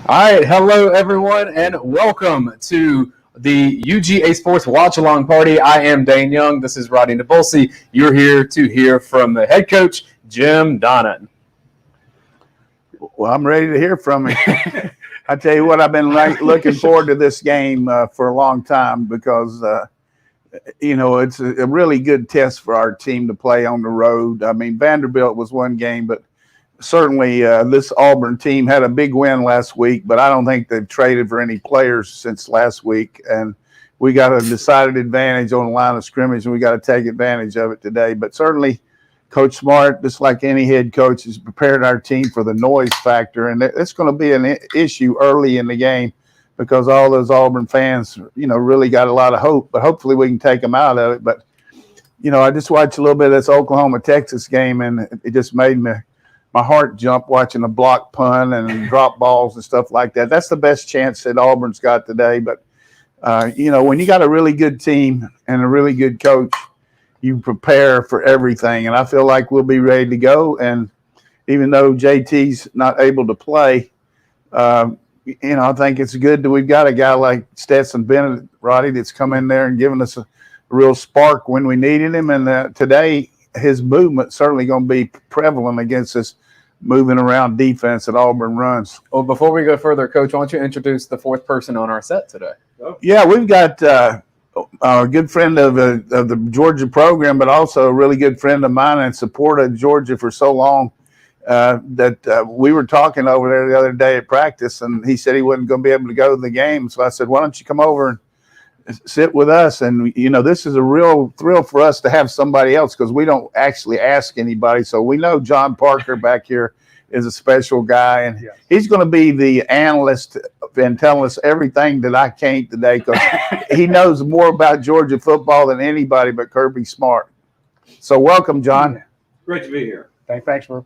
All right, hello everyone, and welcome to the UGASports Watch Along Party. I am Dayne Young. This is Radi Nabulsi. You're here to hear from the head coach, Jim Donnan. Well, I'm ready to hear from him. I tell you what, I've been looking forward to this game for a long time because, it's a really good test for our team to play on the road. I mean, Vanderbilt was one game, but certainly this Auburn team had a big win last week, but I don't think they've traded for any players since last week. And we got a decided advantage on the line of scrimmage, and we got to take advantage of it today. But certainly Coach Smart, just like any head coach, has prepared our team for the noise factor. And it's going to be an issue early in the game because all those Auburn fans, really got a lot of hope. But hopefully we can take them out of it. But, I just watched a little bit of this Oklahoma-Texas game, and it just made my heart jump watching a block punt and drop balls and stuff like that. That's the best chance that Auburn's got today. But, when you got a really good team and a really good coach, you prepare for everything. And I feel like we'll be ready to go. And even though JT's not able to play, I think it's good that we've got a guy like Stetson Bennett, Roddy, that's come in there and given us a real spark when we needed him. And today, his movement certainly going to be prevalent against this moving around defense that Auburn runs. Well, before we go further, Coach, why don't you introduce the fourth person on our set today? Yeah, we've got a good friend of the Georgia program, but also a really good friend of mine and supported Georgia for so long that we were talking over there the other day at practice, and he said he wasn't going to be able to go to the game. So I said, why don't you come over and sit with us? And, this is a real thrill for us to have somebody else because we don't actually ask anybody. So we know John Parker back here is a special guy, and he's going to be the analyst and telling us everything that I can't today because he knows more about Georgia football than anybody but Kirby Smart. So welcome, John. Great to be here. Thanks for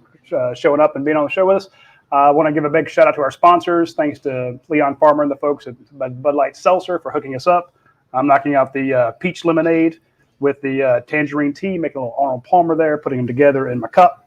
showing up and being on the show with us. I want to give a big shout out to our sponsors. Thanks to Leon Farmer and the folks at Bud Light Seltzer for hooking us up. I'm knocking out the peach lemonade with the tangerine tea, making a little Arnold Palmer there, putting them together in my cup.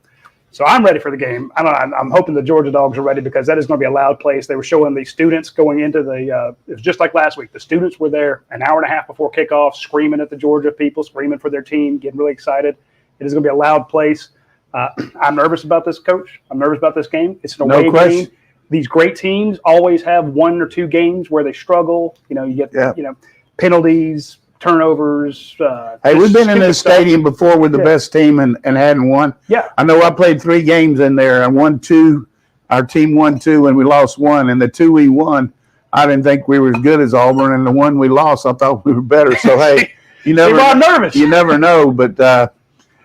So I'm ready for the game. I'm hoping the Georgia Dogs are ready because that is going to be a loud place. They were showing the students going into it was just like last week. The students were there an hour and a half before kickoff, screaming at the Georgia people, screaming for their team, getting really excited. It is going to be a loud place. I'm nervous about this, Coach. I'm nervous about this game. It's an away game. These great teams always have one or two games where they struggle. You get penalties, turnovers. Hey, we've been in this stadium before with the best team and hadn't won. Yeah. I know I played 3 games in there and won 2. Our team won 2 and we lost 1. And the 2 we won, I didn't think we were as good as Auburn. And the 1 we lost, I thought we were better. So, hey, you never know. But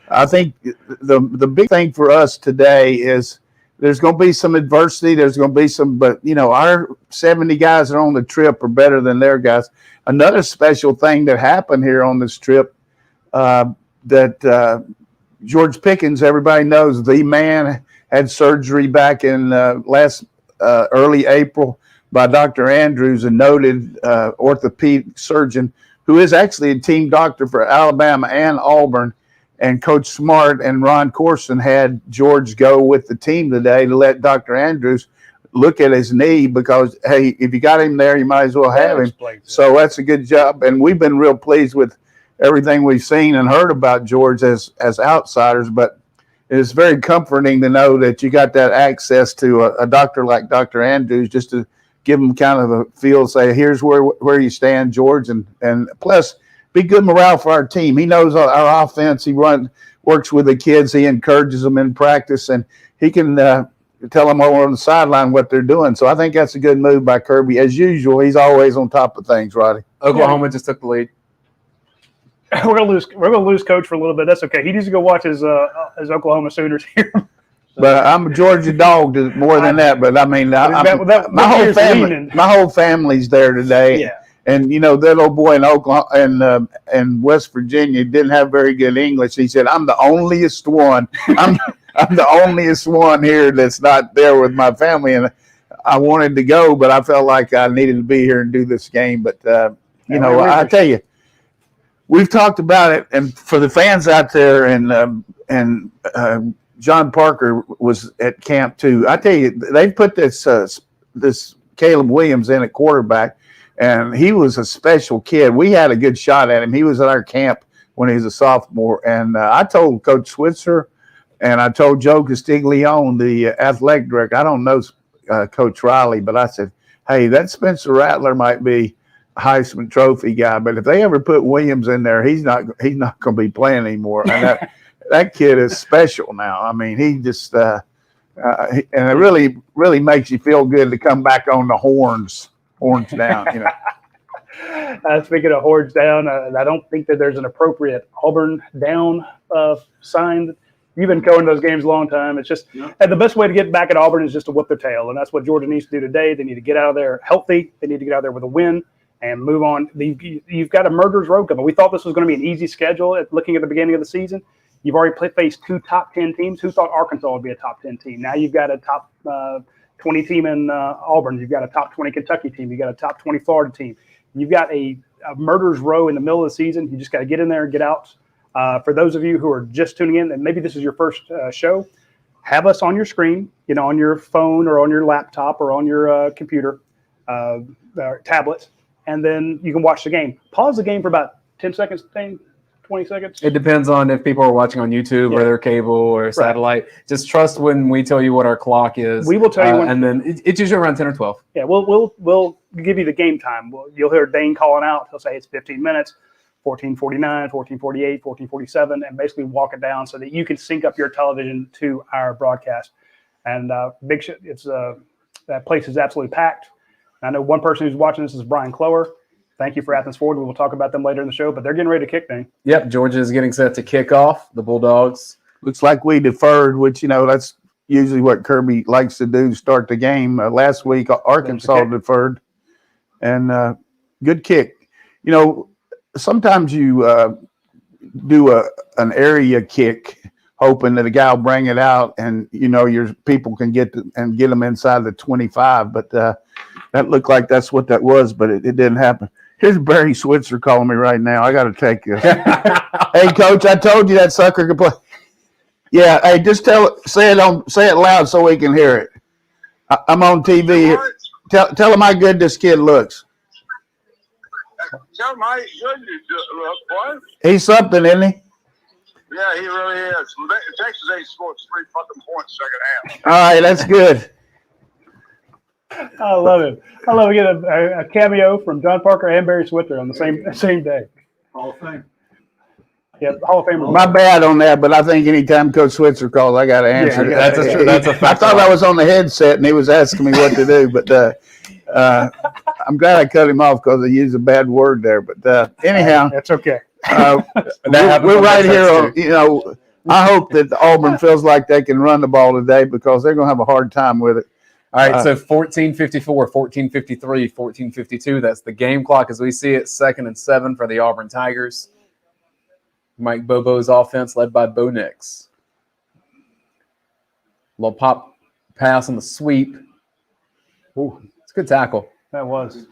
I think the big thing for us today is there's going to be some adversity. There's going to be some, but, our 70 guys that are on the trip are better than their guys. Another special thing that happened here on this trip that George Pickens, everybody knows, the man, had surgery back in early April by Dr. Andrews, a noted orthopedic surgeon who is actually a team doctor for Alabama and Auburn. And Coach Smart and Ron Corson had George go with the team today to let Dr. Andrews look at his knee because, hey, if you got him there, you might as well have him. So that's a good job. And we've been real pleased with everything we've seen and heard about George as outsiders. But it's very comforting to know that you got that access to a doctor like Dr. Andrews just to give him kind of a feel, say, here's where you stand, George. And plus, be good morale for our team. He knows our offense. He works with the kids. He encourages them in practice, and he can tell them over on the sideline what they're doing. So I think that's a good move by Kirby. As usual, he's always on top of things, Roddy. Oklahoma just took the lead. We're gonna lose Coach for a little bit. That's okay. He needs to go watch his Oklahoma Sooners here. But I'm a Georgia dog more than that. But I mean, my whole family's there today. Yeah. And, that old boy in Oklahoma and West Virginia didn't have very good English. He said, I'm the onlyest one. I'm the onlyest one here that's not there with my family. And I wanted to go, but I felt like I needed to be here and do this game. But, I tell you, we've talked about it. And for the fans out there, and John Parker was at camp too. I tell you, they've put this Caleb Williams in at quarterback, and he was a special kid. We had a good shot at him. He was at our camp when he was a sophomore, and I told Coach Switzer and I told Joe Castiglione, the athletic director, I don't know Coach Riley, but I said, hey, that Spencer Rattler might be a Heisman Trophy guy, but if they ever put Williams in there, he's not going to be playing anymore. And that kid is special now. I mean, he just and it really, really makes you feel good to come back on the horns down, you know. Speaking of horns down, I don't think that there's an appropriate Auburn down sign. You've been covering those games a long time. It's just the best way to get back at Auburn is just to whoop their tail, and that's what Georgia needs to do today. They need to get out of there healthy. They need to get out of there with a win and move on. You've got a murderer's row coming. We thought this was going to be an easy schedule looking at the beginning of the season. You've already faced 2 top 10 teams. Who thought Arkansas would be a top 10 team? Now you've got a top 20 team in Auburn. You've got a top 20 Kentucky team. You've got a top 20 Florida team. You've got a murderer's row in the middle of the season. You just got to get in there and get out. For those of you who are just tuning in, and maybe this is your first show, have us on your screen, on your phone or on your laptop or on your computer, or tablet, and then you can watch the game. Pause the game for about 10 seconds, 20 seconds. It depends on if people are watching on YouTube or their cable or satellite. Right. Just trust when we tell you what our clock is. We will tell you when, and then it's usually around 10 or 12. Yeah, we'll give you the game time. You'll hear Dayne calling out. He'll say it's 15 minutes. 14:49, 14:48, 14:47, and basically walk it down so that you can sync up your television to our broadcast. And that place is absolutely packed. I know one person who's watching this is Brian Clower. Thank you for Athens Ford. We will talk about them later in the show, but they're getting ready to kick things. Yep, Georgia is getting set to kick off. The Bulldogs. Looks like we deferred, which, that's usually what Kirby likes to do, an game. Last week, Arkansas deferred, and good kick. Sometimes you do an area kick, hoping that a guy will bring it out, and your people can get them inside the 25. But that looked like that's what that was, but it didn't happen. Here's Barry Switzer calling me right now. I got to take this. Hey, Coach, I told you that sucker could play. Yeah, hey, just say it loud so we can hear it. I'm on TV. Tell him how good this kid looks. Tell him how good you look, boy. He's something, isn't he? Yeah, he really is. Texas A scored 3 fucking points second half. All right, that's good. I love it. We get a cameo from John Parker and Barry Switzer on the same day. Hall of Fame. Yeah, Hall of Famer. My bad on that, but I think anytime Coach Switzer calls, I got to answer. Yeah, that's a fact. I thought I was on the headset and he was asking me what to do, but I'm glad I cut him off because I used a bad word there. But anyhow, that's okay. We're right here on. I hope that Auburn feels like they can run the ball today because they're going to have a hard time with it. All right, so 14:54, 14:53, 14:52. That's the game clock as we see it. 2nd and 7 for the Auburn Tigers. Mike Bobo's offense led by Bo Nix. Little pop pass on the sweep. Ooh, it's a good tackle. That was.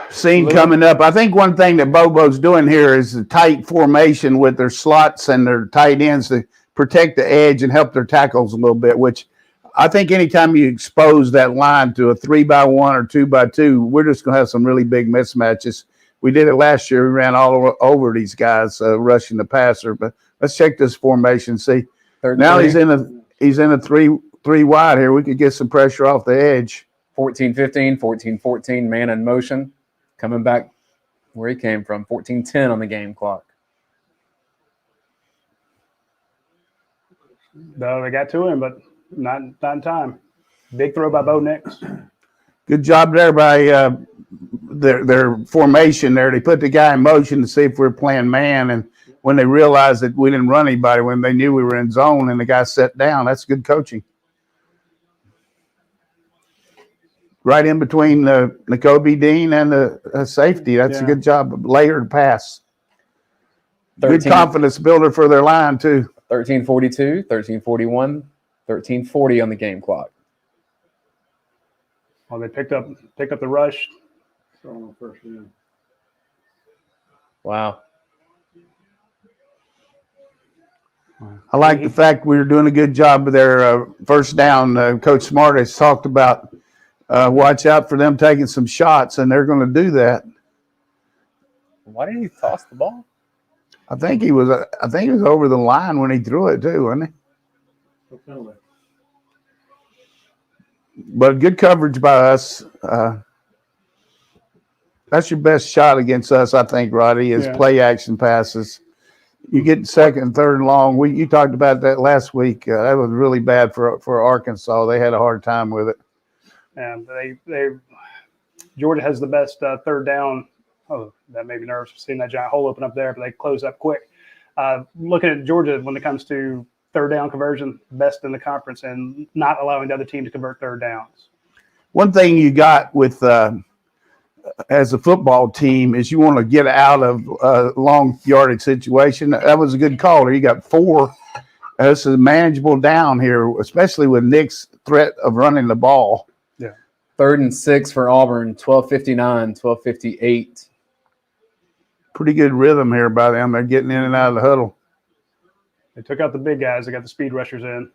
Scene coming up. I think one thing that Bobo's doing here is a tight formation with their slots and their tight ends to protect the edge and help their tackles a little bit, which I think anytime you expose that line to a 3-by-1 or 2-by-2, we're just going to have some really big mismatches. We did it last year. We ran all over these guys rushing the passer. But let's check this formation. See, now he's in a three wide here. We could get some pressure off the edge. 14-15, 14-14, man in motion. Coming back where he came from. 14-10 on the game clock. No, they got to him, but not in time. Big throw by Bo Nix. Good job there by their formation there. They put the guy in motion to see if we were playing man, and when they realized that we didn't run anybody, when they knew we were in zone and the guy sat down, that's good coaching. Right in between Nakobe Dean and the safety. That's a good job. Layered pass. 13, good confidence builder for their line, too. 13:42, 13:41, 13:40 on the game clock. Well, they picked up the rush. Wow. I like the fact we were doing a good job with their first down. Coach Smart has talked about watch out for them taking some shots, and they're going to do that. Why did he toss the ball? I think he was over the line when he threw it too, wasn't he? But good coverage by us. That's your best shot against us, I think, Roddy, is play action passes. You get second and third and long. You talked about that last week. That was really bad for Arkansas. They had a hard time with it. And Georgia has the best third down. Oh, that made me nervous seeing that giant hole open up there, but they close up quick. Looking at Georgia when it comes to third down conversion, best in the conference, and not allowing the other team to convert third downs. One thing you got with as a football team is you want to get out of a long yardage situation. That was a good call. You got 4. This is manageable down here, especially with Nick's threat of running the ball. Yeah. 3rd and 6 for Auburn, 12:59, 12:58. Pretty good rhythm here by them. They're getting in and out of the huddle. They took out the big guys. They got the speed rushers in.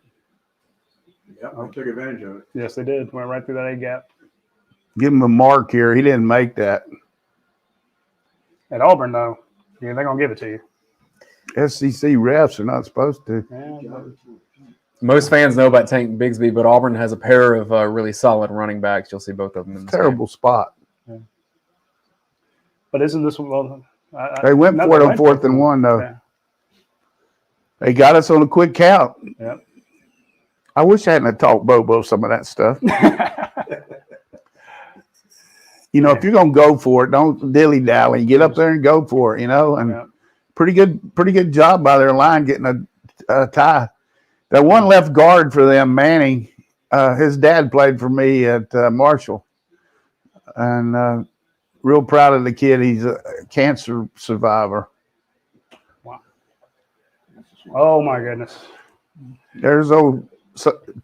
Yep, they took advantage of it. Yes, they did. Went right through that A-gap. Give him a mark here. He didn't make that. At Auburn, though, they're going to give it to you. SEC refs are not supposed to. Yeah, most fans know about Tank Bigsby, but Auburn has a pair of really solid running backs. You'll see both of them in this terrible game. Spot. Yeah. But isn't this one? They went for it on 4th and 1, though. Yeah. They got us on a quick count. Yep. I wish I hadn't taught Bobo some of that stuff. If you're going to go for it, don't dilly-dally. Get up there and go for it, And pretty good job by their line getting a tie. That one left guard for them, Manning, his dad played for me at Marshall. And real proud of the kid. He's a cancer survivor. Wow. Oh, my goodness. There's old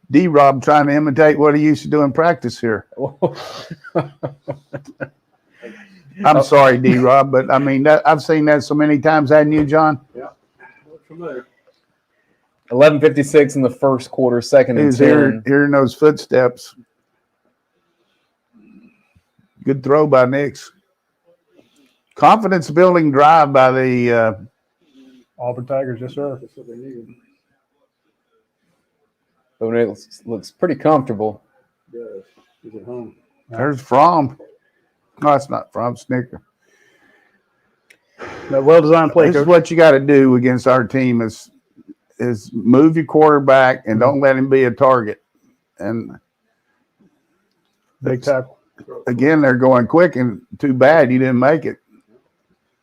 D-Rob trying to imitate what he used to do in practice here. I'm sorry, D-Rob, but I mean, I've seen that so many times, hadn't you, John? Yeah. Familiar. 11:56 in the first quarter, 2nd and He's 10. hearing those footsteps. Good throw by Nix. Confidence-building drive by the Auburn Tigers, yes, sir. That's what they needed. But it looks pretty comfortable. It does. He's at home. There's Fromm. No, it's not Fromm. Snicker. That well-designed play, This is Coach. what you got to do against our team is move your quarterback and don't let him be a target. And Big tackle. again, they're going quick, and too bad you didn't make it.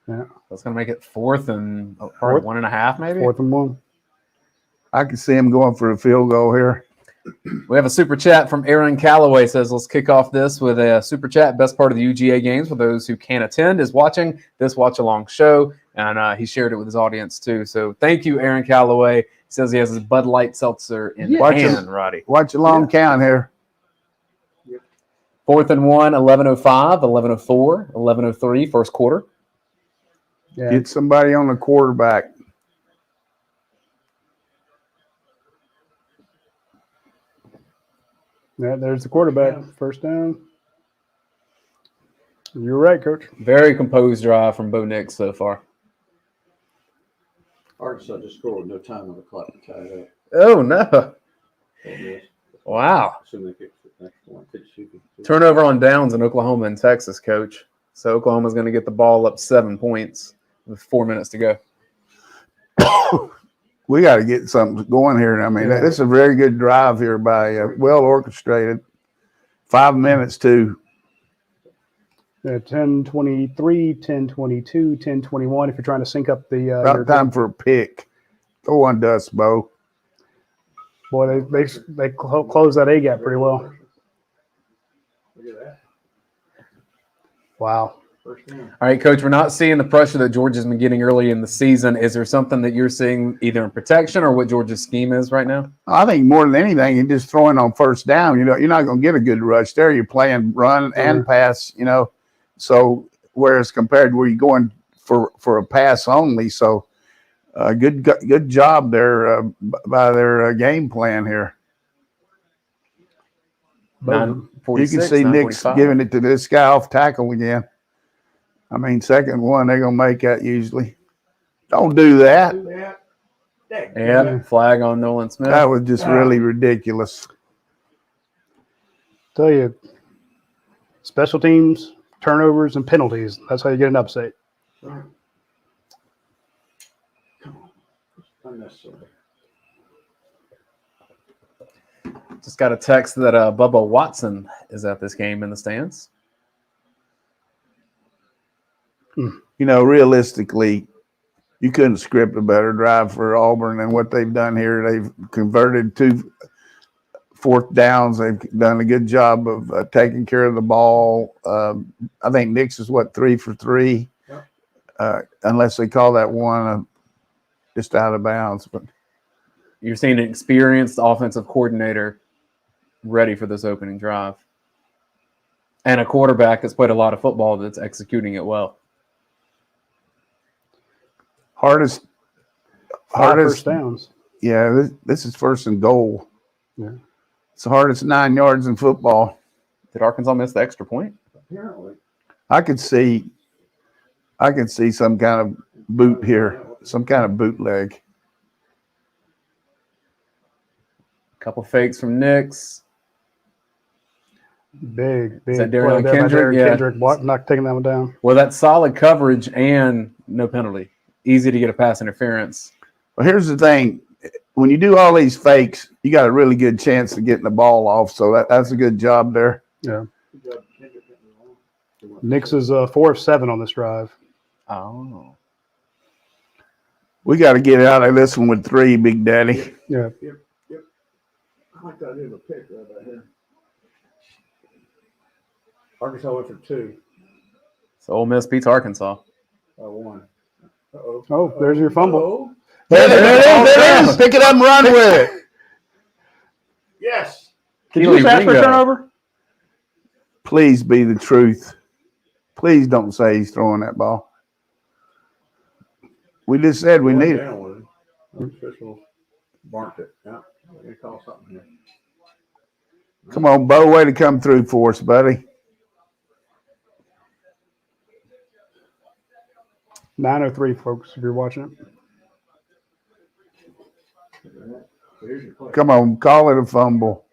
Yeah. That's going to make it 4th and probably 1.5, maybe. 4th and 1. I can see him going for a field goal here. We have a super chat from Aaron Calloway. Says, let's kick off this with a super chat. Best part of the UGA games for those who can't attend is watching this watch-along show. And he shared it with his audience, too. So thank you, Aaron Calloway. He says he has his Bud Light Seltzer in hand, Roddy. Watch a long count here. 4th and 1, 11:05, 11:04, 11:03, first quarter. Yeah. Get somebody on the quarterback. Yeah, there's the quarterback. First down. You're right, Coach. Very composed drive from Bo Nix so far. Arkansas just scored with no time on the clock to tie it up. Oh, no. Yes. Wow. Assuming they get the next one. Turnover on downs in Oklahoma and Texas, Coach. So Oklahoma's going to get the ball up 7 points with 4 minutes to go. We got to get something going here. I mean, this is a very good drive here by well orchestrated. 5 minutes too. 10:23, 10:22, 10:21. If you're trying to sync up the About time for a pick. Go on, Dust, Bo. boy, they close that A gap pretty well. Look at that. Wow. First down. All right, Coach, we're not seeing the pressure that Georgia's been getting early in the season. Is there something that you're seeing either in protection or what Georgia's scheme is right now? I think more than anything, you're just throwing on first down. You're not going to get a good rush there. You're playing run and pass, So whereas compared to where you're going for a pass only, so good job there by their game plan here. Boom. 9:46, You can see Nick's 9:45. giving it to this guy off tackle again. I mean, second one, they're going to make that usually. Don't do that. Yeah, flag on Nolan Smith. That was just really ridiculous. Tell you, special teams, turnovers, and penalties. That's how you get an upset. Right. Come on. Unnecessary. Just got a text that Bubba Watson is at this game in the stands. You know, realistically, you couldn't script a better drive for Auburn than what they've done here. They've converted 2 fourth downs. They've done a good job of taking care of the ball. I think Nick's is, 3 for 3, unless they call that one just out of bounds. But You're seeing an experienced offensive coordinator ready for this opening drive. And a quarterback that's played a lot of football that's executing it well. hardest, First downs. yeah, this is first and goal. Yeah. It's the hardest 9 yards in football. Did Arkansas miss the extra point? Apparently. I could see some kind of boot here, some kind of bootleg. Couple fakes from Nix. Big Is that play Darian there by Kendrick? Darian Yeah. Kendrick, not taking that one down. Well, that's solid coverage and no penalty. Easy to get a pass interference. Well, here's the thing. When you do all these fakes, you got a really good chance of getting the ball off. So that's a good job there. Yeah. Nix is 4 of 7 on this drive. Oh. We got to get out of this one with 3, Big Daddy. Yeah. I like that little pick right about here. Arkansas went for 2. So Ole Miss beats Arkansas. 1. Uh-oh. Oh, there's your fumble. There it is. Pick it up and run with it. Yes. Did you Keely just ask for a Ringo. turnover? Please be the truth. Please don't say he's throwing that ball. We just said we need it. Down with it. Official marked it. Yeah. We're going to call something here. Come on, Bo. Way to come through for us, buddy. 9:03, folks, if you're watching it. So here's your play. Come on, call it a fumble.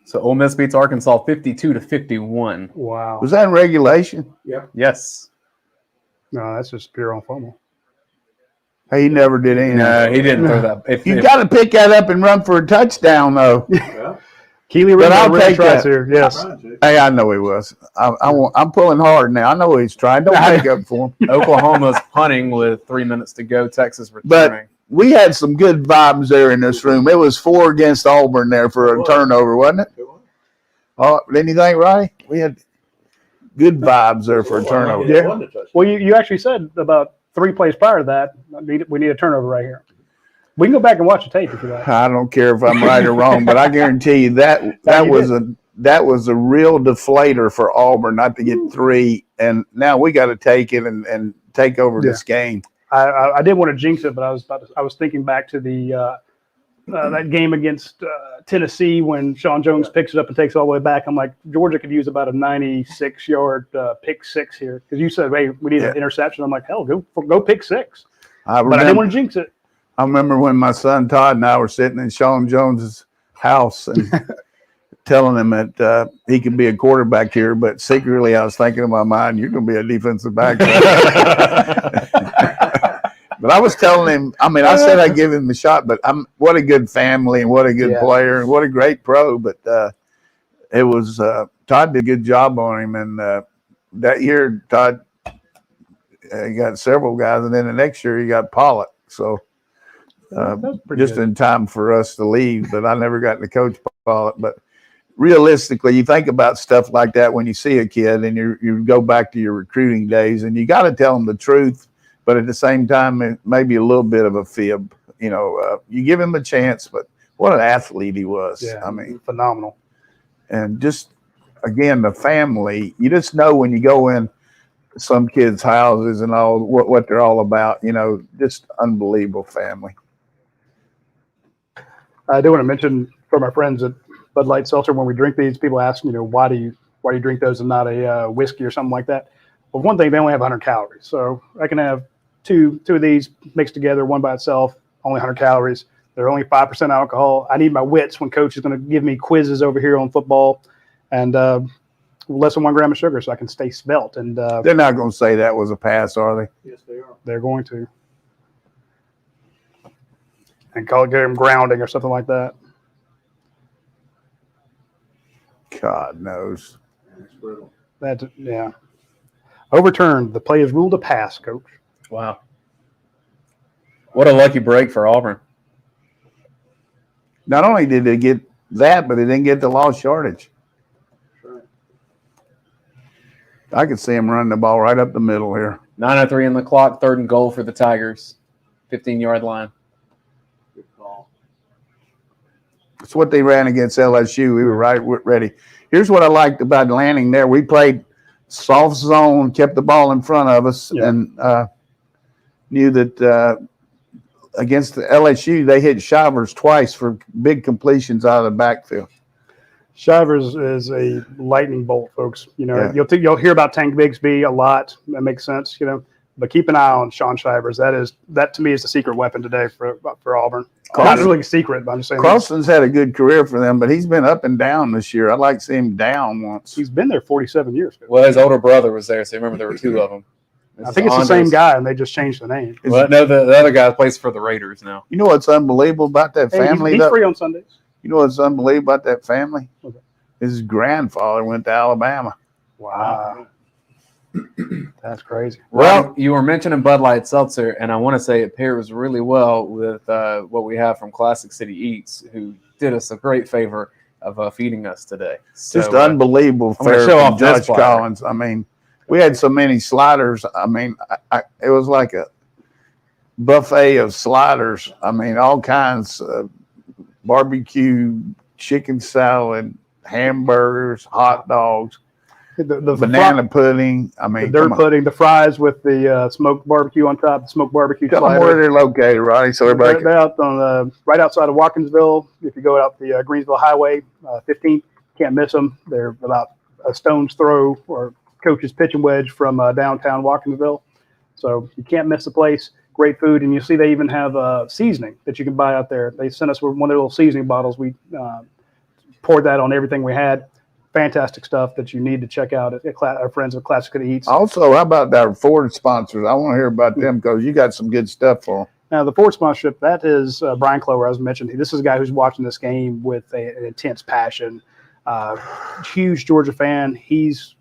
So Ole Miss beats Arkansas 52-51. Wow. Was that in regulation? Yes. No, that's just pure on fumble. Hey, he never did anything. No, he didn't throw that. You got to pick that up and run for a touchdown, though. Yeah. Keely But I'll really take tries that. here. Yes. Trying to. Hey, I know he was. I'm pulling hard now. I know he's trying. Don't make up for him. Oklahoma's punting with 3 minutes to go. Texas But- returning. We had some good vibes there in this room. It was 4 against Auburn there for a turnover, wasn't it? Go on. Oh, didn't you think, Roddy? We had good vibes there for a turnover. Yeah. One to touch. Well, you actually said about 3 plays prior to that, we need a turnover right here. We can go back and watch the tape if you like. I don't care if I'm right or wrong, but I guarantee you that was a real deflator for Auburn not to get 3, and now we got to take it and take over this game. I didn't want to jinx it, but I was thinking back to the that game against Tennessee when Sean Jones picks it up and takes it all the way back. I'm like, Georgia could use about a 96-yard pick 6 here because you said, hey, we need an interception. I'm like, hell, go pick 6. But I didn't want to jinx it. I remember when my son Todd and I were sitting in Sean Jones's house and telling him that he could be a quarterback here, but secretly I was thinking in my mind, you're going to be a defensive back. But I was telling him, I said I'd give him a shot, but what a good family and what a good player and what a great pro. But it was Todd did a good job on him. And that year, Todd he got several guys. And then the next year, he got Pollock. So just in time for us to leave. But I never got to coach Pollock. But realistically, you think about stuff like that when you see a kid and you go back to your recruiting days and you got to tell them the truth. But at the same time, it may be a little bit of a fib. You give him a chance, but what an athlete he was. Yeah, phenomenal. And just, again, the family, you just know when you go in some kids' houses and all what they're all about, just unbelievable family. I do want to mention for my friends at Bud Light Seltzer, when we drink these, people ask, why do you drink those and not a whiskey or something like that? Well, one thing, they only have 100 calories. So I can have two of these mixed together, one by itself, only 100 calories. They're only 5% alcohol. I need my wits when coach is going to give me quizzes over here on football, and less than 1 gram of sugar, so I can stay svelte. And They're not going to say that was a pass, are they? Yes, they are. they're going to. And call it them grounding or something like that. God knows. It's brutal. Yeah. Overturned. The play is ruled a pass, coach. Wow. What a lucky break for Auburn. Not only did they get that, but they didn't get the lost yardage. That's right. I could see him running the ball right up the middle here. 9:03 on the clock, 3rd and goal for the Tigers. 15-yard line. Good call. It's what they ran against LSU. We were right ready. Here's what I liked about landing there. We played soft zone, kept the ball in front of us, and knew that against the LSU, they hit Shivers twice for big completions out of the backfield. Shivers is a lightning bolt, folks. You'll hear about Tank Bigsby a lot. That makes sense, But keep an eye on Sean Shivers. That to me is the secret weapon today for Auburn. Not really secret, but I'm just saying. Carlson's had a good career for them, but he's been up and down this year. I'd like to see him down once. He's been there 47 years. Well, his older brother was there, so remember there were 2 of them. I think it's the same guy, and they just changed the name. Well, no, the other guy plays for the Raiders now. You know what's unbelievable about that family? He's free on Sundays. You know what's unbelievable about that family? Okay. His grandfather went to Alabama. Wow. That's crazy. Well, you were mentioning Bud Light Seltzer, and I want to say it pairs really well with what we have from Classic City Eats, who did us a great favor of feeding us today. So, Just unbelievable I'm gonna fare show from off this Judge platter. Collins. I mean, we had so many sliders. I mean, it was like a buffet of sliders. I mean, all kinds of barbecue, chicken salad, hamburgers, hot dogs, The banana pudding. I mean, the dirt pudding, the fries with the smoked barbecue on top, the smoked barbecue Tell them slider. where they're located, Roddy, so everybody They're out on right outside of Watkinsville. If you go out the Greensville Highway, 15, can't miss them. They're about a stone's throw or coach's pitching wedge from downtown Watkinsville. So you can't miss the place. Great food. And you see they even have seasoning that you can buy out there. They sent us one of their little seasoning bottles. We poured that on everything we had. Fantastic stuff that you need to check out at our friends at Classic City Eats. Also, how about our Ford sponsors? I want to hear about them because you got some good stuff for them. Now, the Ford sponsorship, that is Brian Clover, as mentioned. This is a guy who's watching this game with an intense passion. Huge Georgia fan. He's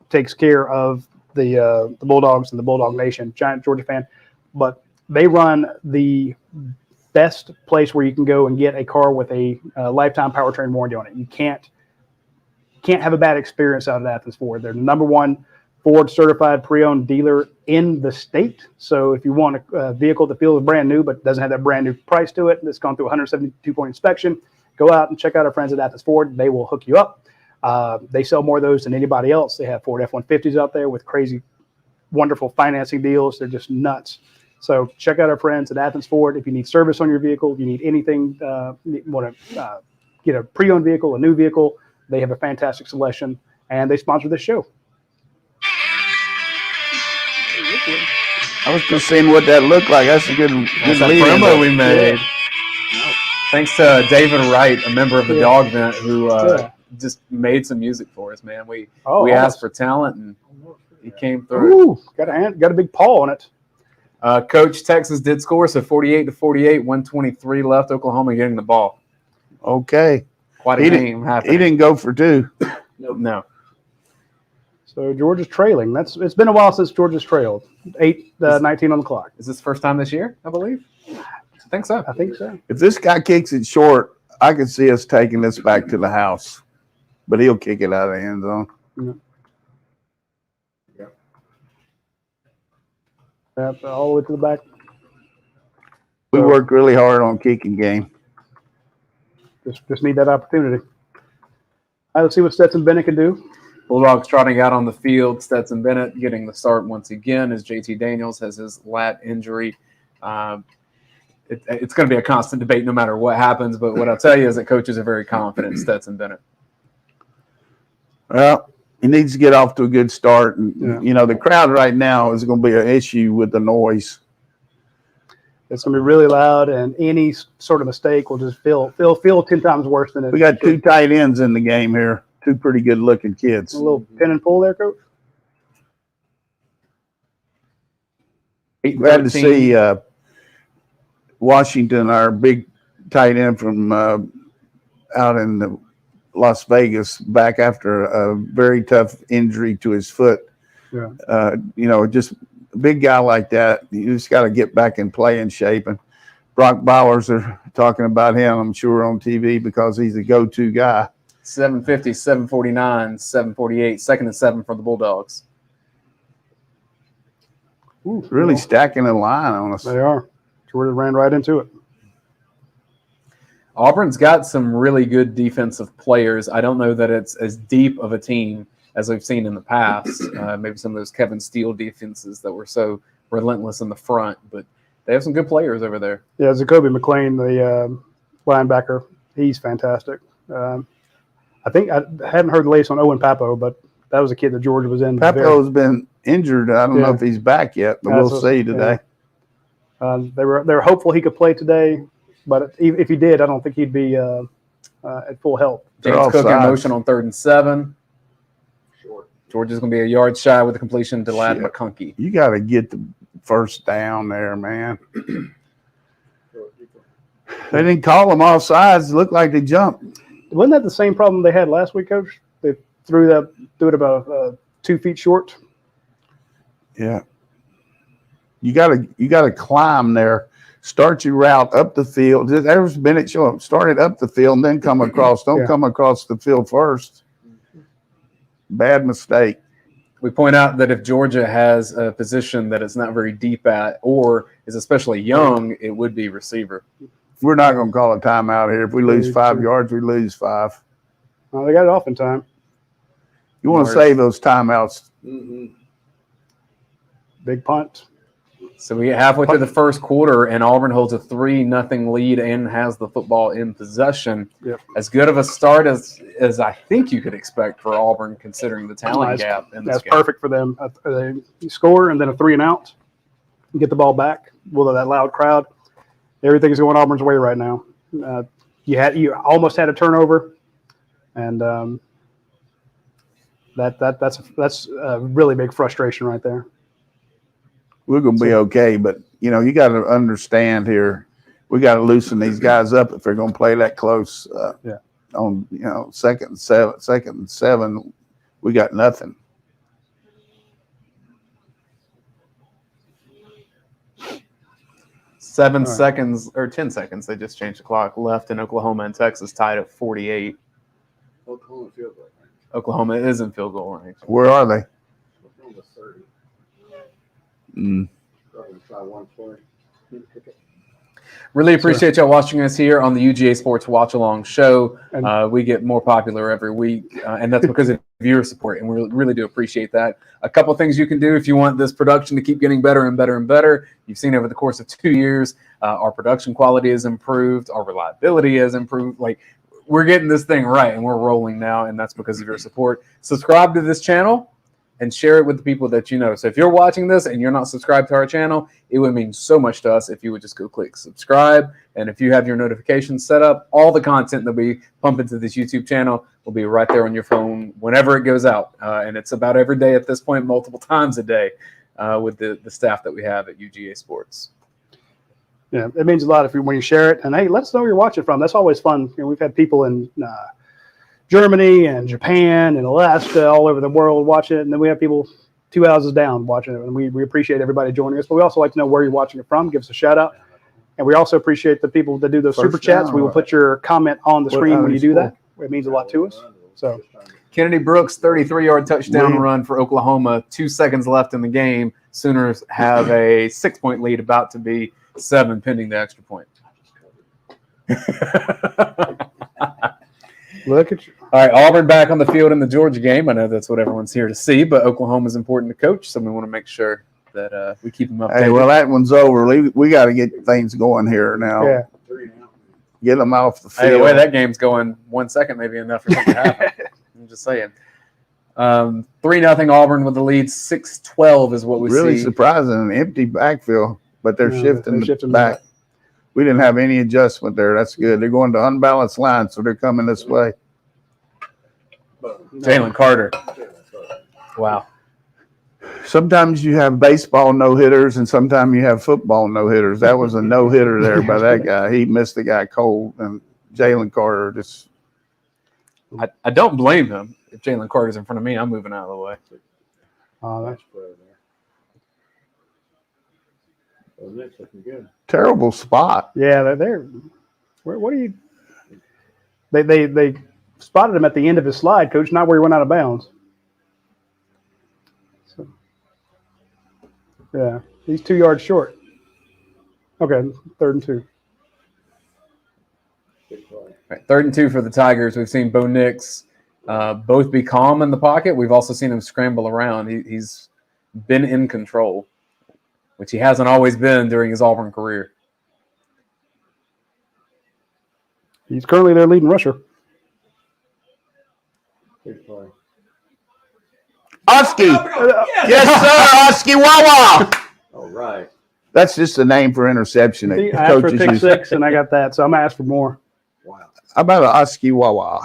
takes care of the Bulldogs and the Bulldog Nation. Giant Georgia fan. But they run the best place where you can go and get a car with a lifetime powertrain warranty on it. You can't have a bad experience out of Athens Ford. They're the #1 Ford certified pre-owned dealer in the state. So if you want a vehicle that feels brand new but doesn't have that brand new price to it, that's gone through a 172-point inspection, go out and check out our friends at Athens Ford. They will hook you up. They sell more of those than anybody else. They have Ford F-150s out there with crazy, wonderful financing deals. They're just nuts. So check out our friends at Athens Ford. If you need service on your vehicle, if you need anything, you want to get a pre-owned vehicle, a new vehicle, they have a fantastic selection, and they sponsor this show. I was just seeing what that looked like. That's a good That's that lead in promo there. we made. Thanks to David Wright, a member of the Dog Vent, who just made some music for us, man. We asked for talent, and he came through. Ooh, got a big paw on it. Coach, Texas did score, so 48-48, 123 left. Oklahoma getting the ball. Okay. Quite a game happening. He didn't go for 2. No. So Georgia's trailing. It's been a while since Georgia's trailed. 8-19 on the clock. Is this first time this year, I believe? I think so. I think so. If this guy kicks it short, I could see us taking this back to the house. But he'll kick it out of the end zone. Yep, all the way to the back. We worked really hard on kicking game. Just need that opportunity. All right, let's see what Stetson Bennett can do. Bulldogs trotting out on the field. Stetson Bennett getting the start once again as JT Daniels has his lat injury. it's going to be a constant debate no matter what happens. But what I'll tell you is that coaches are very confident in Stetson Bennett. Well, he needs to get off to a good start. And, Yeah. you know, the crowd right now is going to be an issue with the noise. It's going to be really loud, and any sort of mistake will just feel 10 times worse than it. We got 2 tight ends in the game here, 2 pretty good-looking kids. A little pin and pull there, Coach. Glad to see Washington, our big tight end from out in Las Vegas, back after a very tough injury to his foot. Yeah. You know, just a big guy like that, you just got to get back in playing shape. And Brock Bowers are talking about him, I'm sure, on TV because he's a go-to guy. 750, 749, 748, 2nd and 7 for the Bulldogs. Ooh, Really stacking the line on us. They are. Georgia ran right into it. Auburn's got some really good defensive players. I don't know that it's as deep of a team as we've seen in the past. Maybe some of those Kevin Steele defenses that were so relentless in the front, but they have some good players over there. Yeah, Jacoby McLean, the linebacker, he's fantastic. I think I hadn't heard the latest on Owen Papo, but that was a kid that Georgia was in. Papo's been injured. I don't know if he's back yet, but we'll see today. Yeah. They were hopeful he could play today, but if he did, I don't think he'd be at full health. James Cook in motion on 3rd and 7. Georgia's going to be a yard shy with a completion to Lad McConkey. You got to get the first down there, man. They didn't call them off sides. It looked like they jumped. Wasn't that the same problem they had last week, Coach? They threw it about 2 feet short. Yeah. You gotta climb there. Start your route up the field. There's Bennett show up. Start it up the field and then come across. Don't come across the field first. Bad mistake. We point out that if Georgia has a position that it's not very deep at or is especially young, it would be receiver. We're not going to call a timeout here. If we lose 5 yards, we lose 5. Well, they got it off in time. You want to save those timeouts. Big punt. So we get halfway through the first quarter, and Auburn holds a 3-0 lead and has the football in possession. Yep. As good of a start as I think you could expect for Auburn, considering the talent gap in this That's game. perfect for them. They score and then a 3 and out. Get the ball back with that loud crowd. Everything's going Auburn's way right now. You almost had a turnover, and that's a really big frustration right there. We're going to be okay, but, you know, you got to understand here, we got to loosen these guys up if they're going to play that close. On, you know, 2nd and 7, we got nothing. Seven seconds or 10 seconds. They just changed the clock left in Oklahoma and Texas tied at 48. Oklahoma field goal range. Oklahoma is in field goal range. Where are they? Oklahoma 30. Probably try one play. Really appreciate y'all watching us here on the UGA Sports Watch Along show. We get more popular every week, and that's because of viewer support, and we really do appreciate that. A couple things you can do if you want this production to keep getting better and better and better. You've seen over the course of 2 years, our production quality has improved, our reliability has improved. Like, we're getting this thing right, and we're rolling now, and that's because of your support. Subscribe to this channel and share it with the people that you know. So if you're watching this and you're not subscribed to our channel, it would mean so much to us if you would just go click subscribe. And if you have your notifications set up, all the content that we pump into this YouTube channel will be right there on your phone whenever it goes out. And it's about every day at this point, multiple times a day with the staff that we have at UGA Sports. Yeah, it means a lot when you share it. And, hey, let us know where you're watching from. That's always fun. You know, we've had people in Germany and Japan and Alaska, all over the world watching it. And then we have people 2 houses down watching it. And we appreciate everybody joining us. But we also like to know where you're watching it from. Give us a shout out. And we also appreciate the people that do those super chats. We will put your comment on the screen when you do that. It means a lot to us. So Kennedy Brooks, 33-yard touchdown run for Oklahoma. 2 seconds left in the game. Sooners have a 6-point lead, about to be 7, pending the extra point. look at you. All right, Auburn back on the field in the Georgia game. I know that's what everyone's here to see, but Oklahoma is important to coach, so we want to make sure that we keep them updated. Hey, well, that one's over. We got to get things going here now. Yeah. Get them off the field. Hey, the way that game's going, 1 second may be enough for something to happen. I'm just saying. 3-0 Auburn with the lead. 6-12 is what we really see. surprising, an empty backfield, but they're shifting back. We didn't have any adjustment there. That's good. They're going to unbalanced lines, so they're coming this way. Jalen Carter. Wow. Sometimes you have baseball no-hitters, and sometimes you have football no-hitters. That was a no-hitter there by that guy. He missed the guy cold, and Jalen Carter just – I don't blame him. If Jalen Carter's in front of me, I'm moving out of the way. That's looking good. terrible spot. Yeah, they're what are you? They spotted him at the end of his slide, Coach, not where he went out of bounds. So, yeah, he's 2 yards short. Okay, 3rd and 2. Right, 3rd and 2 for the Tigers. We've seen Bo Nix both be calm in the pocket. We've also seen him scramble around. He's been in control, which he hasn't always been during his Auburn career. He's currently their leading rusher. Husky. Yes, sir. Husky Wawa. All right. That's just a name for interception. He That asked for coaches pick use. 6, and I got that, so I'm going to ask for more. Wow. How about a Husky Wawa?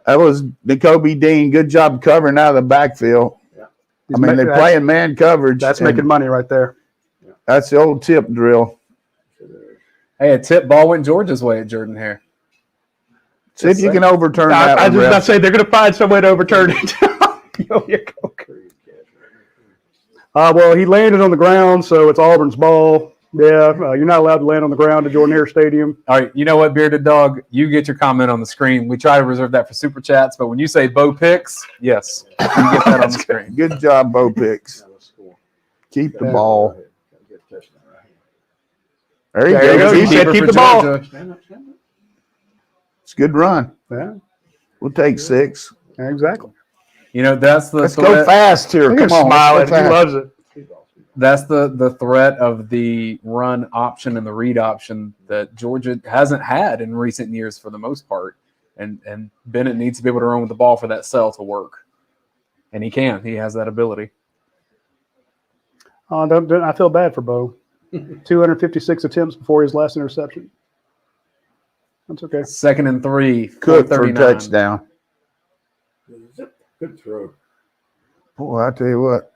That was N'Kobe Dean. Good job covering out of the backfield. I mean, they're playing man coverage. That's making money right there. That's the old tip drill. Hey, a tip ball went Georgia's way at Jordan Hare. See if you can overturn that. I one, was about ref. to say they're going to find some way to overturn it. Yo, you go. Well, he landed on the ground, so it's Auburn's ball. Yeah, you're not allowed to land on the ground at Jordan Hare Stadium. All right, you know what, Bearded Dog? You get your comment on the screen. We try to reserve that for Super Chats, but when you say Bo Picks, yes, you get that on the screen. Good job, Bo Picks. Keep the ball. There you go. He said keep the ball. Stand up, stand up. It's a good run. Yeah, We'll take 6. exactly. You know, that's the Let's threat. go fast here. Look at him Come on. smiling. let's He go fast. loves it. That's the threat of the run option and the read option that Georgia hasn't had in recent years for the most part. And Bennett needs to be able to run with the ball for that sell to work. And he can. He has that ability. I feel bad for Bo. 256 attempts before his last interception. That's okay. 2nd and 3. Cook for a 4:39. touchdown. Good throw. Boy, I tell you what.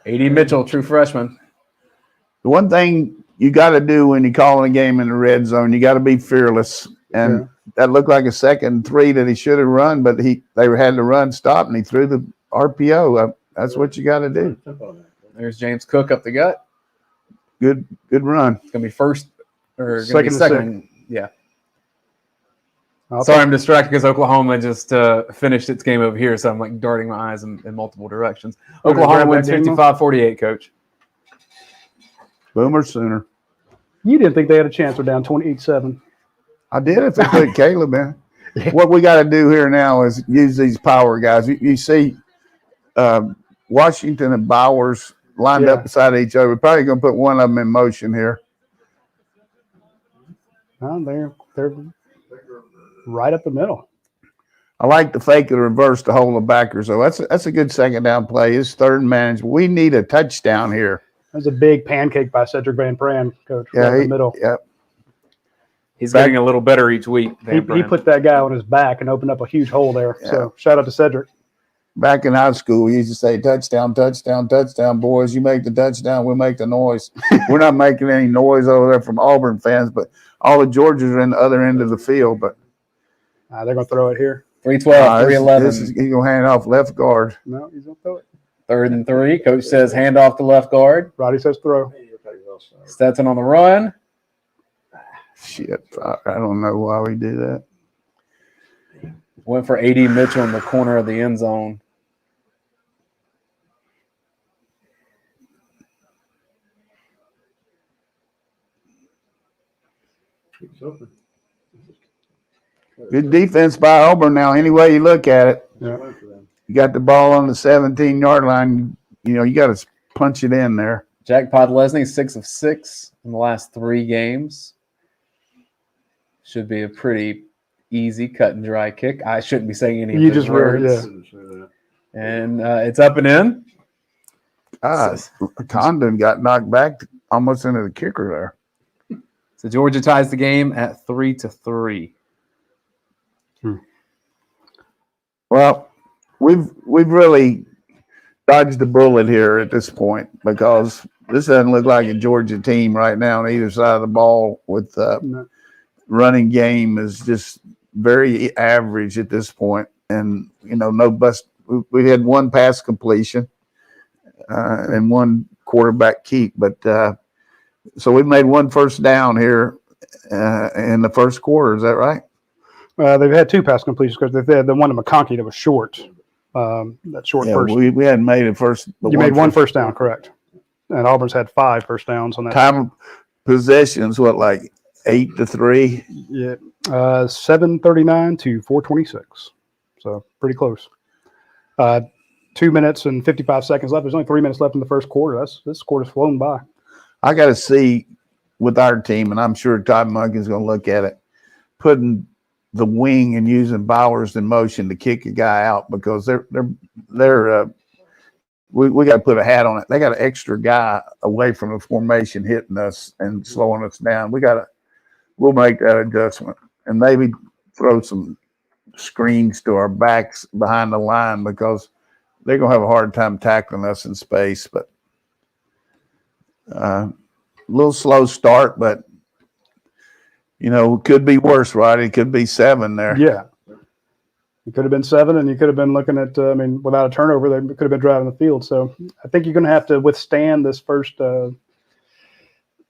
A.D. Mitchell, true freshman. The one thing you got to do when you're calling a game in the red zone, you got to be fearless. And that looked like a 2nd and 3 that he should have run, but they had to run, stop, and he threw the RPO. That's what you got to do. There's James Cook up the gut. Good run. It's going to be first or Second and second. Yeah. I'll Sorry, I'm distracted because Oklahoma just finished its game over here, so I'm like darting my eyes in multiple directions. Okay, Oklahoma grab wins that game, 55-48, Coach. Boomer Sooner. You didn't think they had a chance. They're down 28-7. I did if they put Caleb in. What we got to do here now is use these power guys. You see Washington and Bowers lined up beside each other. We're probably going to put one of them in motion here. They're right up the middle. I like the fake of the reverse to hold the backers, though. That's a good second down play. It's 3rd and management. We need a touchdown here. That was a big pancake by Cedric Van Pran, Coach. Right in the middle. Yep. He's getting a little better each week. He put that guy on his back and opened up a huge hole there. Yeah. So shout out to Cedric. Back in high school, we used to say, touchdown, touchdown, touchdown, boys. You make the touchdown, we'll make the noise. We're not making any noise over there from Auburn fans, but all the Georgians are in the other end of the field. But They're going to throw it here. 3-12, 3-11. He's going to hand it off left guard. No, he's going to throw it. 3rd and 3. Coach says hand off to left guard. Roddy says throw. Stetson on the run. Shit, I don't know why we do that. Went for A.D. Mitchell in the corner of the end zone. Good defense by Auburn now, any way you look at it. Yeah. You got the ball on the 17-yard line. you got to punch it in there. Jack Podlesny, 6 of 6 in the last 3 games. Should be a pretty easy cut and dry kick. I shouldn't be saying any of You those just really, words. yeah. And it's up and in. Condon got knocked back almost into the kicker there. So Georgia ties the game at 3-3. Well, we've really dodged a bullet here at this point because this doesn't look like a Georgia team right now on either side of the ball. With running game is just very average at this point, and no bust. We had 1 pass completion and 1 quarterback keep, but so we made 1 first down here in the first quarter. Is that right? They've had 2 pass completions because they had the one to McConkey that was short. That short first. We hadn't made a first. You made 1 first down, correct? And Auburn's had 5 first downs on that. Time of possessions, what, like 8-3? Yeah, 7:39 to 4:26. So pretty close. 2 minutes and 55 seconds left. There's only 3 minutes left in the first quarter. This quarter's flown by. I got to see with our team, and I'm sure Todd Monken's going to look at it, putting the wing and using Bowers in motion to kick a guy out because we got to put a hat on it. They got an extra guy away from the formation hitting us and slowing us down. We'll make that adjustment and maybe throw some screens to our backs behind the line because they're going to have a hard time tackling us in space. But a little slow start, but it could be worse, right? It could be 7 there. Yeah. It could have been 7, and you could have been looking at, without a turnover, they could have been driving the field. So I think you're going to have to withstand this first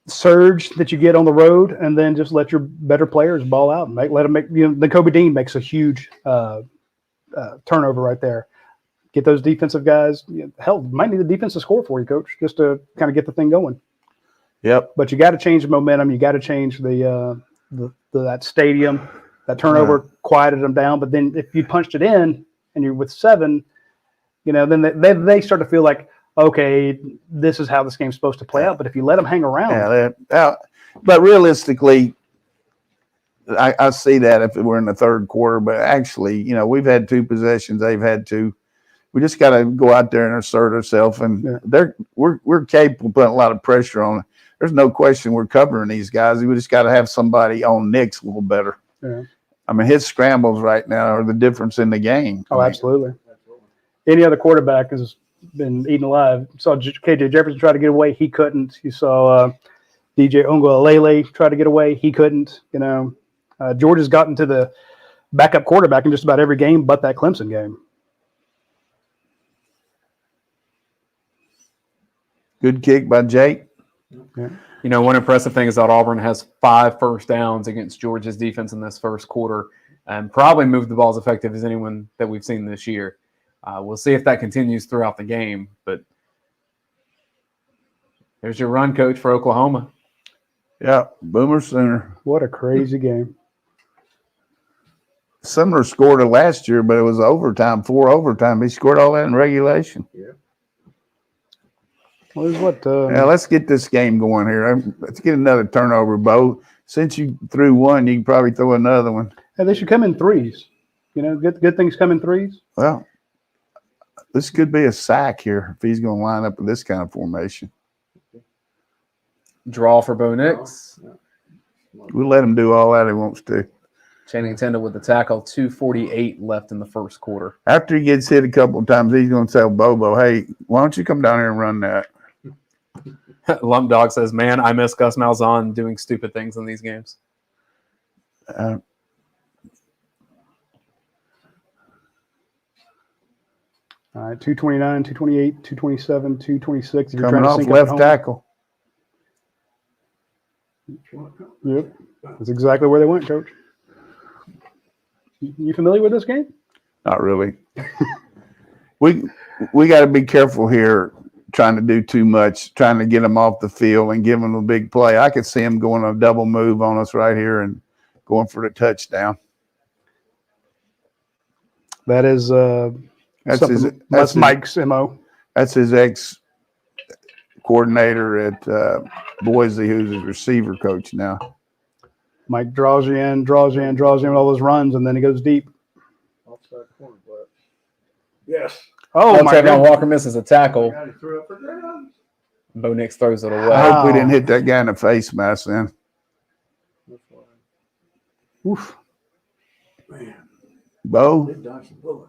surge that you get on the road and then just let your better players ball out and let them make, the Kobe Dean makes a huge turnover right there. Get those defensive guys, hell, might need the defense to score for you, Coach, just to kind of get the thing going. Yep. But you got to change the momentum. You got to change that stadium. That turnover quieted them down. But then if you punched it in and you're with 7, then they start to feel like, okay, this is how this game's supposed to play out. But if you let them hang around. But realistically, I see that if we're in the third quarter. But actually, we've had 2 possessions. They've had 2. We just got to go out there and assert ourselves. And we're capable of putting a lot of pressure on. There's no question we're covering these guys. We just got to have somebody on Nick's a little better. Yeah. His scrambles right now are the difference in the game. Oh, absolutely. Any other quarterback has been eaten alive. You saw KJ Jefferson try to get away. He couldn't. You saw DJ Ungwalele try to get away. He couldn't. Georgia's gotten to the backup quarterback in just about every game but that Clemson game. Good kick by Jake. Yeah. One impressive thing is that Auburn has 5 first downs against Georgia's defense in this first quarter and probably moved the ball as effective as anyone that we've seen this year. We'll see if that continues throughout the game. But there's your run, Coach, for Oklahoma. Yeah, Boomer Sooner. What a crazy game. Similar score to last year, but it was overtime, 4 overtime. He scored all that in regulation. Yeah. Well, let's get this game going here. Let's get another turnover, Bo. Since you threw 1, you can probably throw another one. Hey, they should come in 3s. Good things come in 3s. Well, this could be a sack here if he's going to line up with this kind of formation. Draw for Bo Nix. We'll let him do all that he wants to. Channing Tindall with the tackle, 2:48 left in the first quarter. After he gets hit a couple of times, he's going to tell Bobo, hey, why don't you come down here and run that? Lump Dog says, man, I miss Gus Malzahn doing stupid things in these games. All right, 229, 228, 227, 226. Coming off left tackle. Yep, that's exactly where they went, Coach. You familiar with this game? Not really. We got to be careful here trying to do too much, trying to get them off the field and give them a big play. I could see them going on a double move on us right here and going for the touchdown. That is that's Mike's MO. That's his ex-coordinator at Boise, who's his receiver coach now. Mike draws you in with all those runs, and then he goes deep. Offside corner, but yes. Oh, my Trayvon God. Walker misses a tackle. God, he threw up for grabs. Bo Nix throws it away. I hope we didn't hit that guy in the face mask then. That's why. Oof. Man, Bo, they dodged the bullet.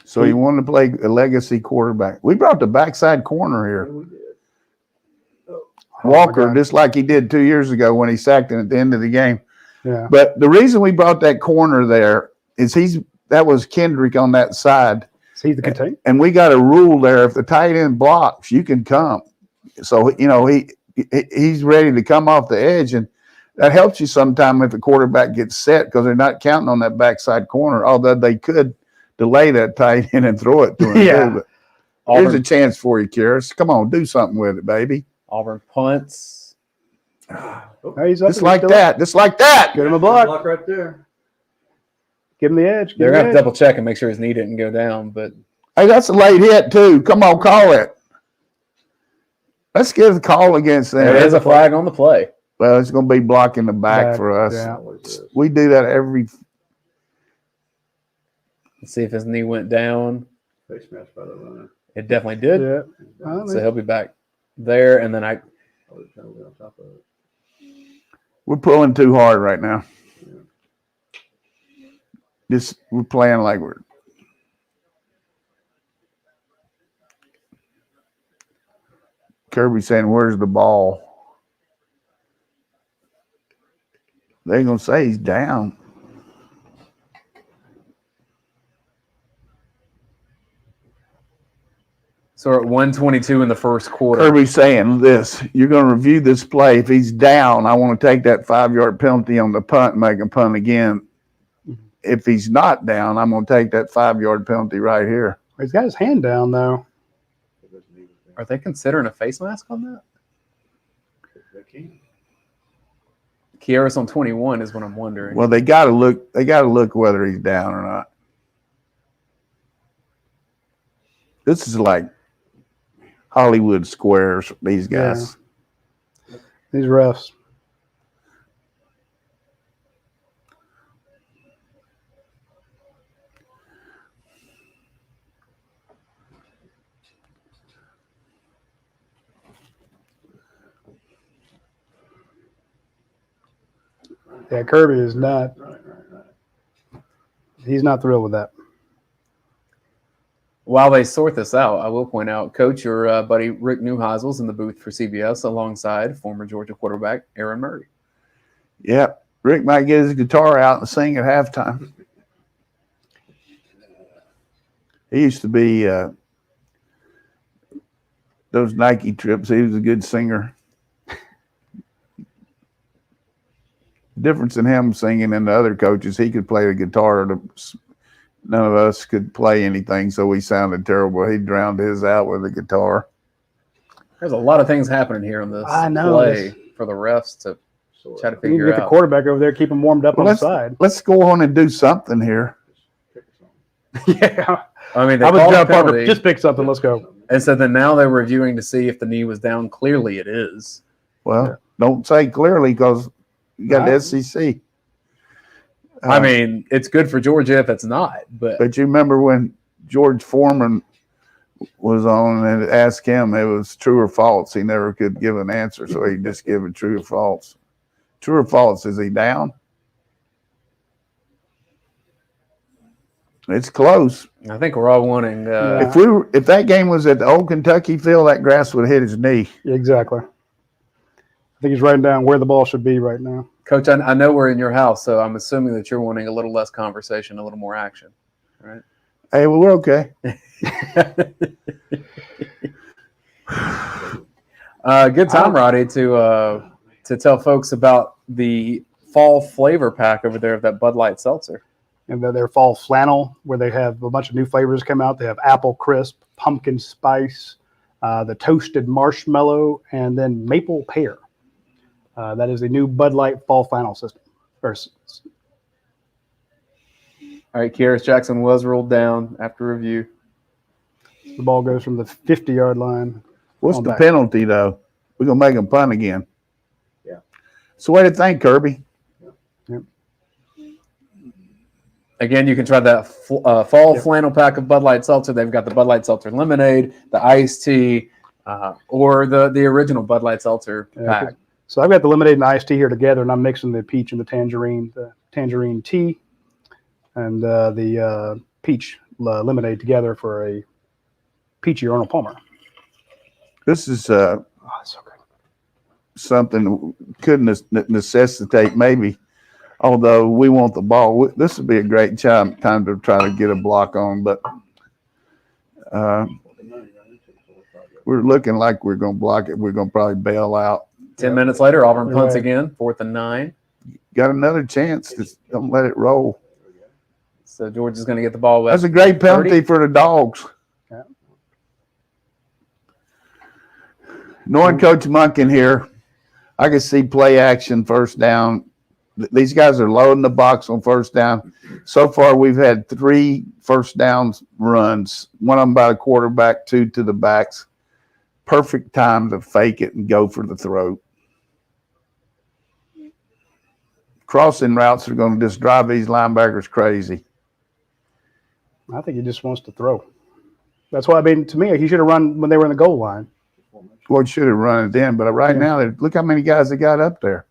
so he wanted to play a legacy quarterback. We brought the backside corner Yeah, here. we did. Walker, God. just like he did 2 years ago when he sacked him at the end of the game. Yeah. But the reason we brought that corner there is that was Kendrick on that side. So he's the contain. And we got a rule there. If the tight end blocks, you can come. So, he's ready to come off the edge. And that helps you sometime if the quarterback gets set because they're not counting on that backside corner, although they could delay that tight end and throw it to him. Yeah. But Auburn, here's a chance for you, Kyrus. Come on, do something with it, baby. Auburn punts. Oh, he's up Just and like still that. Just like that. Get him a block. Block right there. Give him the edge. They're going to double check and make sure his knee didn't go down. But Hey, that's a late hit, too. Come on, call it. Let's give the call against them. there is a flag on the play. Well, it's going to be blocking the back for us. Yeah. Always is. We do that every. Let's see if his knee went down. Face mask by the runner. It definitely did. Yeah. So he'll be back there. And then I was trying to get on top of it. We're pulling too hard right now. We're playing like we're. Kirby saying, "Where's the ball?" They're gonna say he's down. So we're at 1:22 in the first quarter. Kirby's saying this. You're going to review this play. If he's down, I want to take that 5-yard penalty on the punt and make him punt again. If he's not down, I'm going to take that 5-yard penalty right here. He's got his hand down, though. Are they considering a face mask on that? They can. Kyrus on 21 is what I'm wondering. Well, they got to look. They got to look whether he's down or not. This is like Hollywood squares. These guys. These refs. Yeah, Kirby is not. Right. He's not thrilled with that. While they sort this out, I will point out, Coach, your buddy Rick Neuheisel's in the booth for CBS alongside former Georgia quarterback Aaron Murray. Yep. Rick might get his guitar out and sing at halftime. He used to be those Nike trips. He was a good singer. The difference in him singing and the other coaches, he could play the guitar. None of us could play anything, so we sounded terrible. He drowned his out with the guitar. There's a lot of things happening here on this play for the refs to try to You can figure get the out. quarterback over there, keep him warmed up on the side. Let's go on and do something here. Yeah. I mean, I they was called a John Parker. penalty, Just pick something. Let's go. and so then now they're reviewing to see if the knee was down. Clearly, it is. Well, don't say clearly because you got the SEC. I mean, it's good for Georgia if it's not, but But you remember when George Foreman was on and asked him, it was true or false. He never could give an answer, so he just give it true or false. True or false? Is he down? It's close. I think we're all wanting. If that game was at the old Kentucky field, that grass would hit his knee. Exactly. I think he's writing down where the ball should be right now. Coach, I know we're in your house, so I'm assuming that you're wanting a little less conversation, a little more action, right? Hey, well, we're okay. Good time, Radi, to tell folks about the fall flavor pack over there of that Bud Light seltzer. And then their fall flannel, where they have a bunch of new flavors come out. They have apple crisp, pumpkin spice, the toasted marshmallow, and then maple pear. That is the new Bud Light fall flannel system. All right, Kyrus Jackson was ruled down after review. The ball goes from the 50-yard line. What's On the back. penalty, though? We're going to make them punt again. Yeah. So what do you think, Kirby? Again, you can try that fall flannel pack of Bud Light Seltzer. They've got the Bud Light Seltzer Lemonade, the iced tea, or the original Bud Light Seltzer pack. So I've got the lemonade and iced tea here together, and I'm mixing the peach and the tangerine tea, and the peach lemonade together for a peachy Arnold Palmer. This is Oh, that's so good. something could necessitate maybe, although we want the ball. This would be a great time to try to get a block on, but we're looking like we're going to block it. We're going to probably bail out. 10 minutes later, Auburn punts Right. again, 4th and 9. Got another chance. Just don't let it roll. So Georgia's going to get the ball with That's a great penalty 30. for the Dogs. Yeah. Knowing Coach Monken here, I can see play action first down. These guys are loading the box on first down. So far, we've had 3 first down runs, one of them by the quarterback, 2 to the backs. Perfect time to fake it and go for the throw. Crossing routes are going to just drive these linebackers crazy. I think he just wants to throw. That's why, I mean, to me, he should have run when they were in the goal line. Well, he should have run it then, but right now, look how many guys they got up there.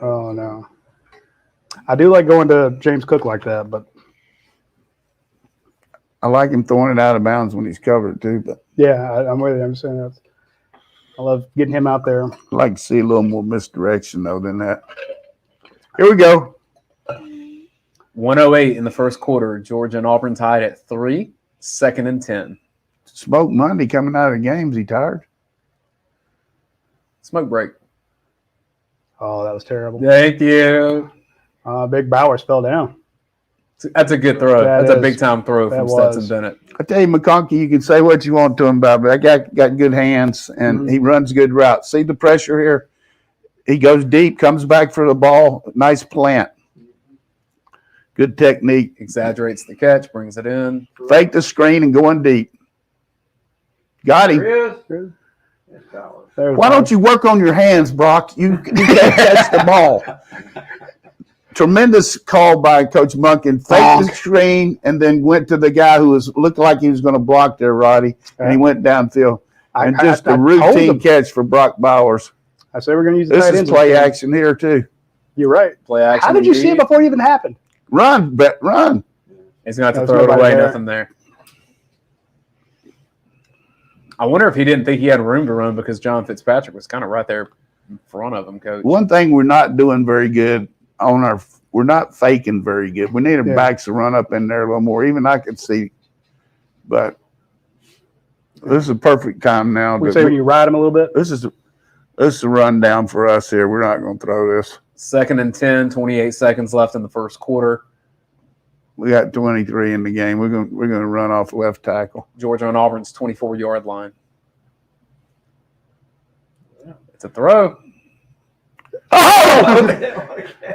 Oh, no. I do like going to James Cook like that, but I like him throwing it out of bounds when he's covered too, but yeah, I'm with you. I'm saying that. I love getting him out there. I'd like to see a little more misdirection though than that. Here we go. 1:08 in the first quarter. Georgia and Auburn tied at 3, 2nd and 10. Smoke Monday coming out of the games. He tired? Smoke break. Oh, that was terrible. Thank you. Big Bowers fell down. That's a good throw. That That's a is. big-time throw That from was. Stetson Bennett. I tell you, McConkey, you can say what you want to him about, but that guy got good hands and he runs good routes. See the pressure here? He goes deep, comes back for the ball. Nice plant. Good technique. Exaggerates the catch, brings it in. Fake the screen and going deep. Got him. Why don't you work on your hands, Brock? You can't catch the ball. Tremendous call by Coach Monken. Faked the screen and then went to the guy who looked like he was going to block there, Roddy, and he went downfield. And just a routine catch for Brock Bowers. I said we're going to use the This tight is ends. play action here too. You're right. Play action. How did you see it before it even happened? Run, bet, run. He's going to have to There's throw it nobody away. there. Nothing there. I wonder if he didn't think he had room to run because John Fitzpatrick was kind of right there in front of him, Coach. One thing we're not doing very good we're not faking very good. We need our backs to run up in there a little more. Even I could see, but this is a perfect time now. We say when you ride him a little bit. This is a rundown for us here. We're not going to throw this. 2nd and 10, 28 seconds left in the first quarter. We got 23 in the game. We're going to run off left tackle. Georgia on Auburn's 24-yard line. It's a throw. Oh!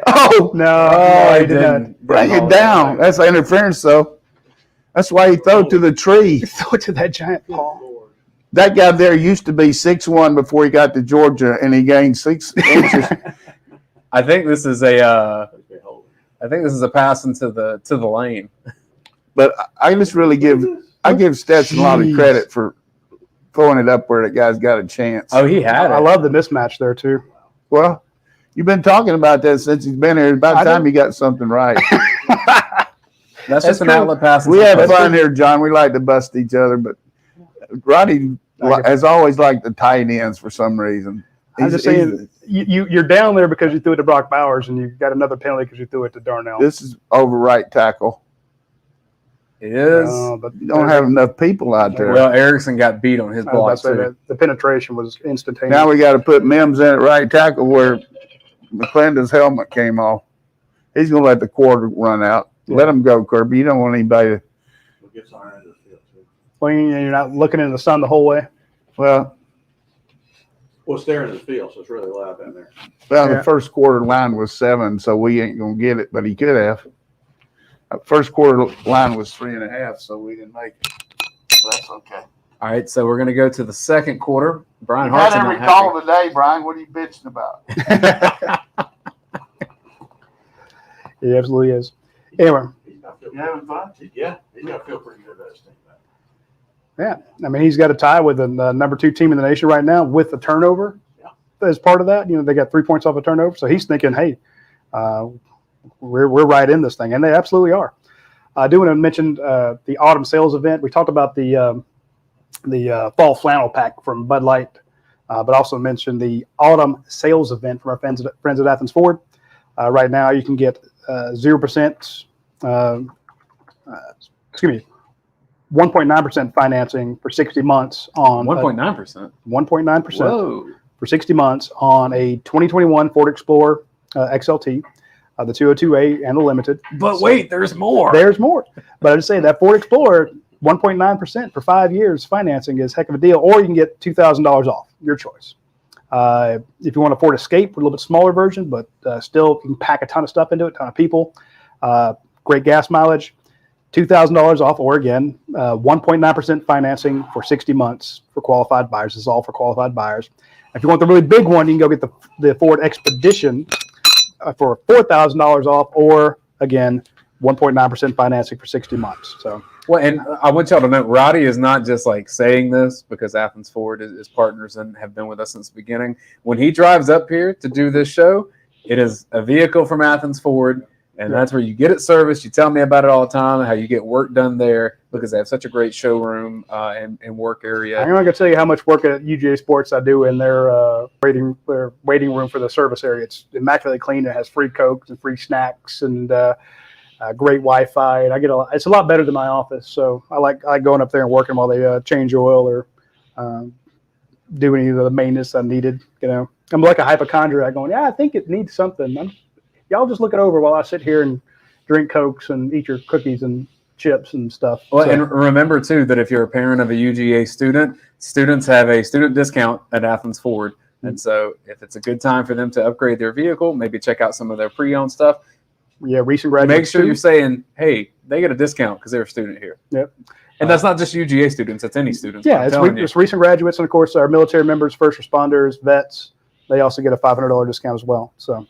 Oh! No, he didn't. Bring it down. That's interference, though. That's why he threw it to the tree. Throw it to that giant paw. That guy there used to be 6'1" before he got to Georgia, and he gained 6 inches. I think this is a pass into the lane. But I just really give Stetson a lot of credit for throwing it up where the guy's got a chance. Oh, he had it. I love the mismatch there too. Well, you've been talking about that since he's been here. It's about time you got something right. That's just an true. outlet pass. We have fun here, John. We like to bust each other, but Roddy has always liked the tight ends for some reason. I'm just saying, you're down there because you threw it to Brock Bowers, and you got another penalty because you threw it to Darnell. This is over right tackle. It is. But You don't have enough people out there. Well, Erickson got beat on his I was block, about to say too. that the penetration was instantaneous. Now we got to put Mims in at right tackle where McClendon's helmet came off. He's going to let the quarter run out. Yeah. Let him go, Kirby. You don't want anybody to. Well, you're not looking in the sun the whole way. Well, It's there in the field, so it's really loud down there. the first quarter line was 7, so we ain't going to get it, but he could have. First quarter line was 3.5, so we didn't make it. But that's okay. All right, so we're going to go to the second quarter. Brian You had Hart's every not call today, Brian. What are you bitching about? happy. He absolutely is. Anyway, You having fun? Yeah, he's got to feel pretty good about this thing. yeah. I mean, he's got a tie with the number 2 team in the nation right now with the turnover. As part of that, they got 3 points off a turnover. So he's thinking, hey, we're right in this thing, and they absolutely are. I do want to mention the autumn sales event. We talked about the fall flannel pack from Bud Light, but also mentioned the autumn sales event from our friends at Athens Ford. Right now, you can get 0%, 1.9% financing for 60 months on 1.9%. 1.9%. Whoa. For 60 months on a 2021 Ford Explorer XLT, the 202A and the Limited. But wait, there's more. There's more. But I just say that Ford Explorer, 1.9% for 5 years financing is a heck of a deal, or you can get $2,000 off, your choice. If you want a Ford Escape, a little bit smaller version, but still you can pack a ton of stuff into it, a ton of people. Great gas mileage, $2,000 off, or again, 1.9% financing for 60 months for qualified buyers. This is all for qualified buyers. If you want the really big one, you can go get the Ford Expedition for $4,000 off, or again, 1.9% financing for 60 months. So, well, and I want y'all to know, Radi is not just like saying this because Athens Ford is partners and have been with us since the beginning. When he drives up here to do this show, it is a vehicle from Athens Ford, and that's where you get it serviced. You tell me about it all the time, how you get work done there because they have such a great showroom and work area. I'm not going to tell you how much work at UGASports I do in their waiting room for the service area. It's immaculately clean. It has free Cokes and free snacks and great Wi-Fi. And it's a lot better than my office. So I like going up there and working while they change oil or do any of the maintenance I needed. I'm like a hypochondriac going, yeah, I think it needs something. Y'all just look it over while I sit here and drink Cokes and eat your cookies and chips and stuff. Well, and remember, too, that if you're a parent of a UGA student, students have a student discount at Athens Ford. And so if it's a good time for them to upgrade their vehicle, maybe check out some of their pre-owned stuff. Yeah, recent graduates. Make sure you're saying, hey, they get a discount because they're a student here. Yep. And that's not just UGA students. That's any students. Yeah, it's recent graduates. And, of course, our military members, first responders, vets, they also get a $500 discount as well. So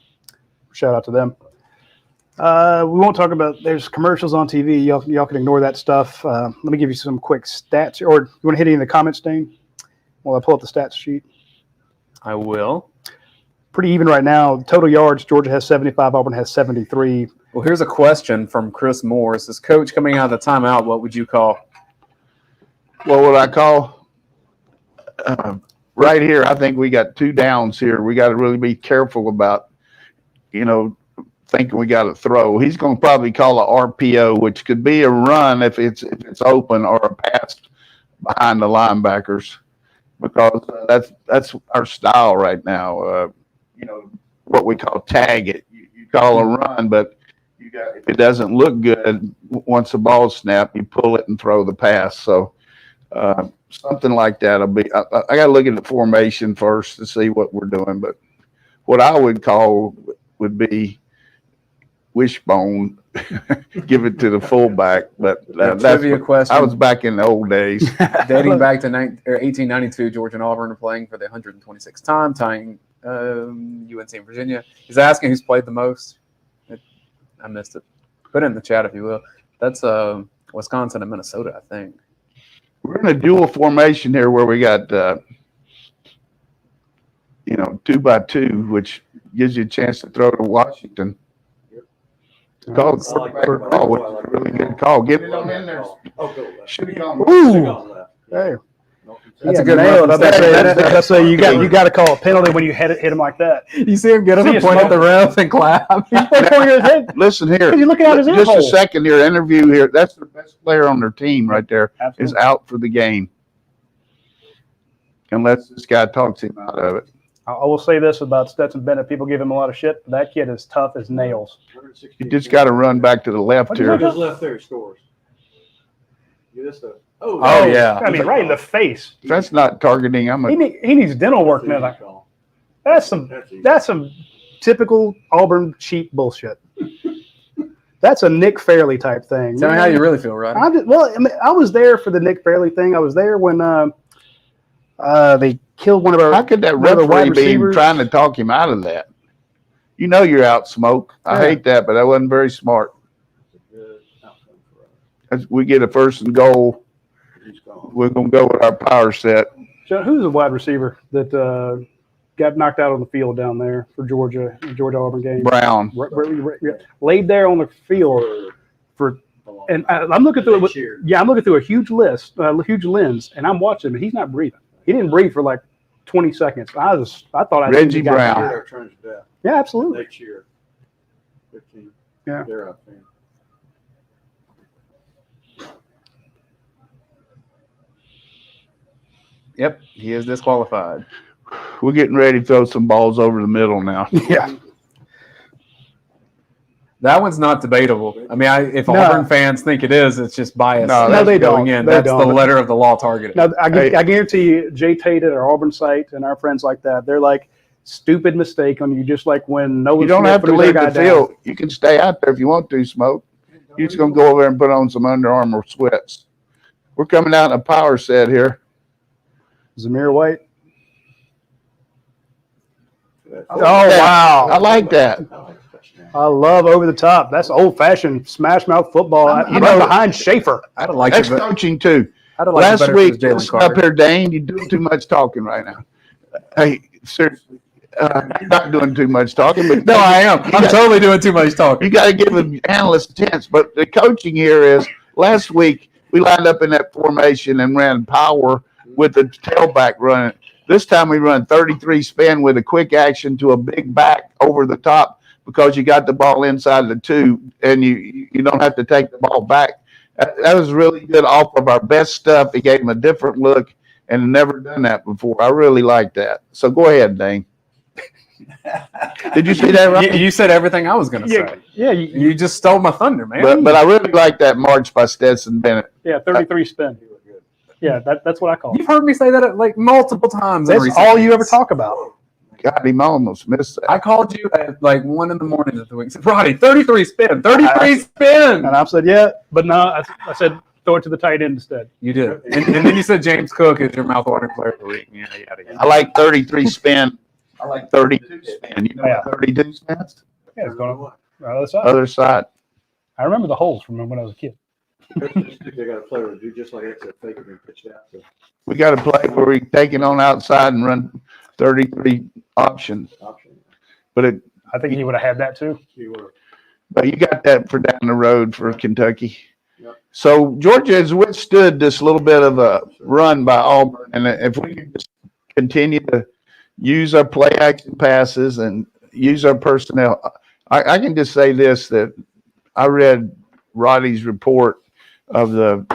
shout out to them. We won't talk about, there's commercials on TV. Y'all can ignore that stuff. Let me give you some quick stats. Or you want to hit any in the comments, Dayne? While I pull up the stats sheet. I will. Pretty even right now. Total yards, Georgia has 75, Auburn has 73. Well, here's a question from Chris Moore. It says, Coach, coming out of the timeout, what would you call? What would I call? Right here, I think we got 2 downs here. We got to really be careful about, thinking we got to throw. He's going to probably call a RPO, which could be a run if it's open, or a pass behind the linebackers, because that's our style right now. What we call tag it. You call a run, but if it doesn't look good once the ball's snapped, you pull it and throw the pass. So something like that will be. I got to look at the formation first to see what we're doing, but what I would call would be wishbone, give it to the fullback. But that's trivia question. I was back in the old days. Dating back to 1892, Georgia and Auburn are playing for the 126th time, tying UNC and Virginia. He's asking who's played the most. I missed it. Put it in the chat if you will. That's Wisconsin and Minnesota, I think. We're in a dual formation here where we got 2x2, which gives you a chance to throw to Washington. Call, which is a really good call. Get it on in there. Should have gone. Ooh. Hey. That's a good nail. one. So you got to call a penalty when you hit him like that. You see him get up and point at the ref and clap. Listen here. He's looking at his just a second here. Interview here. That's the best player on their team right there. Absolutely. Is out for the game. Unless this guy talks him out of it. I will say this about Stetson Bennett. People give him a lot of shit, but that kid is tough as nails. You just got to run back to the left here. Just left there, he scores. Oh, yeah. I mean, right in the face. If that's not targeting. He needs dental work now. That's some typical Auburn cheap bullshit. That's a Nick Fairley type thing. Tell me how you really feel, Radi. I was there for the Nick Fairley thing. I was there when they killed one of our. How could that one of the wide referee be receivers. trying to talk him out of that? You know you're out, Smoke. I hate that, but that wasn't very smart. As we get a 1st and goal, we're going to go with our power set. So who's the wide receiver that got knocked out on the field down there for Georgia Auburn game? Brown. Laid there on the field for, and I'm looking through it. I'm looking through a huge huge lens, and I'm watching him. He's not breathing. He didn't breathe for like 20 seconds. I thought I Reggie Brown. Yeah, absolutely. Next year, 15. Yeah. They're up there. Yep, he is disqualified. We're getting ready to throw some balls over the middle now. Yeah. That one's not debatable. I mean, if Auburn fans think it is, it's just bias. No, they going don't. in. They That's don't. the letter of the law targeted. Now, I guarantee you, Jay Tate at our Auburn site and our friends like that, they're like, stupid mistake on you, just like when Noah You don't Smith have to threw their leave guy the field. You can stay out there if you want to, Smoke. You're just going to go over there and put on some Under Armour sweats. We're coming out in a power set here. Zamir White. Oh, wow. I like that. I love over the top. That's old-fashioned smash mouth football. Behind Schaefer. I'd have liked That's it. coaching, too. I'd have liked it Last better week, if it was listen Jalen up Carter. here, Dane. You're doing too much talking right now. Hey, seriously, you're not doing too much talking. But No, I am. I'm totally doing too much talking. You got to give the analysts a chance. But the coaching here is last week we lined up in that formation and ran power with the tailback running. This time we run 33 spin with a quick action to a big back over the top because you got the ball inside the 2 and you don't have to take the ball back. That was really good off of our best stuff. It gave him a different look and never done that before. I really like that. So go ahead, Dane. Did you see that right? You said everything I was going to say. Yeah, You just stole my thunder, man. But I really like that march by Stetson Bennett. 33 spin. Yeah, that's what I call it. You've heard me say that like multiple times. That's all you ever talk about. God, he almost missed that. I called you at like 1 a.m. of the week. Said, Roddy, 33 spin, 33 spin. And I said, yeah, but no, I said throw it to the tight end instead. You did. And then you said James Cook is your mouth-watering player of the week. Yeah. I like 33 spin. I like 32 spin. You know what 32 spins? Yeah, it's going on the other side. Other side. I remember the holes from when I was a kid. They got to play with do just like that. Fake it and pitch it out. So, We got to play where we take it on outside and run 33 options. option. But I think he would have had that too. You were. But you got that for down the road for Kentucky. Yep. So Georgia has withstood this little bit of a run by Auburn, and if we can just continue to use our play action passes and use our personnel, I can just say this, that I read Radi's report of the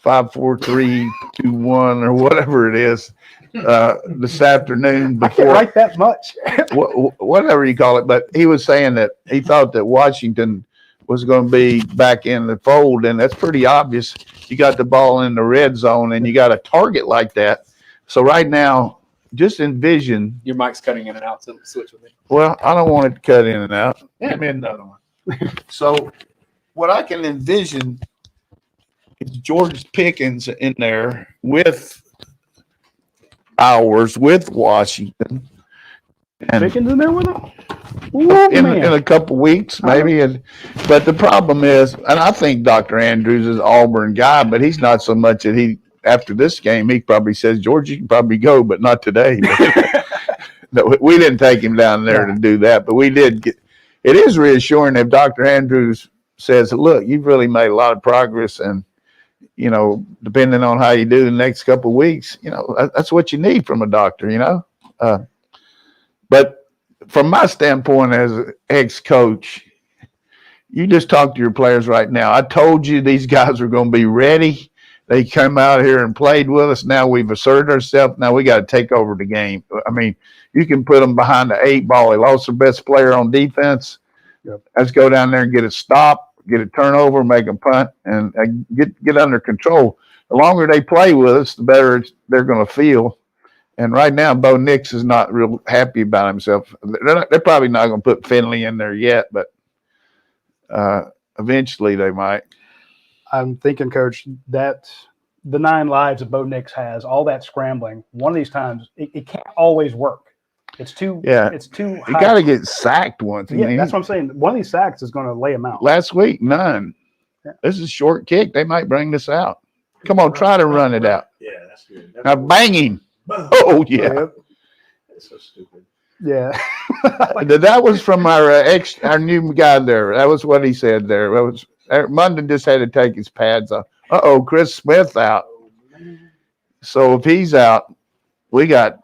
5-4-3-2-1 or whatever it is this afternoon I can't before write that much. whatever you call it, but he was saying that he thought that Washington was going to be back in the fold, and that's pretty obvious. You got the ball in the red zone, and you got a target like that. So right now, just envision. Your mic's cutting in and out, so switch with me. Well, I don't want it to cut in and out. Yeah, man, another one. So what I can envision is George Pickens in there with Bowers, with Washington. And Pickens in there with him? Ooh, in man. a couple weeks, maybe. But the problem is, and I think Dr. Andrews is an Auburn guy, but he's not so much that he, after this game, he probably says, George, you can probably go, but not today. No, we didn't take him down there to do that, but we did get. It is reassuring if Dr. Andrews says, look, you've really made a lot of progress, and, you know, depending on how you do the next couple of weeks, you know, that's what you need from a doctor, you know. But from my standpoint as an ex-coach, you just talk to your players right now. I told you these guys are going to be ready. They come out here and played with us. Now we've asserted ourselves. Now we got to take over the game. I mean, you can put them behind the 8 ball. They lost their best player on defense. Yep. Let's go down there and get a stop, get a turnover, make a punt, and get under control. The longer they play with us, the better they're going to feel. And right now, Bo Nix is not real happy about himself. They're probably not going to put Finley in there yet, but Eventually, they might. I'm thinking, Coach, that the 9 lives that Bo Nix has, all that scrambling, one of these times, it can't always work. It's too You high. got to get sacked once. Yeah, that's what I'm saying. One of these sacks is going to lay him out. Last week, none. Yeah. This is a short kick. They might bring this out. Come on, try to run it out. Yeah, that's good. Now bang him. Oh, yeah. Yep. That's so stupid. Yeah. That was from our new guy there. That was what he said there. That was Munden just had to take his pads off. Chris Smith out. So if he's out, we got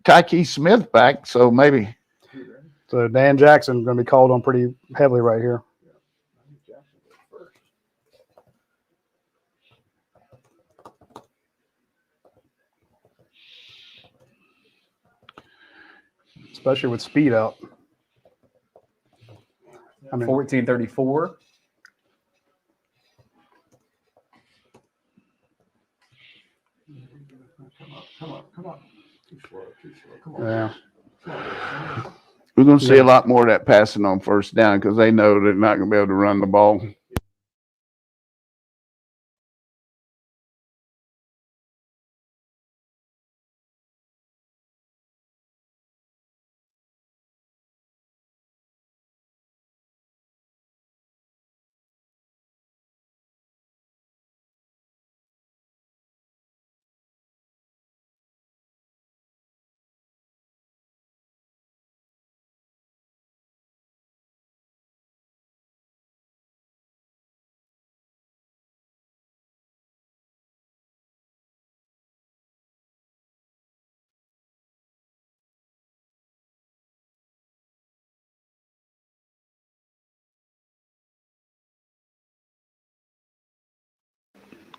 Tyke Smith back. So maybe. So Dan Jackson going to be called on pretty heavily right here. Especially with speed out. 14:34. Come on. Too slow. Come on. Yeah. We're going to see a lot more of that passing on first down because they know they're not going to be able to run the ball.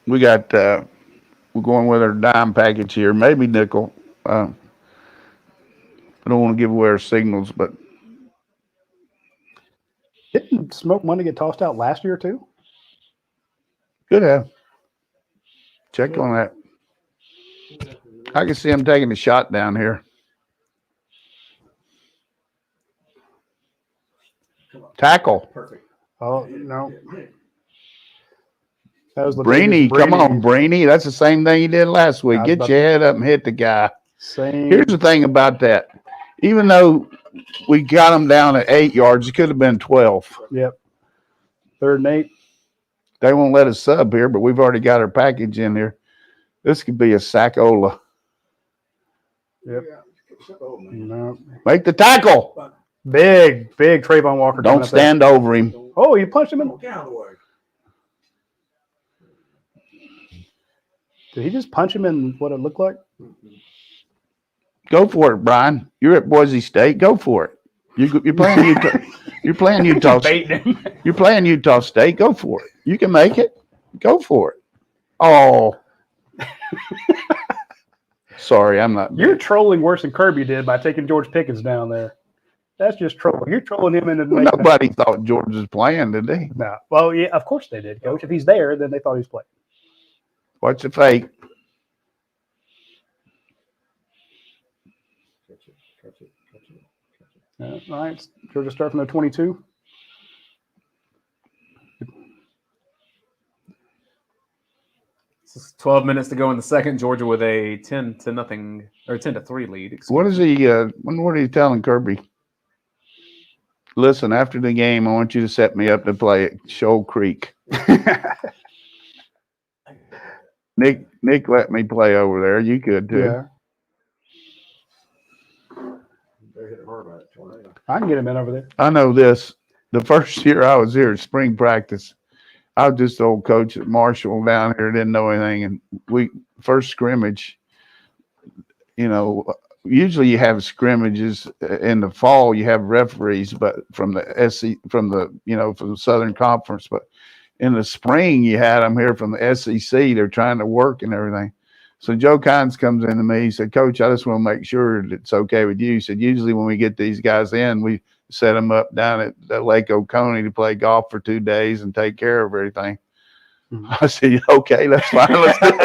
We got we're going with our dime package here, maybe nickel. I don't want to give away our signals, but Didn't Smoke Monday get tossed out last year too? could have. Check on that. I can see him taking a shot down here. Tackle. Perfect. Oh no. That was Brainy, come on, Brainy. That's the same thing you did last week. Get your head up and hit the guy. Same. Here's the thing about that. Even though we got him down at 8 yards, it could have been 12. Yep. 3rd and 8. They won't let us sub here, but we've already got our package in here. This could be a sackola. Yep. No. Make the tackle. Big Trayvon Walker. Don't stand over him. Oh, you punched him in. Get out of the way. Did he just punch him in what it looked like? Go for it, Brian. You're at Boise State. Go for it. You're playing Utah. You're playing Utah. You're playing Utah State. Go for it. You can make it. Go for it. Oh, sorry, I'm not. You're trolling worse than Kirby did by taking George Pickens down there. That's just trolling. You're trolling him into. Well, nobody thought George was playing, did they? No. Well, yeah, of course they did, Coach. If he's there, then they thought he was playing. Watch the fake. Catch it. All right. Georgia start from the 22. It's 12 minutes to go in the second. Georgia with a 10-0 or 10-3 lead. What is he? What are you telling Kirby? Listen, after the game, I want you to set me up to play at Shoal Creek. Nick let me play over there. You could too. Yeah. They're hitting hard about it. Tornado. I can get him in over there. I know this. The first year I was here at spring practice, I was just the old coach at Marshall down here, didn't know anything. And first scrimmage, usually you have scrimmages in the fall, you have referees, but from the Southern Conference, but in the spring you had them here from the SEC. They're trying to work and everything. So Joe Kynes comes into me. He said, Coach, I just want to make sure that it's okay with you. He said, usually when we get these guys in, we set them up down at Lake Oconee to play golf for 2 days and take care of everything. I said, okay, that's fine. Let's do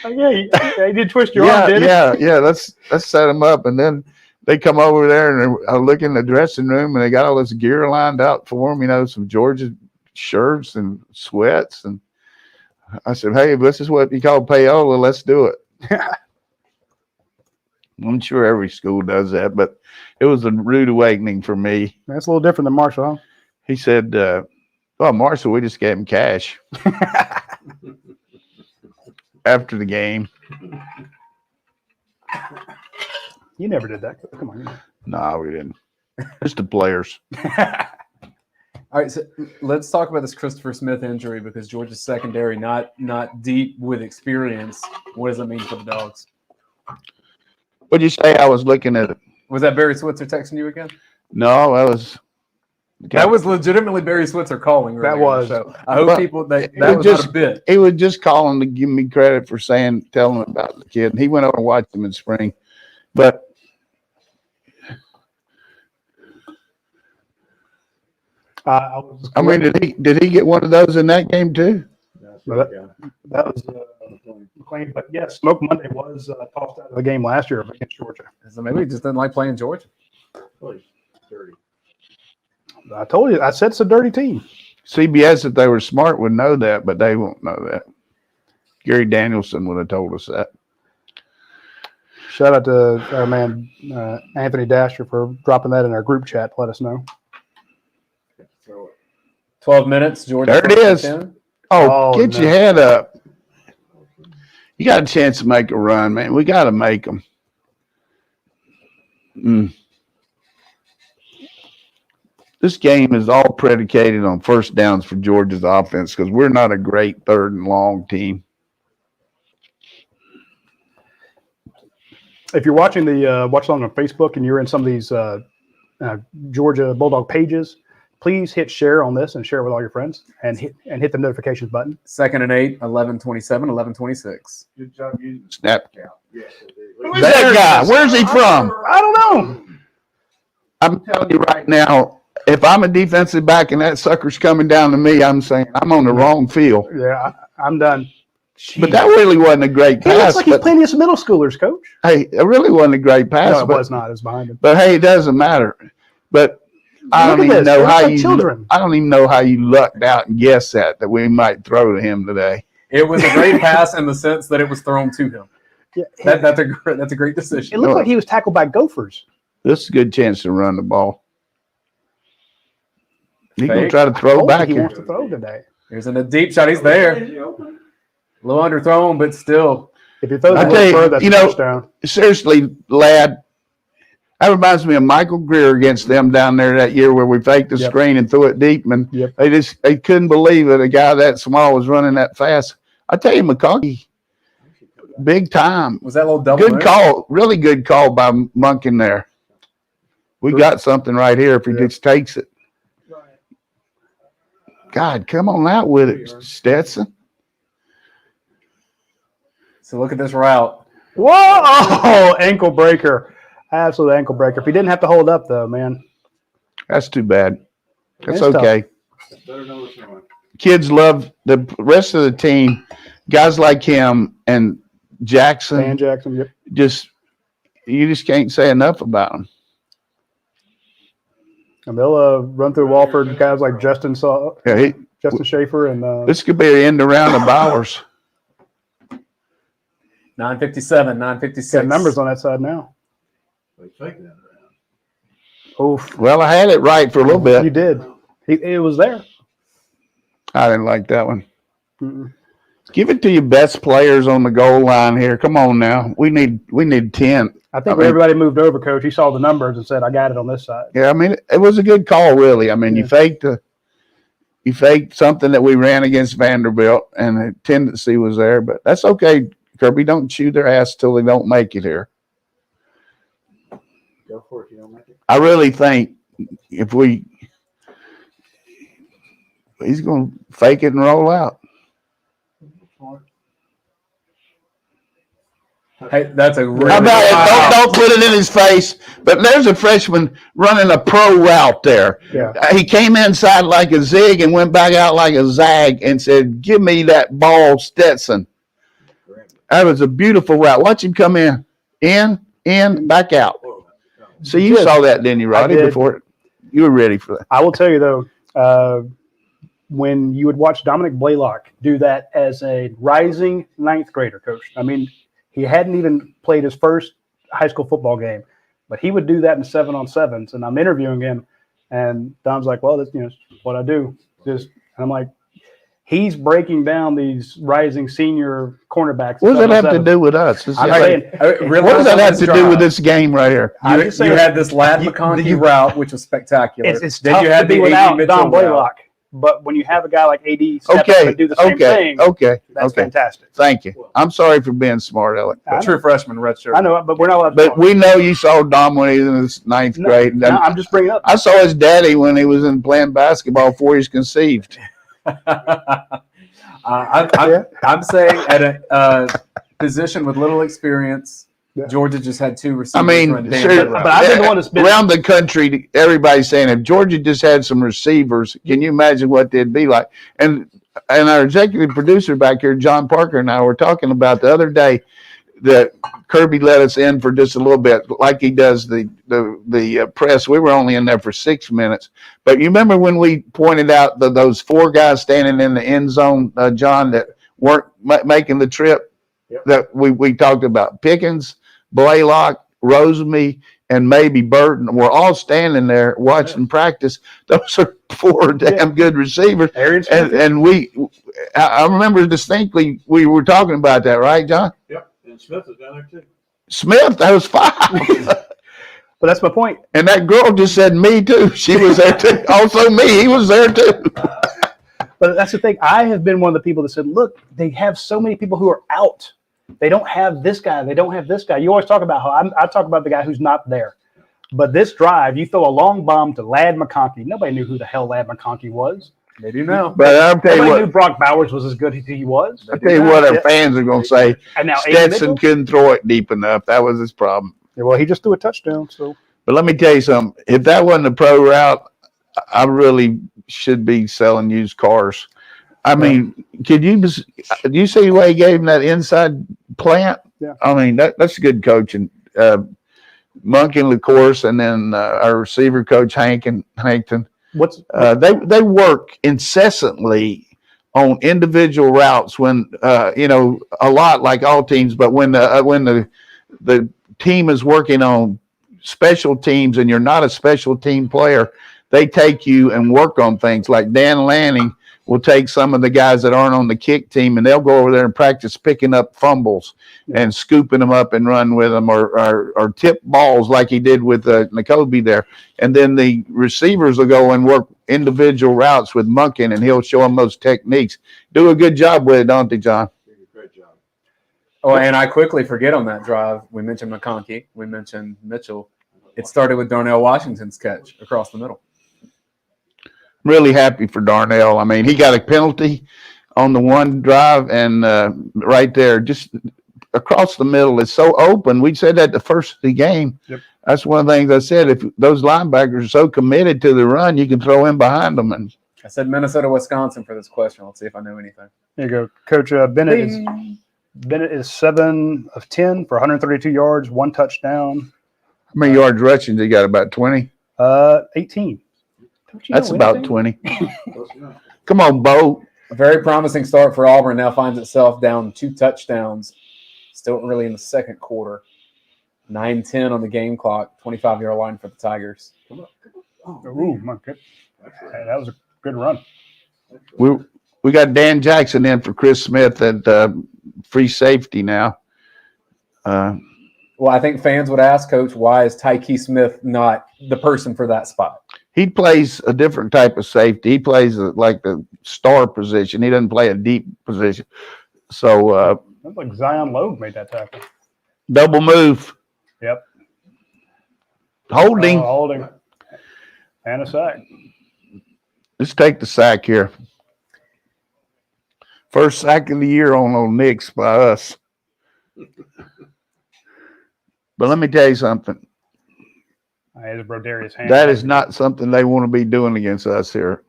it. Yeah, he did twist your arm, didn't he? Yeah. Let's set them up. And then they come over there and I look in the dressing room and they got all this gear lined up for them, some Georgia shirts and sweats. And I said, hey, this is what you call payola. Let's do it. I'm sure every school does that, but it was a rude awakening for me. That's a little different than Marshall, huh? He said, well, Marshall, we just gave him cash after the game. You never did that. Come on. No, we didn't. Just the players. All right, so let's talk about this Christopher Smith injury because Georgia's secondary not deep with experience. What does that mean for the Dogs? What'd you say? I was looking at it. Was that Barry Switzer texting you again? No, That was legitimately Barry Switzer calling. That was. So I hope people that was just, not a bit. He was just calling to give me credit for telling him about the kid. And he went over and watched him in spring. But did he get one of those in that game too? That was McLean. But yes, Smoke Monday was tossed out of the game last year against Georgia. So maybe he just didn't like playing Georgia. Dirty. I told you. I said it's a dirty team. CBS, if they were smart, would know that, but they won't know that. Gary Danielson would have told us that. Shout out to our man Anthony Dasher for dropping that in our group chat to let us know. 12 minutes, Georgia. There it is. 10. Oh, get your head up. You got a chance to make a run, man. We got to make them. This game is all predicated on first downs for Georgia's offense because we're not a great third and long team. If you're watching the watch along on Facebook and you're in some of these Georgia Bulldog pages, please hit share on this and share it with all your friends and hit the notifications button. 2nd and 8, 11:27, 11:26. Good job using Snap. Yes, That guy, where's he from? I don't know. I'm telling you right now, if I'm a defensive back and that sucker's coming down to me, I'm saying I'm on the wrong field. Yeah, I'm done. Jeez. But that really wasn't a great He pass. looks like he's playing against middle schoolers, Coach. Hey, it really wasn't a great pass. No, it was not. It was behind him. But hey, it doesn't matter. But I don't even know how you lucked out and guessed that we might throw to him today. It was a great pass in the sense that it was thrown to him. Yeah, that's a great decision. It looked like he was tackled by Gophers. This is a good chance to run the ball. He's going to Fake. try to throw back He here. wants to throw today. Here's a deep shot. He's there. A little underthrown, but still. If he throws I a tell you, little further, that's a touchdown. Seriously, lad, that reminds me of Michael Greer against them down there that year where we faked the screen and threw it deep. And they couldn't believe it. A guy that small was running that fast. I tell you, McConkey, big time. Was that a little double? Good call. Really good call by Monken there. We got something right here if he just takes it. God, come on out with it, Stetson. So look at this route. Whoa! Oh, ankle breaker. Absolute ankle breaker. If he didn't have to hold up, though, man. That's too bad. That's It's okay. Kids love the rest of the team. Guys like him and Jackson. Dan Jackson, yep. You just can't say enough about them. And they'll run through Walford. Guys like Justin Schaefer and this could be an end around of Bowers. 9:57, 9:56. got numbers on that side now. Oof. Well, I had it right for a little bit. You did. It was there. I didn't like that one. Mm-mm. Give it to your best players on the goal line here. Come on now. We need 10. I think when everybody moved over, Coach, he saw the numbers and said, I got it on this side. Yeah, I mean, it was a good call, really. I mean, you faked something that we ran against Vanderbilt, and the tendency was there. But that's okay, Kirby. Don't chew their ass till they don't make it here. Go for it. You don't make it. I really think if he's going to fake it and roll out. Hey, that's a really How about it? Don't put it in his face. But there's a freshman running a pro route there. Yeah. He came inside like a zig and went back out like a zag and said, "Give me that ball, Stetson." That was a beautiful route. Watch him come in, back out. So you did. saw that, didn't you, Roddy? did. Before you were ready for that. I will tell you though, when you would watch Dominic Blaylock do that as a rising ninth grader, coach. I mean, he hadn't even played his first high school football game, but he would do that in 7-on-7s. And I'm interviewing him, and Dom's like, "Well, that's what I do." And I'm like, he's breaking down these rising senior cornerbacks. What does that have to do with us? I'm saying, What does that have to do with this game right here? You had this Lad McConkey route, which was spectacular. It's then tough you had to be the without A.D. Mitchell Dom route. Blaylock. But when you have a guy like AD step up and do the same thing, that's fantastic. Thank you. I'm sorry for being smart, Alec. A true freshman, red shirt. I know, but we're not allowed to But talk. we know you saw Dom when he was in his ninth grade. No, I'm just bringing up. I saw his daddy when he was in playing basketball before he was conceived. I'm saying at a position with little experience, Georgia just had two receivers. I mean, run damn sure, good routes. But I've been the one that's been around the country, everybody's saying if Georgia just had some receivers, can you imagine what they'd be like? And our executive producer back here, John Parker, and I were talking about the other day that Kirby let us in for just a little bit, like he does the press. We were only in there for 6 minutes. But you remember when we pointed out those four guys standing in the end zone, John, that weren't making the trip? Yep. That we talked about. Pickens, Blaylock, Rosemy, and maybe Burton were all standing there watching practice. Those are four damn good receivers. And I remember distinctly we were talking about that, right, John? Yep. And Smith is down there too. Smith, that was 5. But that's my point. And that girl just said me too. She was there too. Also me, he was there too. But that's the thing. I have been one of the people that said, look, they have so many people who are out. They don't have this guy. They don't have this guy. You always talk about how I talk about the guy who's not there. But this drive, you throw a long bomb to Lad McConkey. Nobody knew who the hell Lad McConkey was. They do now. But I'll tell you Nobody what. knew Brock Bowers was as good as he was. I'll tell you what our fans are going to say. And now Stetson couldn't throw it deep enough. That was his problem. Well, he just threw a touchdown. So, But let me tell you something. If that wasn't a pro route, I really should be selling used cars. I mean, do you see why he gave him that inside plant? Yeah. I mean, that's good coaching. Monken, of course, and then our receiver coach, Hankton. They work incessantly on individual routes when, a lot like all teams, but when the team is working on special teams and you're not a special team player, they take you and work on things like Dan Lanning will take some of the guys that aren't on the kick team and they'll go over there and practice picking up fumbles and scooping them up and run with them or tip balls like he did with N'Kobe there. And then the receivers will go and work individual routes with Monken and he'll show them those techniques. Do a good job with it, don't they, John? Great job. Oh, and I quickly forget on that drive. We mentioned McConkey. We mentioned Mitchell. It started with Darnell Washington's catch across the middle. Really happy for Darnell. I mean, he got a penalty on the one drive and right there, just across the middle. It's so open. We said that the first of the game. Yep. That's one of the things I said. If those linebackers are so committed to the run, you can throw in behind them. And I said Minnesota, Wisconsin for this question. Let's see if I know anything. there you go. Coach Bennett is 7 of 10 for 132 yards, 1 touchdown. how many yards rushing? They got about 20. 18. That's about 20. Come on, Bo. A very promising start for Auburn. Now finds itself down 2 touchdowns. Still really in the second quarter. 9-10 on the game clock. 25-yard line for the Tigers. Ooh, my good. Hey, that was a good run. We got Dan Jackson in for Chris Smith at free safety now. Well, I think fans would ask, Coach, why is Tyke Smith not the person for that spot? He plays a different type of safety. He plays like the star position. He doesn't play a deep position. So Looks like Zion Loeb made that tackle. double move. Yep. Holding. Holding. And a sack. Let's take the sack here. First sack of the year on Old Knicks by us. But let me tell you something. There's Broderius hand. That is not something they want to be doing against us here.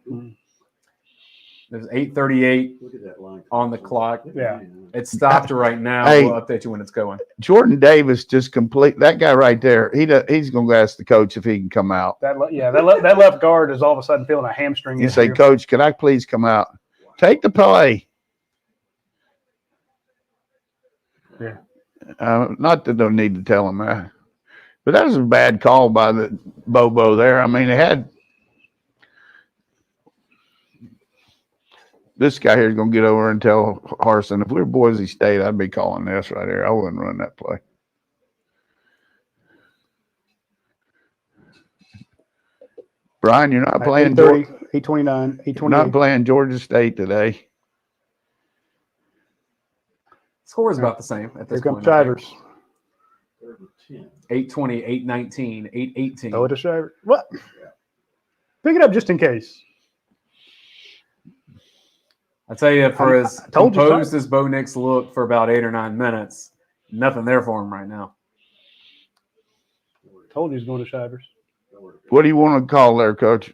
There's 8:38 Look at that line. on the clock. Yeah. It's stopped right now. Hey. We'll update you when it's going. Jordan Davis just that guy right there. He's going to ask the coach if he can come out. That left guard is all of a sudden feeling a hamstring. You say, Coach, can I please come out? Take the play. Yeah. Not that they'll need to tell him that. But that was a bad call by the Bobo there. I mean, they had this guy here is going to get over and tell Harsin, if we were Boise State, I'd be calling this right here. I wouldn't run that play. Brian, you're not playing 8:29, 8:28. You're not playing Georgia State today. Score is about the same at this Here point. comes Shivers. 8:20, 8:19, 8:18. Oh, it is Shivers. What? Pick it up just in case. I tell you, for as told you composed so. as Bo Nix looked for about 8 or 9 minutes, nothing there for him right now. Told you he's going to Shivers. What do you want to call there, Coach?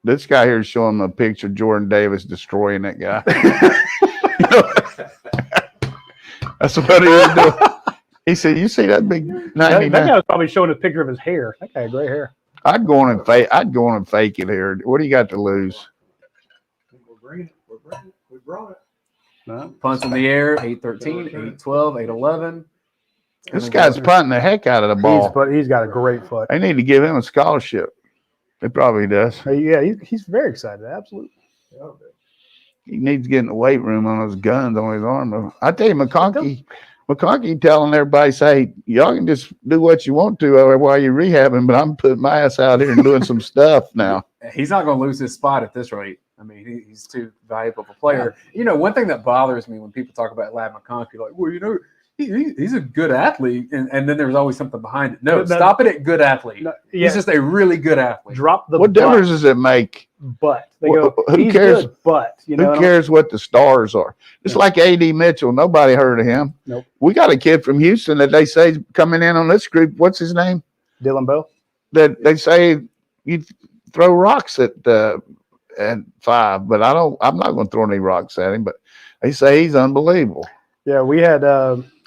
This guy here is showing a picture of Jordan Davis destroying that guy. That's what he was doing. He said, "You see that big 99?" That guy was probably showing a picture of his hair. That guy had gray hair. I'd go on and fake it here. What do you got to lose? We're bringing it. We brought it. No. Punts in the air, 8:13, 8:12, 8:11. This guy's punting the heck out of the ball. He's got a great foot. They need to give him a scholarship. It probably does. Yeah, he's very excited. Absolutely. He needs to get in the weight room on those guns on his arm. I tell you, McConkey telling everybody, say, y'all can just do what you want to while you're rehabbing, but I'm putting my ass out here and doing some stuff now. He's not going to lose his spot at this rate. I mean, he's too valuable of a player. You know, one thing that bothers me when people talk about Ladd McConkey, like, well, you know, he's a good athlete, and then there's always something behind it. No, stop it at good athlete. No, yeah. He's just a really good athlete. Drop the What difference does it make? But they go, Who he's cares? good, but you know, Who cares what the stars are? It's like A.D. Mitchell. Nobody heard of him. Nope. We got a kid from Houston that they say is coming in on this group. What's his name? Dylan Bell. That they say you throw rocks at 5, but I'm not going to throw any rocks at him. But they say he's unbelievable. Yeah, we had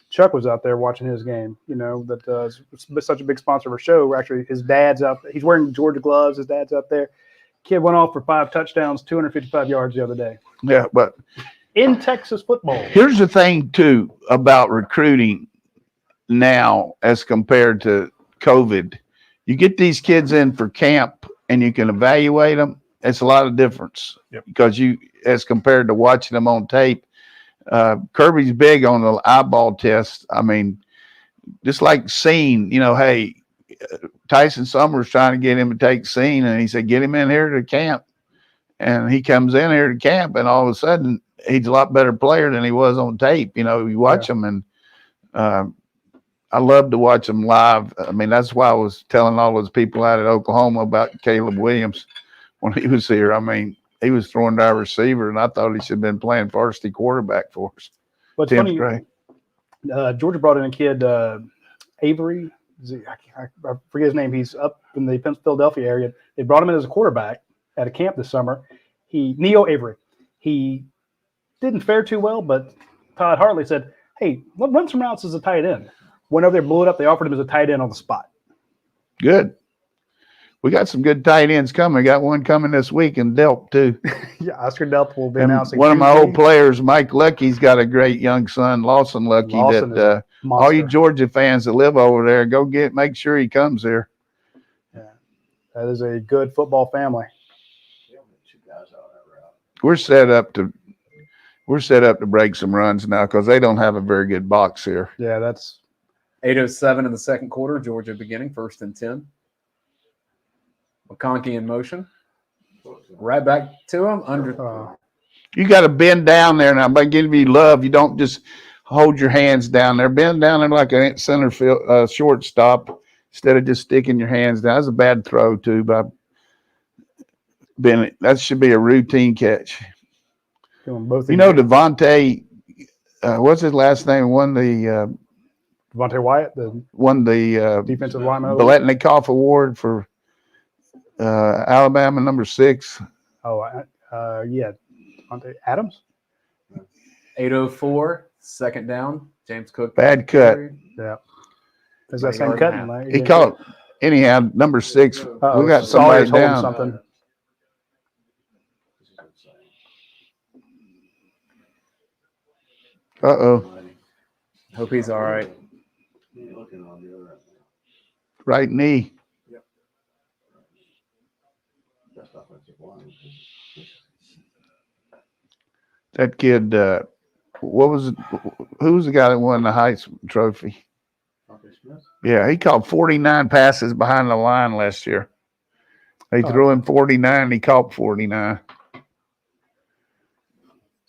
Chuck was out there watching his game. You know that it's such a big sponsor of our show. Actually, his dad's out there. He's wearing Georgia gloves. His dad's out there. Kid went off for 5 touchdowns, 255 yards the other day. Yeah, but In Texas football. here's the thing too about recruiting now as compared to COVID. You get these kids in for camp and you can evaluate them. It's a lot of difference because as compared to watching them on tape. Kirby's big on the eyeball test. I mean, just like Scene, you know, hey, Tyson Summers trying to get him to take Scene, and he said, get him in here to camp. And he comes in here to camp, and all of a sudden, he's a lot better player than he was on tape. You know, you watch him, and I love to watch him live. I mean, that's why I was telling all those people out at Oklahoma about Caleb Williams when he was here. I mean, he was throwing to our receiver, and I thought he should have been playing varsity quarterback for us. What's funny, Georgia brought in a kid, Avery. I forget his name. He's up in the Philadelphia area. They brought him in as a quarterback at a camp this summer. Neo Avery. He didn't fare too well, but Todd Hartley said, hey, run some routes as a tight end. Went over there, blew it up. They offered him as a tight end on the spot. Good. We got some good tight ends coming. We got one coming this week in Delp, too. Yeah, Oscar Delp will be announcing. One of my old players, Mike Lucky's got a great young son, Lawson Lucky, that all you Georgia fans that live over there, make sure he comes here. Yeah, that is a good football family. We're set up to break some runs now because they don't have a very good box here. Yeah, that's 8:07 in the second quarter. Georgia beginning 1st and 10. McConkey in motion. Right back to him. You got to bend down there now. By giving you love, you don't just hold your hands down there. Bend down there like a center field shortstop instead of just sticking your hands down. That's a bad throw too by Bennett. That should be a routine catch. You know, Devontae, what's his last name? Devontae Wyatt, won the defensive lineman Biletnikoff Award for Alabama, number 6. Oh, yeah. Devontae Adams? 8:04, Second down, James Cook. Bad cut. Yeah. Is that About a same yard cut? and a half. He caught anyhow. Number 6. Uh-oh, We got somebody Sawyer's holding down. something. Uh-oh. Hope he's all right. Right knee. That kid, what was it? Who was the guy that won the Heisman Trophy? Yeah, he caught 49 passes behind the line last year. They threw him 49, and he caught 49.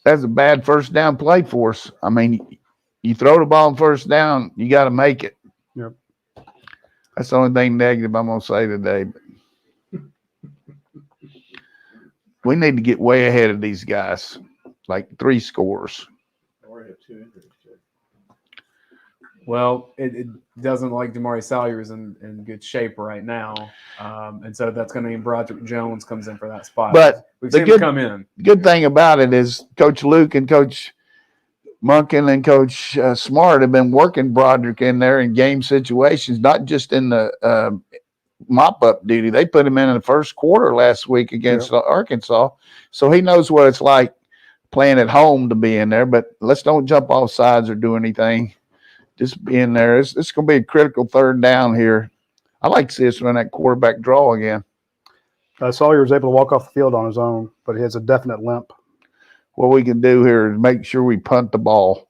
That's a bad first down play for us. I mean, you throw the ball on first down, you got to make it. Yep. That's the only thing negative I'm going to say today. We need to get way ahead of these guys, like 3 scores. Well, it doesn't look like Jamari Salyer is in good shape right now. And so that's going to mean Broderick Jones comes in for that spot. But we've the seen him come in. Good thing about it is Coach Luke and Coach Monken and Coach Smart have been working Broderick in there in game situations, not just in the mop-up duty. They put him in the first quarter last week against Arkansas. So he knows what it's like playing at home to be in there. But let's don't jump off sides or do anything. Just be in there. It's going to be a critical third down here. I like to see us run that quarterback draw again. Sawyer was able to walk off the field on his own, but he has a definite limp. What we can do here is make sure we punt the ball.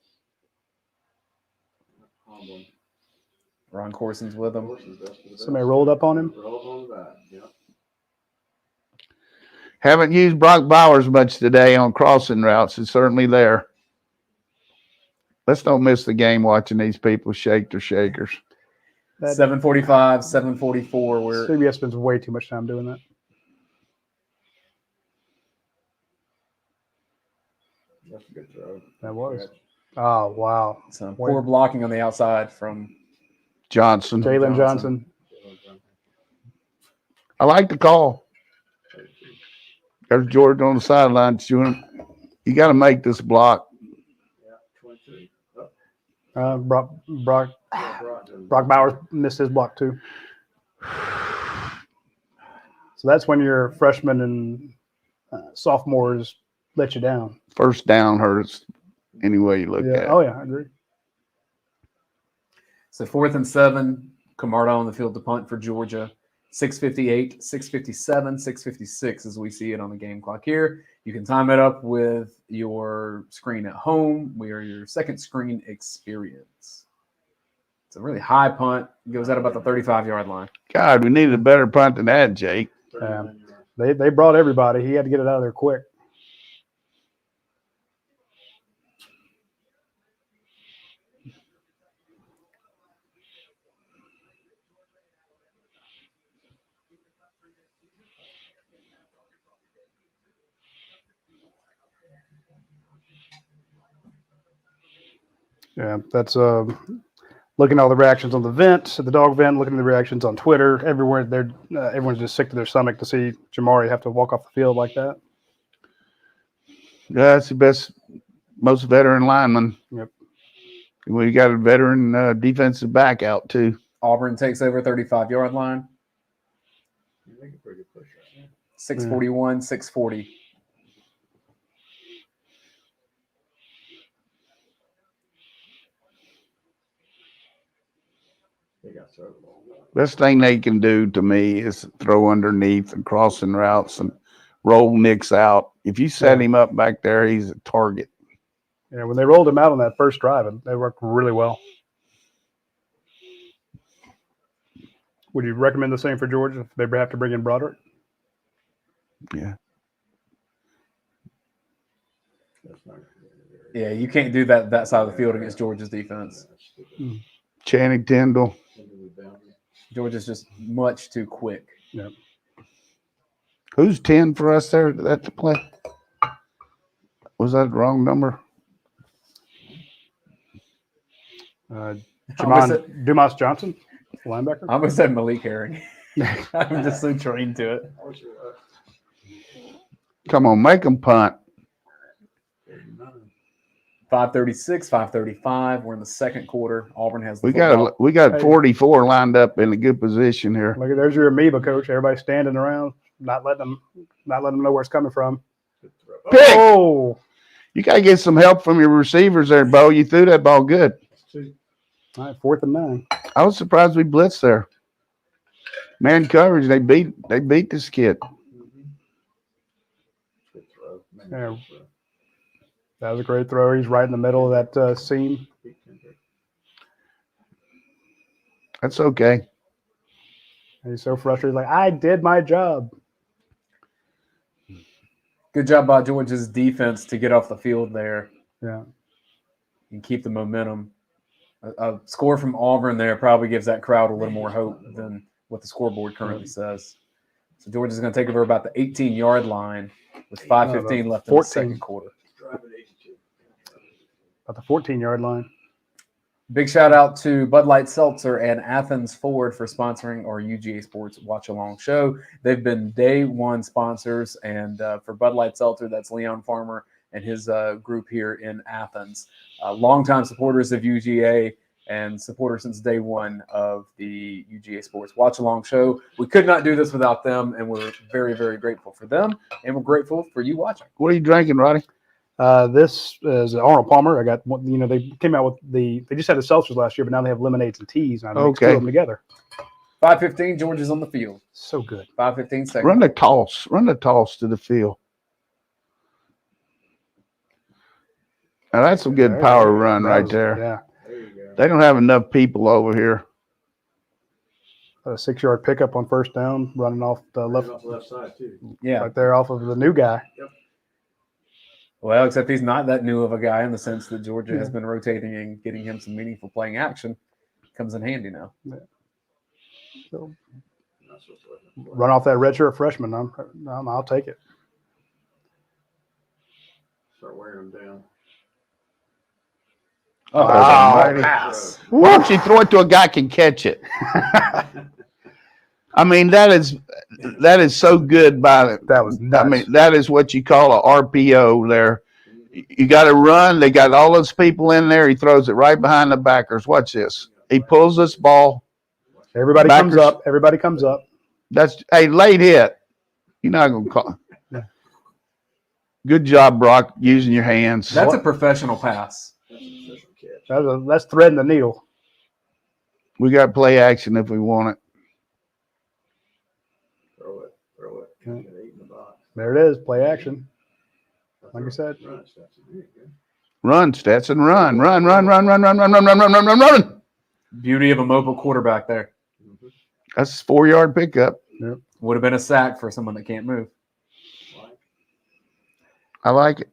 Ron Corson's with him. Somebody rolled up on him. Haven't used Brock Bowers much today on crossing routes. It's certainly there. Let's don't miss the game watching these people shake their shakers. 7:45, 7:44. We're CBS spends way too much time doing that. That's a good throw. That was. Oh, wow. some poor blocking on the outside from Johnson. Jalen Johnson. I like the call. There's George on the sideline. You got to make this block. Brock Bowers missed his block too. So that's when your freshmen and sophomores let you down. First down hurts any way you look at it. Oh, yeah, I agree. So 4th and 7, Camardo on the field to punt for Georgia. 6:58, 6:57, 6:56 as we see it on the game clock here. You can time it up with your screen at home. We are your second screen experience. It's a really high punt. It goes out about the 35-yard line. God, we needed a better punt than that, Jake. They brought everybody. He had to get it out of there quick. Yeah, that's looking at all the reactions on the vent, at the dog vent, looking at the reactions on Twitter. Everywhere, everyone's just sick to their stomach to see Jamari have to walk off the field like that. Yeah, that's the best, most veteran lineman. Yep. We got a veteran defensive back out too. Auburn takes over 35-yard line. 6:41, 6:40. Best thing they can do to me is throw underneath and crossing routes and roll Nix out. If you set him up back there, he's a target. Yeah, when they rolled him out on that first drive, they worked really well. Would you recommend the same for Georgia if they have to bring in Broderick? Yeah. Yeah, you can't do that side of the field against Georgia's defense. Channing Tindall. Georgia's just much too quick. Yeah. Who's 10 for us there at the play? Was that the wrong number? Dumas Johnson, linebacker. I almost said Malik Herring. I'm just so trained to it. Come on, make them punt. 5:36, 5:35. We're in the second quarter. Auburn has the We football. got Hey. 44 lined up in a good position here. Look, there's your amoeba, coach. Everybody standing around, not letting them know where it's coming from. Pick! Oh, You got to get some help from your receivers there, Bo. You threw that ball good. all right, 4th and 9. I was surprised we blitzed there. Man coverage, they beat this kid. Yeah. That was a great throw. He's right in the middle of that seam. That's okay. And he's so frustrated. Like, I did my job. Good job by Georgia's defense to get off the field there Yeah. and keep the momentum. A score from Auburn there probably gives that crowd a little more hope than what the scoreboard currently says. So Georgia's going to take over about the 18-yard line with 5:15 left in the 14. second quarter. About the 14-yard line. Big shout out to Bud Light Seltzer and Athens Ford for sponsoring our UGA Sports Watch Along show. They've been day one sponsors, and for Bud Light Seltzer, that's Leon Farmer and his group here in Athens. Longtime supporters of UGA and supporters since day one of the UGA Sports Watch Along show. We could not do this without them, and we're very, very grateful for them, and we're grateful for you watching. What are you drinking, Roddy? This is Arnold Palmer. I got one. They came out with they just had the seltzers last year, but now they have lemonades and teas. And I mixed two of them together. 5:15, Georgia's on the field. So good. 5:15 seconds. Run the toss to the field. Now that's some good power run right there. Yeah. They don't have enough people over here. A 6-yard pickup on first down, running off the left side too. Yeah. right there off of the new guy. Well, except he's not that new of a guy in the sense that Georgia has been rotating and getting him some meaningful playing action. Comes in handy now. So, run off that redshirt freshman. I'll take it. Start wearing them down. Pass. Why don't you throw it to a guy can catch it? I mean, that is so good by That was nuts. I mean, that is what you call a RPO there. You got to run. They got all those people in there. He throws it right behind the backers. Watch this. He pulls this ball. Everybody comes up. Everybody comes up. That's a late hit. You're not going to call. Yeah. Good job, Brock, using your hands. That's a professional pass. That's threading the needle. We got play action if we want it. Throw it. Yeah. Get 8 in the box. There it is. Play action. Like I said. Run, Stetson, run. Beauty of a mobile quarterback there. That's a 4-yard pickup. Yep. Would have been a sack for someone that can't move. I like it.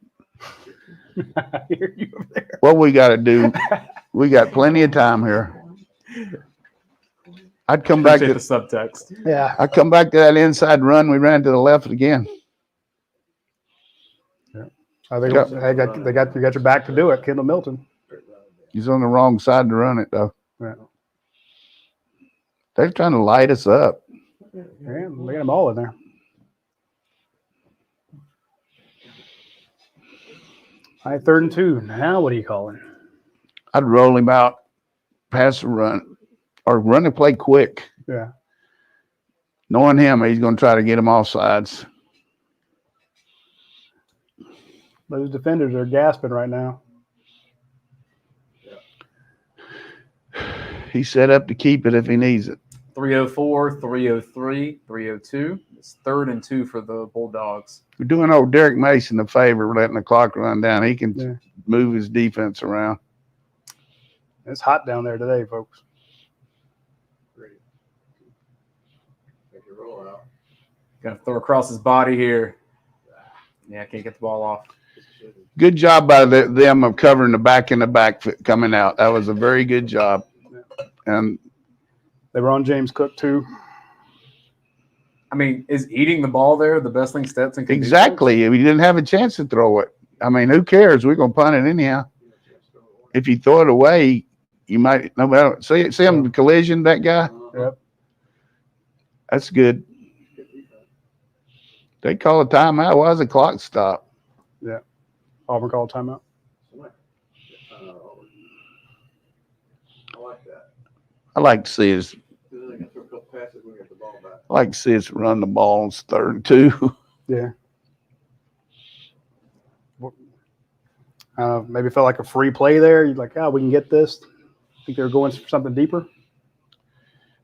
I hear you over there. What we got to do, we got plenty of time here. I'd come back Appreciate to the subtext. Yeah. I come back to that inside run. We ran to the left again. I think you got your back to do it, Kendall Milton. He's on the wrong side to run it, though. Yeah. They're trying to light us up. Yeah, they got them all in there. All right, 3rd and 2. Now what are you calling? I'd roll him out, pass the run, or run the play quick. Yeah. Knowing him, he's going to try to get him off sides. Those defenders are gasping right now. He's set up to keep it if he needs it. 304, 303, 302. It's 3rd and 2 for the Bulldogs. We're doing old Derek Mason a favor, letting the clock run down. He can move his defense around. It's hot down there today, folks. Make your roll out. Got to throw across his body here. Yeah, can't get the ball off. Good job by them of covering the back and the back coming out. That was a very good job. And they were on James Cook, too. I mean, is eating the ball there the best thing Stetson can exactly. do? We didn't have a chance to throw it. I mean, who cares? We're going to punt it anyhow. If you throw it away, you might – see him collision, that guy? Yep. That's good. They call a timeout. Why does the clock stop? Yeah. Auburn called timeout. I like to see us. Then they can throw a couple passes, we get the ball back. I like to see us run the ball on 3rd and 2. Yeah. Maybe felt like a free play there. You're like, we can get this. Think they're going for something deeper.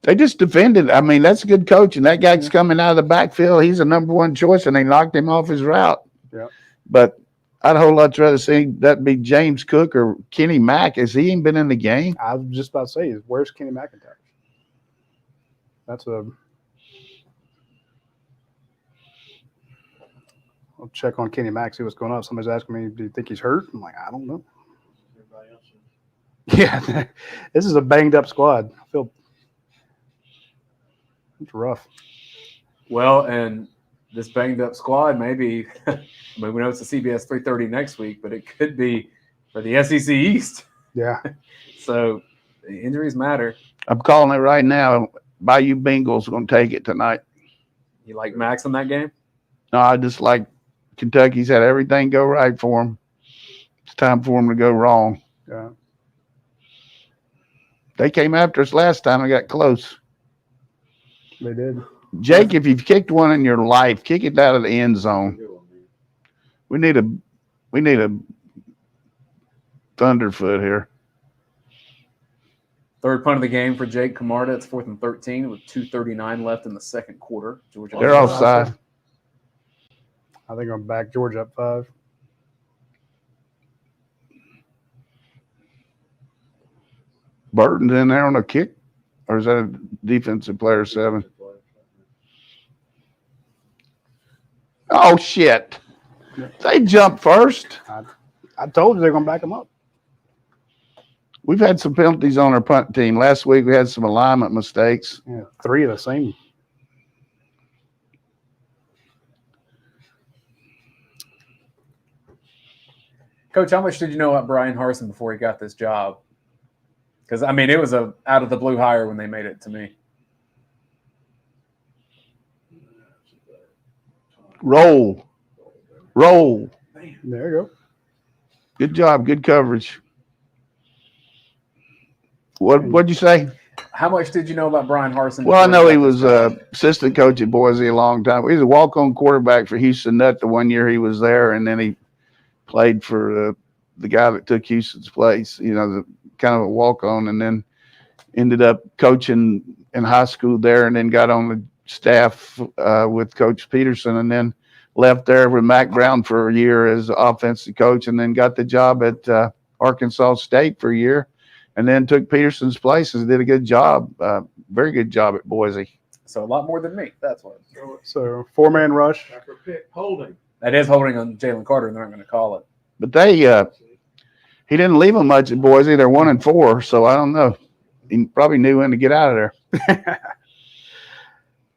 They just defended. I mean, that's a good coach, and that guy's coming out of the backfield. He's a number 1 choice, and they knocked him off his route. Yeah. But I'd a whole lot rather see that be James Cook or Kenny Mack. Has he even been in the game? I was just about to say, where's Kenny McIntyre? I'll check on Kenny Mack, see what's going on. Somebody's asking me, do you think he's hurt? I'm like, I don't know. Everybody else is- Yeah, this is a banged up squad. I feel it's rough. Well, and this banged up squad, maybe, I mean, we know it's a CBS 3:30 next week, but it could be for the SEC East. Yeah. So the injuries matter. I'm calling it right now. Bayou Bengals going to take it tonight. You like Max in that game? No, I just like Kentucky's had everything go right for them. It's time for them to go wrong. Yeah. They came after us last time and got close. They did. Jake, if you've kicked one in your life, kick it out of the end zone. We need a thunderfoot here. Third punt of the game for Jake Camarda. It's 4th and 13 with 2:39 left in the second quarter. Georgia. They're offside. I think I'm back Georgia up 5. Burton's in there on a kick, or is that a defensive player 7? Oh, shit. They jumped first. I told you they're going to back them up. We've had some penalties on our punt team. Last week we had some alignment mistakes. Yeah, 3 of the same. Coach, how much did you know about Brian Harsin before he got this job? Because, I mean, it was a out of the blue hire when they made it to me. Roll. There you go. Good job. Good coverage. What'd you say? How much did you know about Brian Harsin? Well, I before know he got this was job? assistant coach at Boise a long time. He was a walk-on quarterback for Houston Nutt the 1 year he was there, and then he played for the guy that took Houston's place, the kind of a walk-on, and then ended up coaching in high school there, and then got on the staff with Coach Peterson, and then left there with Mac Brown for a year as offensive coach, and then got the job at Arkansas State for a year, and then took Peterson's place and did a good job, very good job at Boise. So a lot more than me. That's what. So 4-man rush. After a pick, holding. That is holding on Jalen Carter, and they're not going to call it. But he didn't leave them much at Boise. They're 1-4, so I don't know. He probably knew when to get out of there.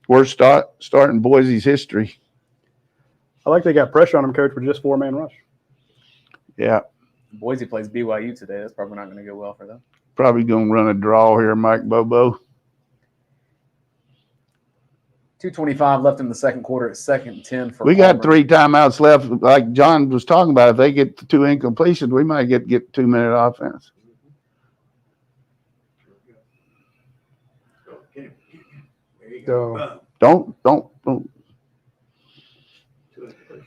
Worst start in Boise's history. I like they got pressure on him, Coach, with just 4-man rush. Yeah, Boise plays BYU today. That's probably not going to go well for them. probably going to run a draw here, Mike Bobo. 2:25 left in the second quarter. It's 2nd and 10 for We got Auburn. 3 timeouts left. Like John was talking about, if they get the 2 incompletions, we might get 2-minute offense. There you go. So Don't.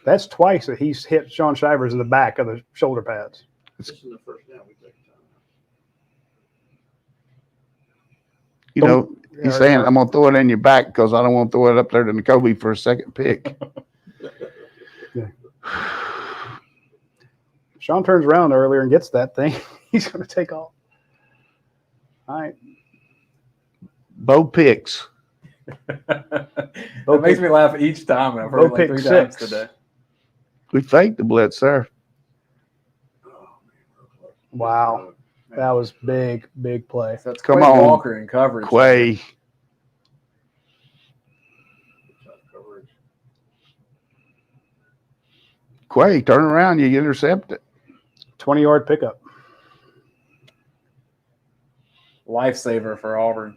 that's twice that he's hit Sean Shivers in the back of the shoulder pads. This is the first down we take time. You know, he's saying, I'm going to throw it in your back because I don't want to throw it up there to N'Kobe for a second pick. Sean turns around earlier and gets that thing. He's going to take off. All right. Bo picks. That makes me laugh each time. And I've heard it like 3 times today. We faked the blitz there. Wow. That was big play. So that's Come Quay on. Walker in coverage. Quay. Quay, turn around, you intercept it. 20-yard pickup. Lifesaver for Auburn.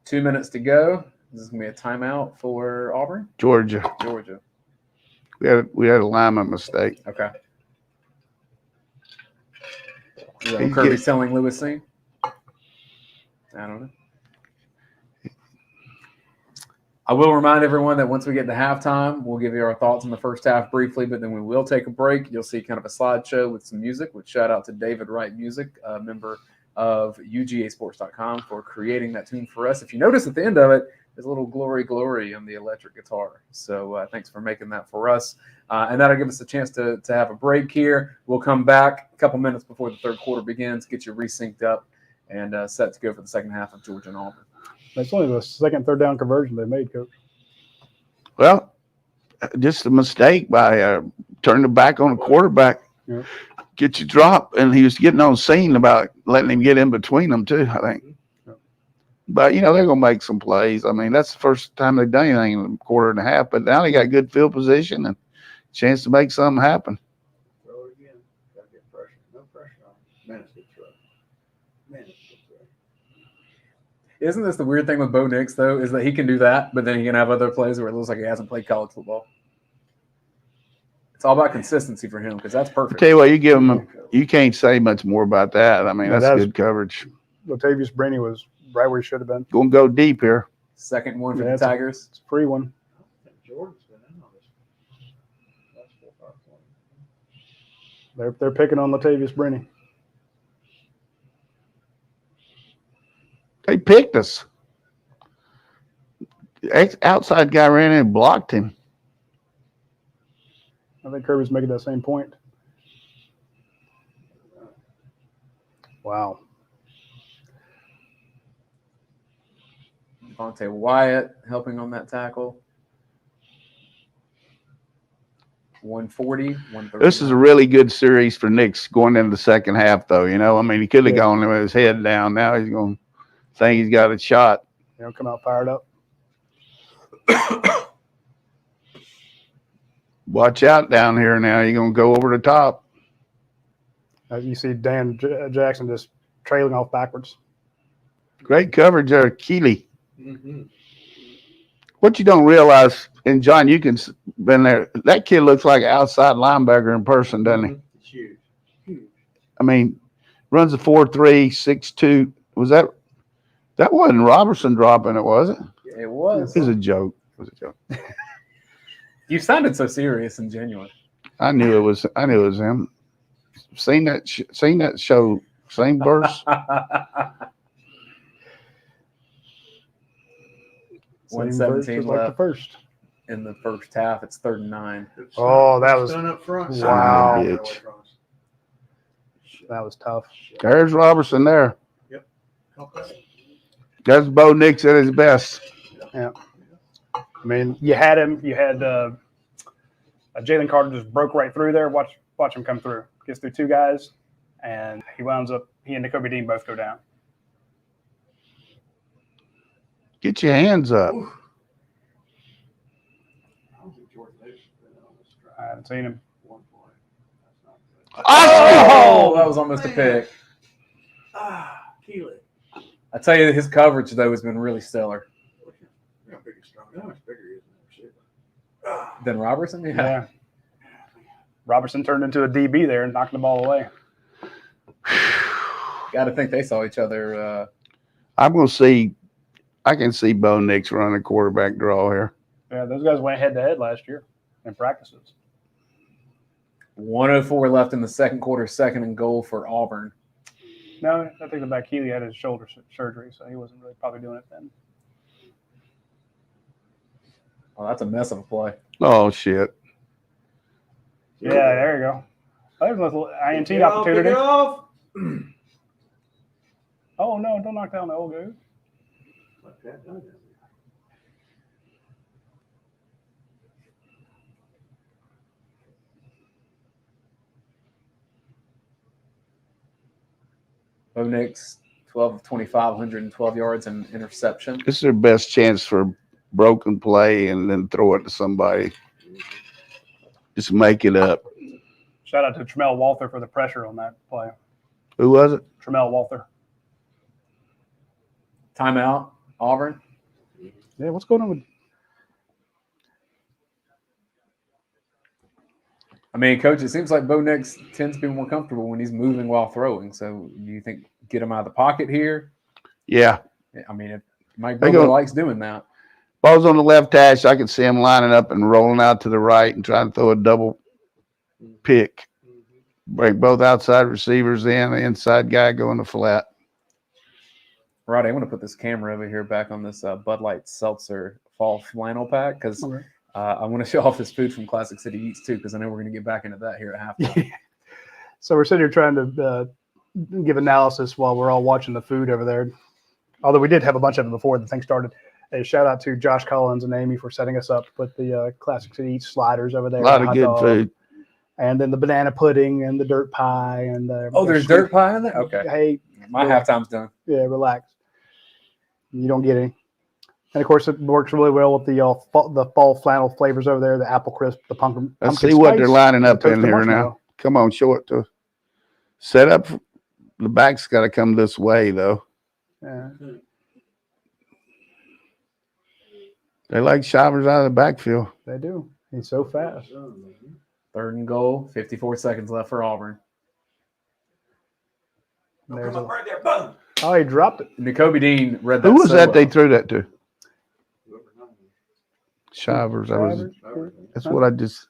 2 minutes to go. This is going to be a timeout for Auburn? Georgia. We had a lineman mistake. Okay. Is that what Kirby's telling Lewis Singh? I don't know. I will remind everyone that once we get to halftime, we'll give you our thoughts on the first half briefly, but then we will take a break. You'll see kind of a slideshow with some music, which shout out to David Wright Music, a member of UGAsports.com, for creating that tune for us. If you notice at the end of it, there's a little glory, glory on the electric guitar. So thanks for making that for us. And that'll give us a chance to have a break here. We'll come back a couple minutes before the third quarter begins, get you resynced up, and set to go for the second half of Georgia and Auburn. That's only the second third down conversion they made, Coach. Well, just a mistake by turning the back on the quarterback. Yeah. Get you dropped, and he was getting on scene about letting him get in between them too, I think. Yeah. But, they're going to make some plays. I mean, that's the first time they've done anything in a quarter and a half, but now they got good field position and chance to make something happen. Throw it again. Got to get pressure. No pressure on him. Minutes get through. Minutes get through. Isn't this the weird thing with Bo Nix, though, is that he can do that, but then he can have other plays where it looks like he hasn't played college football. It's all about consistency for him because that's I perfect. tell you what, you give him, you can't say much more about that. I mean, Yeah, that's good coverage. Latavius Brini was right where he should have been. Going to go deep here. Second one for Yeah, the Tigers. It's a free one. I don't think Jordan's been in on this. That's 4 or 5 points. They're picking on Latavius Brini. They picked us. The outside guy ran in and blocked him. I think Kirby's making that same point. Wow. Devontae Wyatt helping on that tackle. 140, 130. This is a really good series for Nix going into the second half, though. I mean, he could have Yeah. gone with his head down. Now he's going to think he's got a shot. Come out fired up. Watch out down here now. You're going to go over the top. You see Dan Jackson just trailing off backwards. Great coverage there, Keeley. Mm-hmm. What you don't realize, and John, you can been there. That kid looks like an outside linebacker in person, doesn't he? It's huge. Huge. I mean, runs a 4.3, 6'2". Was that wasn't Robertson dropping it, was it? It was. It was a joke. It was a joke. You sounded so serious and genuine. I knew it was him. Seen that show, same verse. One Same verse 17 as like the left first. in the first half. It's 3rd and 9. Oh, that was- done up front. Wow. Bitch. That was tough. There's Robertson there. Okay. That's Bo Nix at his best. I mean, you had him. You had Jalen Carter just broke right through there. Watch him come through. Gets through 2 guys, and he winds up. He and Nakobe Dean both go down. Get your hands up. I don't think Jordan Davis has been on this drive. I haven't seen him. 1 play. That's not good. Oh, that was almost a pick. Keeley. I tell you, his coverage, though, has been really stellar. Look how big he's strong. How much bigger he is than the receiver. Then Robertson? Yeah. Robertson turned into a DB there and knocked the ball away. Got to think they saw each other. I can see Bo Nix running a quarterback draw here. Yeah, those guys went head to head last year in practices. 1:04 left in the second quarter, 2nd and goal for Auburn. No, I think the back Keeley had his shoulder surgery, so he wasn't really probably doing it then. Oh, that's a mess of a play. Oh shit! Yeah, there you go. Oh, there's a little INT Pick it off, opportunity. pick it off. Oh, no, don't knock down the old dude. Let that done. Bo Nix, 12 of 25, 112 yards and interception. This is their best chance for broken play and then throw it to somebody. Just make it up. Shout out to Tramel Walther for the pressure on that play. Who was it? Tramel Walther. Timeout, Auburn. Yeah, what's going on with I mean, Coach, it seems like Bo Nix tends to be more comfortable when he's moving while throwing. So do you think get him out of the pocket here? Yeah. I mean, Mike They Bobo go- likes doing that. Ball's on the left hash. I could see him lining up and rolling out to the right and trying to throw a double pick. Break both outside receivers in, the inside guy going to flat. Roddy, I want to put this camera over here back on this Bud Light Seltzer fall flannel pack because Okay. I want to show off this food from Classic City Eats too because I know we're going to get back into that here at halftime. So we're sitting here trying to give analysis while we're all watching the food over there. Although we did have a bunch of it before the thing started. A shout out to Josh Collins and Amy for setting us up with the Classic City Eats sliders over there. A lot the of hot good dog, food. and then the banana pudding and the dirt pie and Oh, there's dirt pie in there? Okay. Hey, My halftime's done. yeah, relax. You don't get any. And of course, it works really well with the fall flannel flavors over there, the apple crisp, the pumpkin. Let's pumpkin see what spice, they're lining up the in toasted here now. marshmallow. Come on, show it to us. Set up. The back's got to come this way, though. Yeah. They like Shivers out of the backfield. They do. He's so fast. 3rd and goal, 54 seconds left for Auburn. There's oh, he dropped it. N'Kobe Dean read that. Who was so that they well. threw that to? Shivers. That's what I just.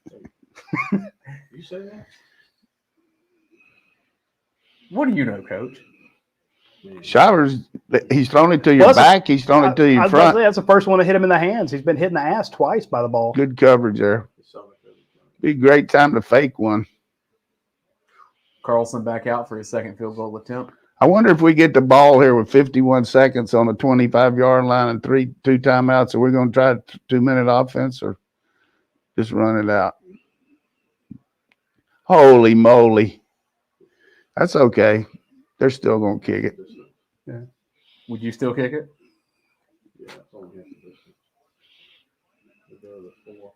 You say that? What do you know, Coach? Shivers, he's thrown it to your Well, back. He's thrown it to I your was about to front. say, that's the first one to hit him in the hands. He's been hit in the ass twice by the ball. Good coverage there. Be a great time to fake one. Carlson back out for his second field goal attempt. I wonder if we get the ball here with 51 seconds on the 25-yard line and two timeouts. Are we going to try a 2-minute offense or just run it out? Holy moly. That's okay. They're still going to kick it. Would you still kick it? Yeah, it's only half the distance. The other 4.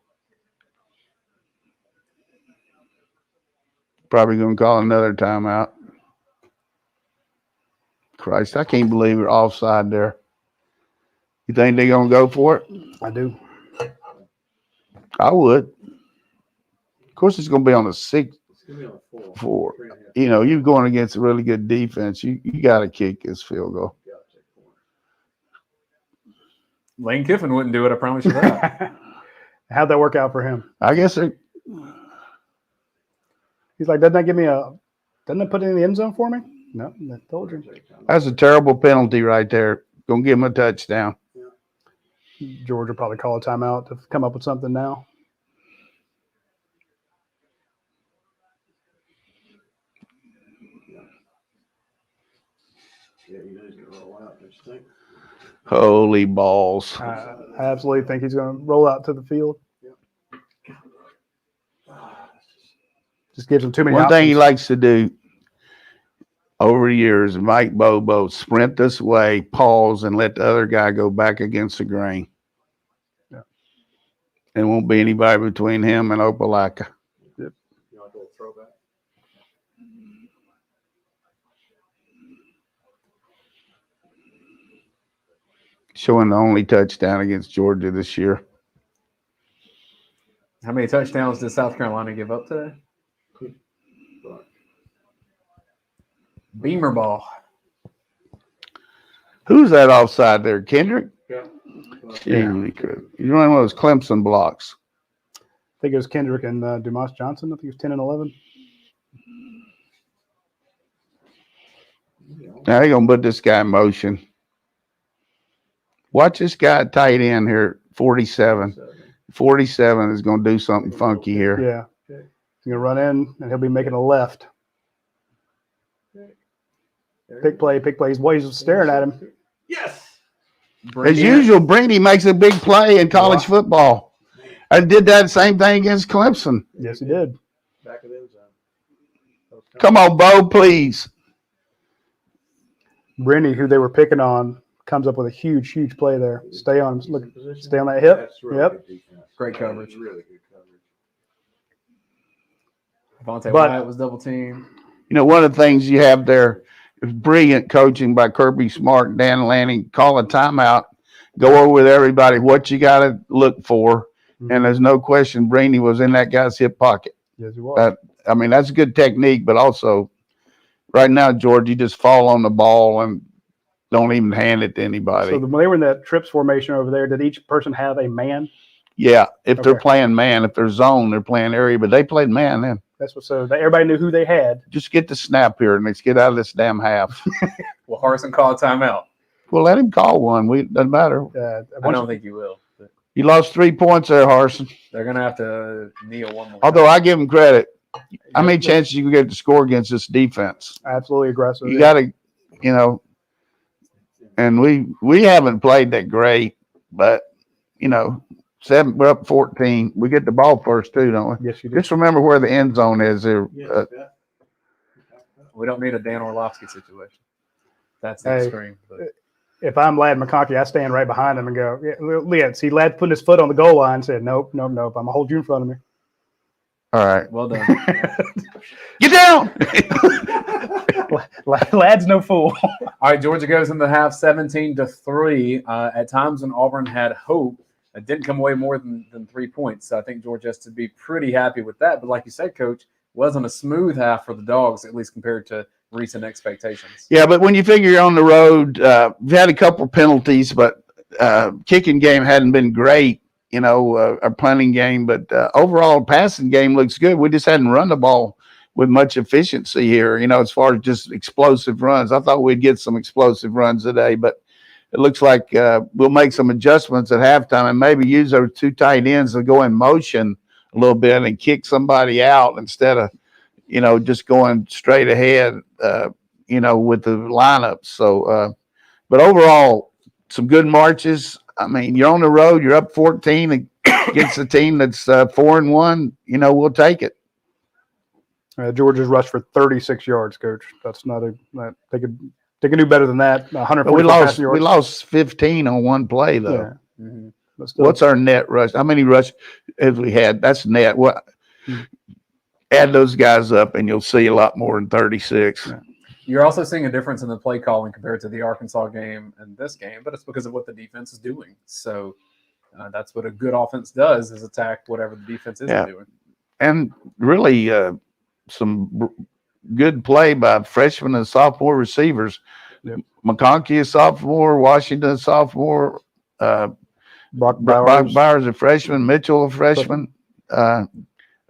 Probably going to call another timeout. Christ, I can't believe we're offside there. You think they're going to go for it? I do. I would. Of course, it's going to be on the 6 It's going to be on 4. 4. 3.5. You know, you're going against a really good defense. You got to kick this field goal. Gotta take corner. Lane Kiffin wouldn't do it, I promise you that. How'd that work out for him? I guess He's like, doesn't that put it in the end zone for me? No, I told you. that's a terrible penalty right there. Gonna give him a touchdown. Georgia probably call a timeout to come up with something now. Yeah, you know he's going to roll out, don't you think? Holy balls. I absolutely think he's going to roll out to the field. Just gives him too many One thing he options. likes to do over the years, Mike Bobo, sprint this way, pause, and let the other guy go back against the grain. Yeah. There won't be anybody between him and Opelika. You want to go throwback? Showing the only touchdown against Georgia this year. How many touchdowns did South Carolina give up today? Beamer ball. Who's that offside there? Kendrick? Yeah. He's running one of those Clemson blocks. I think it was Kendrick and Dumas Johnson. I think it was 10 and 11. Now they're going to put this guy in motion. Watch this guy at tight end here, 47. 47 is going to do something funky here. Yeah. He's going to run in, and he'll be making a left. Pick play. He's staring at him. Yes. As usual, Brady makes a big play in college football. I did that same thing against Clemson. Yes, he did. Back of the end zone. Come on, Bo, please. Brittany, who they were picking on, comes up with a huge play there. Stay on him. Look, stay on that hip. That's really Yep. good defense. Great coverage. Really good coverage. Devontae But- Wyatt was double teamed. You know, one of the things you have there is brilliant coaching by Kirby Smart and Dan Lanning. Call a timeout, go over with everybody what you got to look for. And there's no question Brady was in that guy's hip pocket. Yes, he was. I mean, that's good technique, but also right now, George, you just fall on the ball and don't even hand it to anybody. So when they were in that trips formation over there, did each person have a man? Yeah, if they're Okay. playing man, if they're zone, they're playing area, but they played man then. That's what. So everybody knew who they had. Just get the snap here and let's get out of this damn half. Will Harrison call a timeout? Well, let him call one. Doesn't matter. I don't think you will. But You lost 3 points there, Harrison. they're going to have to kneel one more Although time. I give him credit. How many chances you can get to score against this defense? Absolutely aggressive. You got to, you know, and we haven't played that great, but, you know, we're up 14. We get the ball first, too, don't we? Yes, you do. Just remember where the end zone is there. Yeah, We don't need a Dan Orlovsky situation. That's the Hey. extreme. But If I'm Lad McConkey, I stand right behind him and go, yeah, see, Lad putting his foot on the goal line and said, nope. I'm going to hold you in front of me. All right. well done. Get down. Lad's no fool. All right, Georgia goes in the half 17-3. At times when Auburn had hope, it didn't come away more than 3 points. So I think Georgia has to be pretty happy with that. But like you said, Coach, wasn't a smooth half for the Dogs, at least compared to recent expectations. Yeah, but when you figure you're on the road, we've had a couple penalties, but kicking game hadn't been great, you know, our punting game. But overall, passing game looks good. We just hadn't run the ball with much efficiency here, you know, as far as just explosive runs. I thought we'd get some explosive runs today, but it looks like we'll make some adjustments at halftime and maybe use our 2 tight ends to go in motion a little bit and kick somebody out instead of, you know, just going straight ahead, you know, with the lineup. So, but overall, some good marches. I mean, you're on the road, you're up 14 against a team that's 4-1. You know, we'll take it. Georgia's rushed for 36 yards, Coach. That's not they could do better than that. But 140 we passing yards. lost 15 on one play though. Yeah. Mhm. But still, What's our net rush? How many rush have we had? That's net. What? Add those guys up, and you'll see a lot more than 36. Yeah. You're also seeing a difference in the play calling compared to the Arkansas game and this game, but it's because of what the defense is doing. So that's what a good offense does, is attack whatever the defense isn't doing. And really, some good play by freshman and sophomore receivers. Yep. McConkey is sophomore, Washington is sophomore, Brock Bowers Bowers. a freshman, Mitchell a freshman.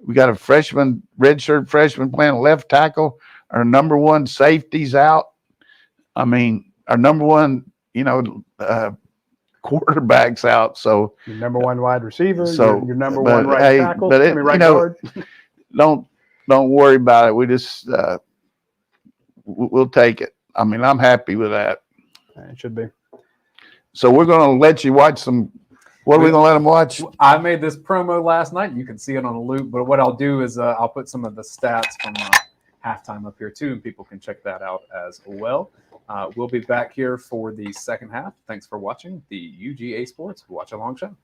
We got a freshman, redshirt freshman playing left tackle. Our number 1 safety's out. I mean, our number 1, you know, quarterback's out. So Your number 1 wide receiver. So, your number but, 1 right hey, tackle. but it- right you know, guard. don't worry about it. We just we'll take it. I mean, I'm happy with that. It should be. So we're going to let you watch some. What are we going to let them watch? I made this promo last night. You can see it on a loop, but what I'll do is I'll put some of the stats from halftime up here too, and people can check that out as well. We'll be back here for the second half. Thanks for watching the UGA Sports Watch Along Show.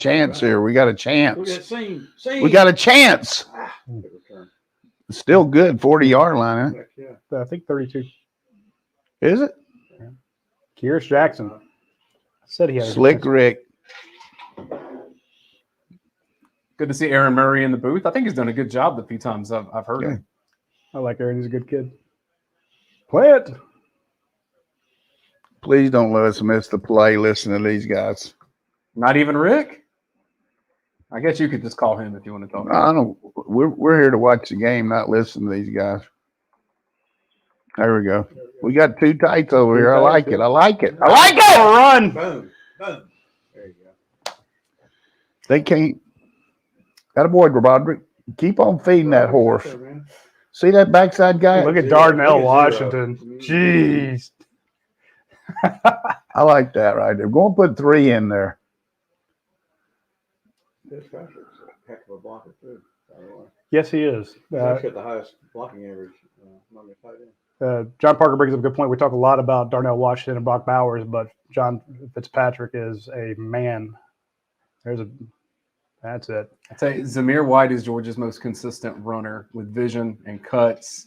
chance here. We got a Look at chance. that seam. We got a chance. Good return. It's still good, 40-yard line, huh? Heck yeah. I think 32. Is it? Kyrus Jackson. I said he had a Slick Rick. Good to see Aaron Murray in the booth. I think he's done a good job the few times I've heard him. I like Aaron. He's a good kid. Play it. Please don't let us miss the play. Listen to these guys. Not even Rick? I guess you could just call him if you want to talk. I don't. We're here to watch the game, not listen to these guys. There we go. We got two tights over here. I like it. I like it. I like it. Run. Boom. Boom. There you go. They can't. Got a boy, Broderick. Keep on feeding that horse. There, man. See that backside guy? Look at Zero. Darnell Look at Washington. zero. Jeez. I like that right there. Go and put 3 in there. This Patrick's a heck of a blocker, too, by the way. Yes, he is. He's actually got the highest blocking average among the tight ends. John Parker brings up a good point. We talk a lot about Darnell Washington and Brock Bowers, but John Fitzpatrick is a man. That's it. I'd say Zamir White is Georgia's most consistent runner with vision and cuts.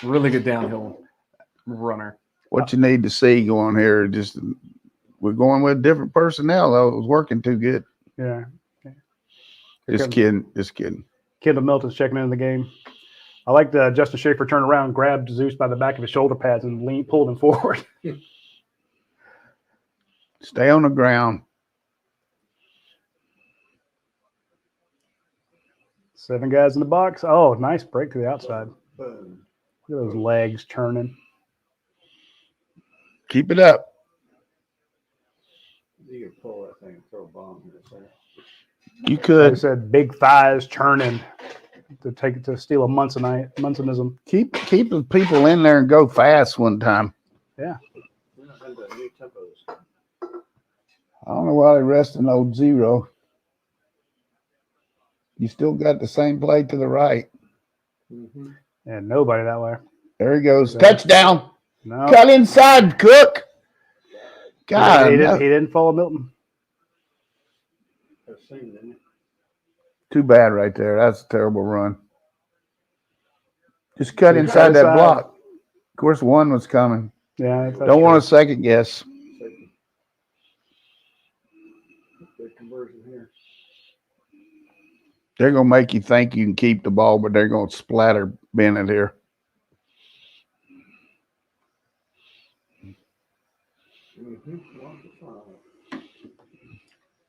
Really good downhill runner. What you need to see going here, just we're going with different personnel, though. It was working too good. Yeah. Just kidding. Kendall Milton's checking into the game. I like the Justin Schaefer turned around, grabbed Zeus by the back of his shoulder pads and pulled him forward. Stay on the ground. 7 guys in the box. Oh, nice break to the outside. Boom. Look at those legs turning. Keep it up. You can pull that thing and throw a bomb in the center. You Like I could said, big thighs churning to steal a Munsonism. keep the people in there and go fast one time. We're not into new tempos. I don't know why they're resting old Zero. You still got the same play to the right. Mm-hmm. And nobody that way. There he goes. Yeah. Touchdown. No. Cut inside, Cook. God, he no. didn't follow Milton. I've seen it, Too bad right there. That's a terrible run. Just cut He inside cut that inside. block. Of course, one was coming. Yeah. Don't want to second guess. Good conversion here. They're going to make you think you can keep the ball, but they're going to splatter Bennett here. Mm-hmm.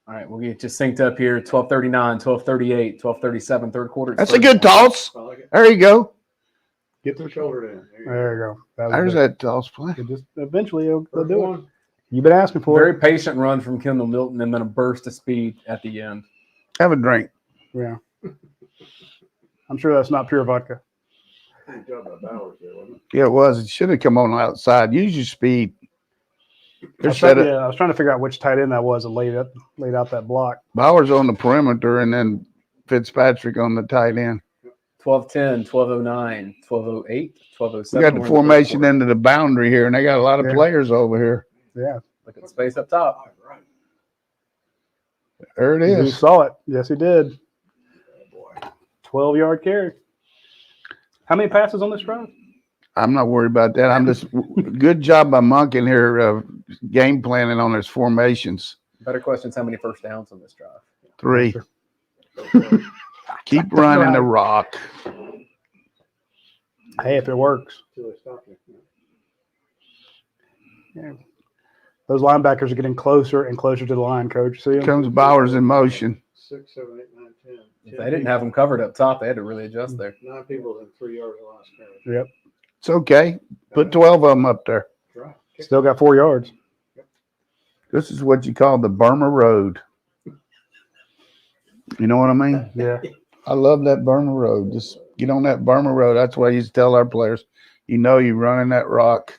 All right, we'll get you synced up here. 12:39, 12:38, 12:37, third quarter. That's a good toss. I like it. There you go. Get the shoulder in. There you go. That was There's good. that toss play. Just eventually they'll First do it. one. You've been asking for Very it. patient run from Kendall Milton and then a burst of speed at the end. Have a drink. Yeah. I'm sure that's not pure vodka. Good job by Bowers there, wasn't it? Yeah, it was. It should have come on the outside. Use your speed. I They're was, set trying, up. I was trying to figure out which tight end that was that laid out that block. Bowers on the perimeter and then Fitzpatrick on the tight end. 12:10, 12:09, 12:08, 12:07. We got the formation into the boundary here, and they got a lot of Yeah. players over here. Yeah. Look at the space up top. Right. There it He is. saw it. Yes, he did. Oh, boy. 12-yard carry. How many passes on this drive? I'm not worried about that. I'm just good job by Monk in here game planning on his formations. Better question is how many first downs on this drive? 3. Keep running the rock. Hey, if it works. Till they stop you. Yeah. Those linebackers are getting closer and closer to the line, Coach. See 'em? Comes Bowers in motion. 6, 7, 8, 9, 10. If they didn't have them covered up top, they had to really adjust there. 9 people within 3 yards of the last scrimmage. Yep. It's okay. Put 12 of them up there. Right. Kick Still got 4 yards. This is what you call the Burma Road. You know what I mean? Yeah. I love that Burma Road. Just get on that Burma Road. That's why I used to tell our players, you know you're running that rock.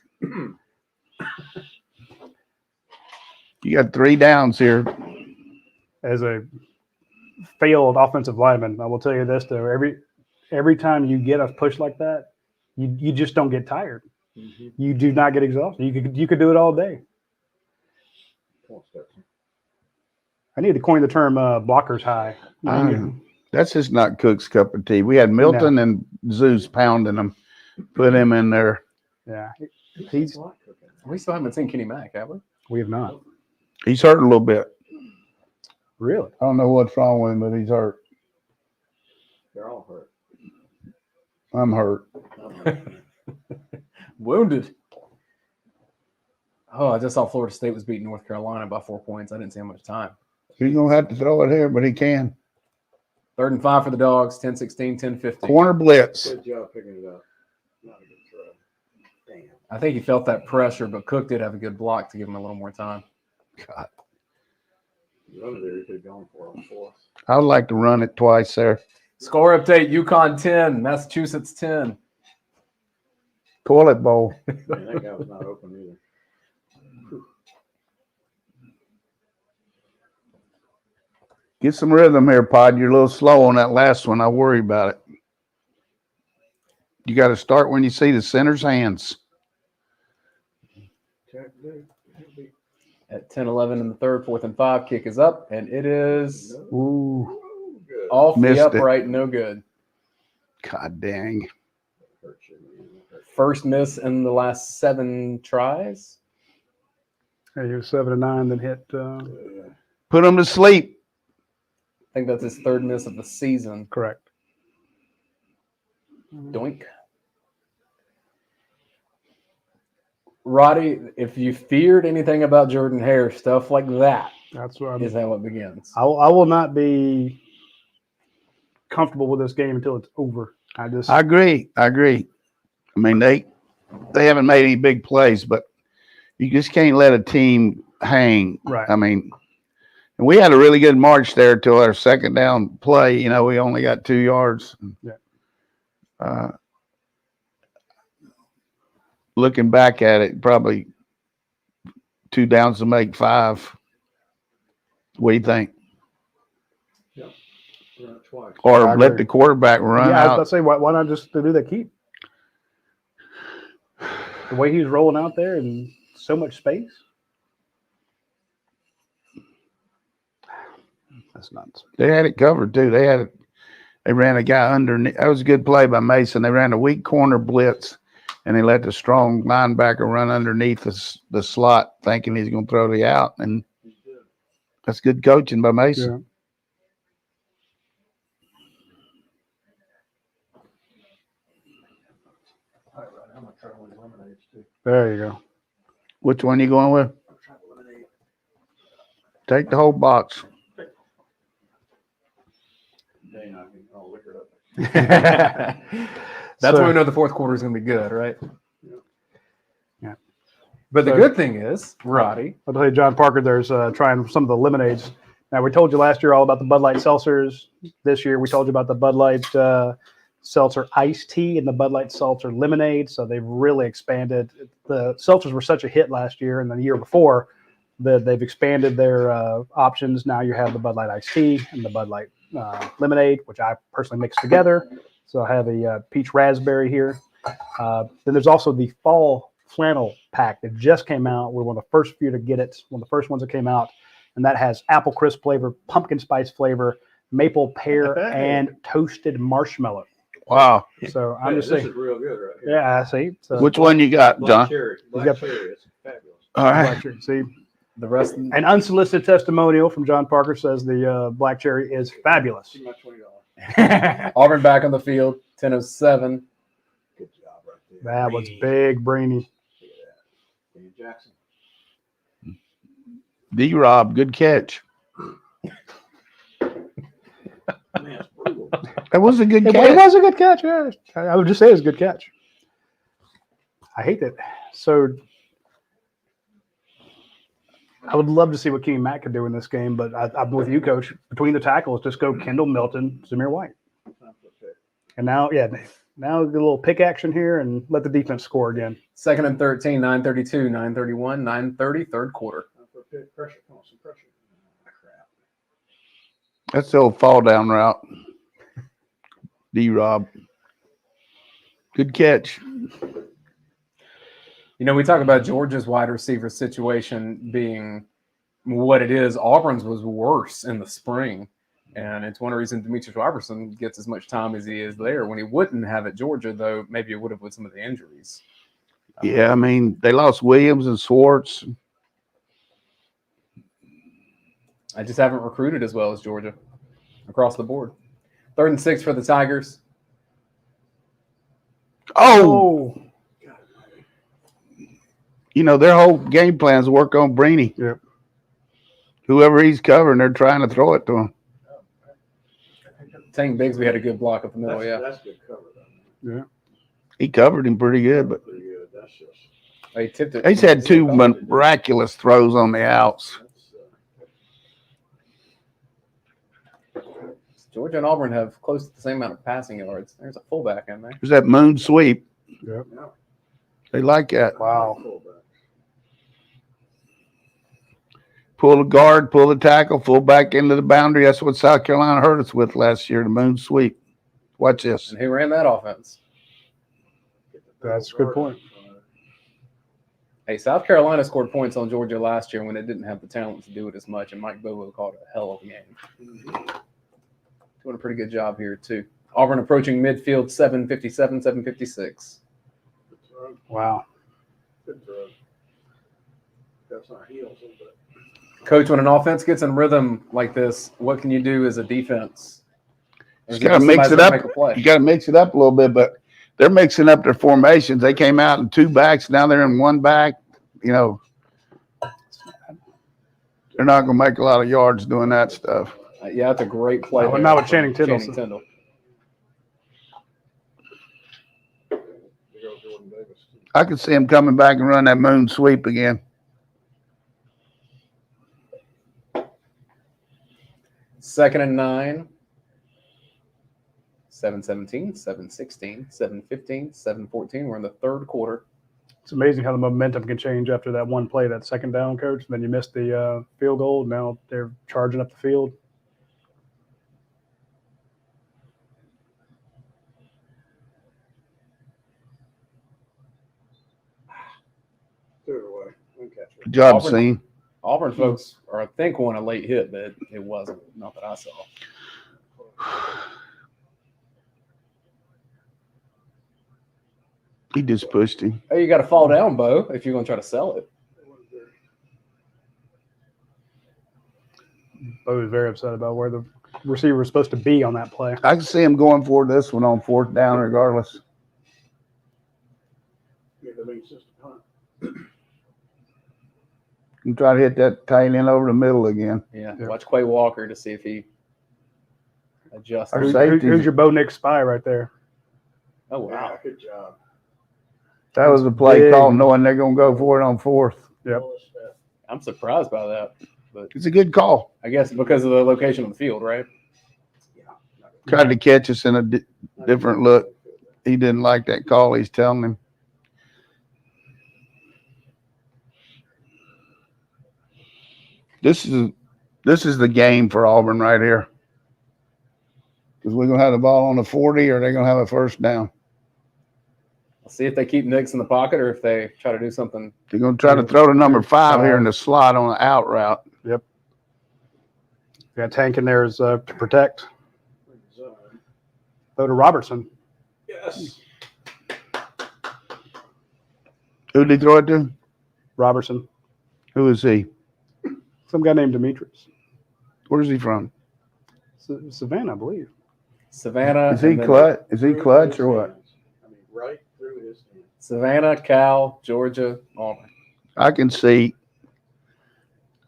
You got 3 downs here. As a failed offensive lineman, I will tell you this though: every time you get a push like that, you just don't get tired. Mhm. You do not get exhausted. You could do it all day. Point Stetson. I need to coin the term blockers high. That's just not Cook's cup of tea. We had Milton and Zeus pounding him, put him in there. Yeah, We still haven't seen Kenny Mack, have we? we have not. He's hurt a little bit. Really? I don't know what's wrong with him, but he's hurt. They're all hurt. I'm hurt. Wounded. Oh, I just saw Florida State was beating North Carolina by 4 points. I didn't see how much time. He's going to have to throw it here, but he can. 3rd and 5 for the Dogs, 10-16, 10-15. Corner blitz. Good job picking it up. Not a good throw. Damn. I think he felt that pressure, but Cook did have a good block to give him a little more time. God. Run it there. He could have gone for it on 4th. I would like to run it twice there. Score update, UConn 10, Massachusetts 10. Toilet bowl. Man, that guy was not open either. Get some rhythm here, Pod. You're a little slow on that last one. I worry about it. You got to start when you see the center's hands. At 10-11 in the third, 4th and 5, kick is up, and it is Ooh. Good. off Missed the it. upright, no good. God dang. Hurt you, man. First miss in the last 7 tries. Hey, he was 7-9, then hit. Put him to sleep. I think that's his 3rd miss of the season. Correct. Doink. Roddy, if you feared anything about Jordan Hare, stuff like that That's what is how it begins. I will not be comfortable with this game until it's over. I agree. I mean, they haven't made any big plays, but you just can't let a team hang. Right. I mean, and we had a really good march there till our second down play. You know, we only got 2 yards. Yeah. Looking back at it, probably 2 downs to make 5. What do you think? Run it twice. Or I let agree. the quarterback run I was out. about to say, why not just do that keep? The way he's rolling out there and so much space. That's nuts. They had it covered too. They ran a guy underneath. That was a good play by Mason. They ran a weak corner blitz, and they let the strong linebacker run underneath the slot, thinking he's going to throw the out. And that's good coaching by Mason. Yeah. There you go. Which one you going with? Take the whole box. Dayne, I can liquor it up. That's So- when we know the fourth quarter is going to be good, right? Yeah. But the So- good thing is, Roddy, I'll tell you, John Parker, there's trying some of the lemonades. Now, we told you last year all about the Bud Light seltzers. This year, we told you about the Bud Light seltzer iced tea and the Bud Light seltzer lemonade. So they've really expanded. The seltzers were such a hit last year and the year before that they've expanded their options. Now you have the Bud Light iced tea and the Bud Light lemonade, which I personally mix together. So I have a peach raspberry here. Then there's also the fall flannel pack that just came out. We're one of the first few to get it, one of the first ones that came out. And that has apple crisp flavor, pumpkin spice flavor, maple pear, and toasted marshmallow. Wow. So I'm just This saying, is real good right here. yeah, I see. So, Which one you got, Black John? cherry. Black got- cherry. It's fabulous. All right. see, the rest. an unsolicited testimonial from John Parker says the black cherry is fabulous. See my $20. Auburn back on the field, 10:07. Good job right there. That was big, brainy. Look at that. Daniel Jackson. D-Rob, good catch. Man, it's brutal. That was a good It catch. was a good catch. Yeah, I would just say it was a good catch. I hate that. So I would love to see what Kenny Mack could do in this game, but I'm with you, Coach. Between the tackles, just go Kendall, Milton, Zamir White. Time for a pick. And now get a little pick action here and let the defense score again. 2nd and 13, 9:32, 9:31, 9:30, third quarter. Time for a pick. Pressure. Come on, some pressure. Ah, crap. That's the old fall down route. D-Rob. Good catch. You know, we talk about Georgia's wide receiver situation being what it is. Auburn's was worse in the spring, and it's one reason Demetrius Robertson gets as much time as he is there. When he wouldn't have at Georgia, though, maybe it would have with some of the injuries. Yeah, I mean, they lost Williams and Swartz. I just haven't recruited as well as Georgia across the board. 3rd and 6 for the Tigers. Oh, you know, their whole game plan is work on Breeny. Yep. Whoever he's covering, they're trying to throw it to him. Tank Bigsby had a good block up the middle, That's good cover, though. Yeah. He covered him pretty good, but Pretty good. That's just. He tipped it. he's had 2 miraculous throws on the outs. Georgia and Auburn have close to the same amount of passing yards. There's a fullback in there. There's that moon sweep. Yep. They like that. Wow. Pull the guard, pull the tackle, full back into the boundary. That's what South Carolina hurt us with last year, the moon sweep. Watch this. And who ran that offense? That's a good point. Hey, South Carolina scored points on Georgia last year when it didn't have the talent to do it as much, and Mike Bobo called it a hell of a game. Doing a pretty good job here, too. Auburn approaching midfield, 7:57, 7:56. Wow. Good throw. That's our heels a little bit. Coach, when an offense gets in rhythm like this, what can you do as a defense? You got to mix it up. Make a play? You got to mix it up a little bit, but they're mixing up their formations. They came out in 2 backs. Now they're in 1 back. You know, they're not going to make a lot of yards doing that stuff. Yeah, that's a great play. Well, not with Channing Tindall. Channing Tindall. I could see him coming back and run that moon sweep again. Second and 9. 7:17, 7:16, 7:15, 7:14. We're in the 3rd quarter. It's amazing how the momentum can change after that one play, that 2nd down, Coach. Then you missed the field goal. Now they're charging up the field. Threw it away. One catch. Good job, Auburn. Scene. Auburn folks are, I think, won a late hit, but it wasn't. Not that I saw. He just pushed him. Hey, you got to fall down, Bo, if you're going to try to sell it. Bo was very upset about where the receiver was supposed to be on that play. I can see him going for this one on 4th down regardless. Yeah, that means just a punt. And try to hit that tight end over the middle again. Yeah. Yeah. Watch Quay Walker to see if he adjusts. Our Who's safety. your Bo Nix spy right there? Oh, wow. Wow, good job. That was the play Big. call, knowing they're going to go for it on 4th. Yep. Well, it's that. I'm surprised by that. But It's a good call. I guess because of the location of the field, right? Tried to catch us in a different look. He didn't like that call. He's telling him. This is the game for Auburn right here. Because we're going to have the ball on the 40 or they're going to have a 1st down. I'll see if they keep Nix in the pocket or if they try to do something. They're going to try to throw to number 5 here in the slot on the out route. Yep. Got Tank in there to protect. Throw to Robertson. Yes. Who did he throw it to? Robertson. Who is he? Some guy named Demetrius. Where's he from? Savannah, I believe. Savannah. Is he and then clutch? Is he clutch or what? I mean, right through his hands. Savannah, Cal, Georgia, Auburn. I can see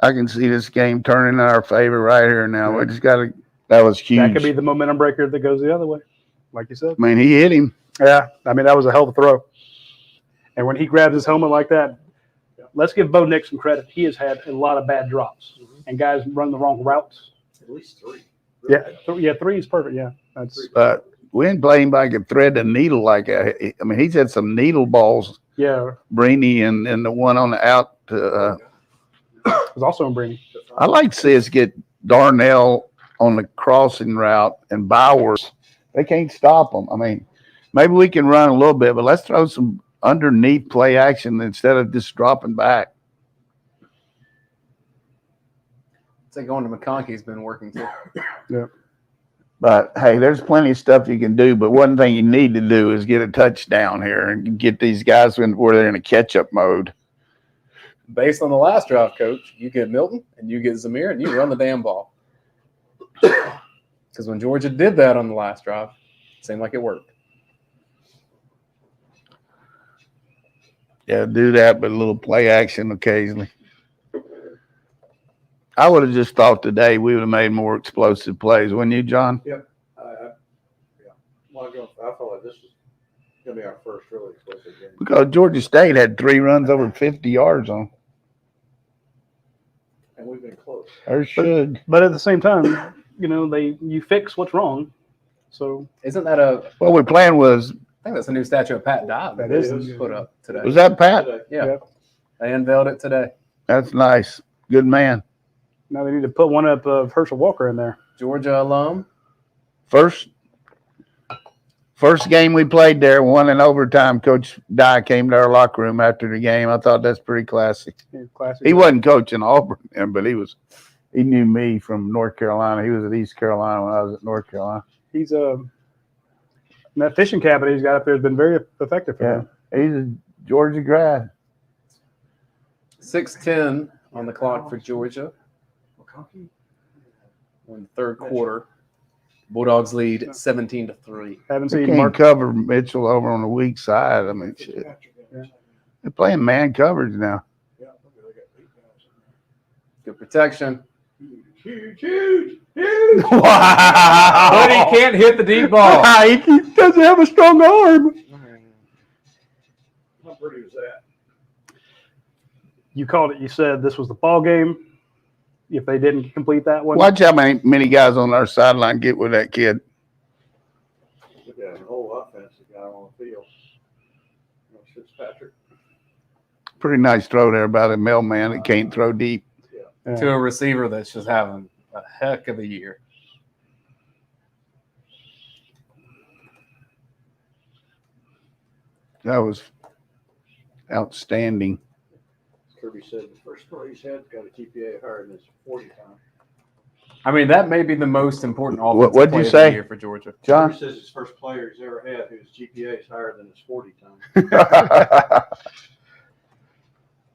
this game turning in our favor right here now. We just got to. That was huge. That could be the momentum breaker that goes the other way, like you said. I mean, he hit him. Yeah, I mean, that was a hell of a throw. And when he grabs his helmet like that, let's give Bo Nix some credit. He has had a lot of bad drops, and guys run the wrong routes. At least 3. Yeah, 3 is perfect. Yeah, that's But we didn't play anybody could thread the needle like that. I mean, he's had some needle balls, yeah. Breeny, and the one on the out. It was also in Breeny. I like to see us get Darnell on the crossing route and Bowers. They can't stop them. I mean, maybe we can run a little bit, but let's throw some underneath play action instead of just dropping back. It's like going to McConkey's been working too. But hey, there's plenty of stuff you can do. But one thing you need to do is get a touchdown here and get these guys where they're in a catch-up mode. Based on the last drive, Coach, you get Milton and you get Zamir and you run the damn ball. Because when Georgia did that on the last drive, it seemed like it worked. Yeah, do that, but a little play action occasionally. I would have just thought today we would have made more explosive plays, wouldn't you, John? Yeah. Well, I felt like this was going to be our first really explosive game. Because Georgia State had 3 runs over 50 yards on. And we've been close. Or should. But at the same time, you fix what's wrong. So Isn't that a What we're playing was, I think that's a new statue of Pat Dodd That that is. is put up today. was that Pat? Yeah. Yeah. They unveiled it today. That's nice. Good man. now they need to put one up of Herschel Walker in there. Georgia alum. First game we played there, won in overtime. Coach Dye came to our locker room after the game. I thought that's pretty classy. Yeah, classic. He wasn't coaching Auburn, but he knew me from North Carolina. He was at East Carolina when I was at North Carolina. He's that fishing cabin he's got up there has been very effective for him. He's a Georgia grad. 6:10 on the clock for Georgia McConkey? in the third quarter. Bulldogs lead 17-3. Haven't They seen can't Mark. cover Mitchell over on the weak side. I mean, shit. They're playing man coverage now. Yeah, look, they got 8 guys in Good protection. there. Huge. Wow. But he can't hit the deep ball. He doesn't have a strong arm. How pretty was that? You called it. You said this was the ball game. If they didn't complete that one, Watch how many guys on our sideline get with that kid. Look at the whole offense, the guy on the field. Fitzpatrick. Pretty nice throw there by the mailman that can't throw deep. Yeah. To a receiver that's just having a heck of a year. That was outstanding. Kirby said the first play he's had got a GPA higher than his 40 time. I mean, that may be the most important offensive What'd play you of say? the year for Georgia. John? Kirby says his first player he's ever had whose GPA is higher than his 40 time.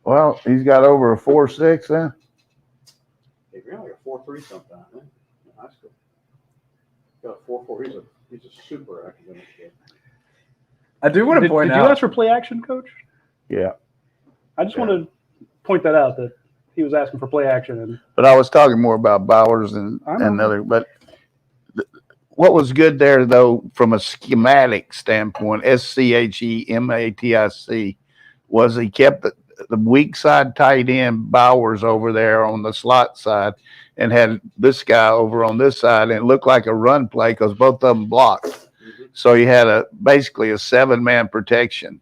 Well, he's got over a 4.6 then. He ran like a 4.3 sometime, in high school. Got a 4.4. He's a super academic kid. I do want to Did point you out. ask for play action, Coach? Yeah. I just want to point that out that he was asking for play action, and But I was talking more about Bowers and I know. other. But what was good there, though, from a schematic standpoint, SCHEMATIC, was he kept the weak side tight end Bowers over there on the slot side and had this guy over on this side, and it looked like a run play because both of them blocked. So you had basically a 7-man protection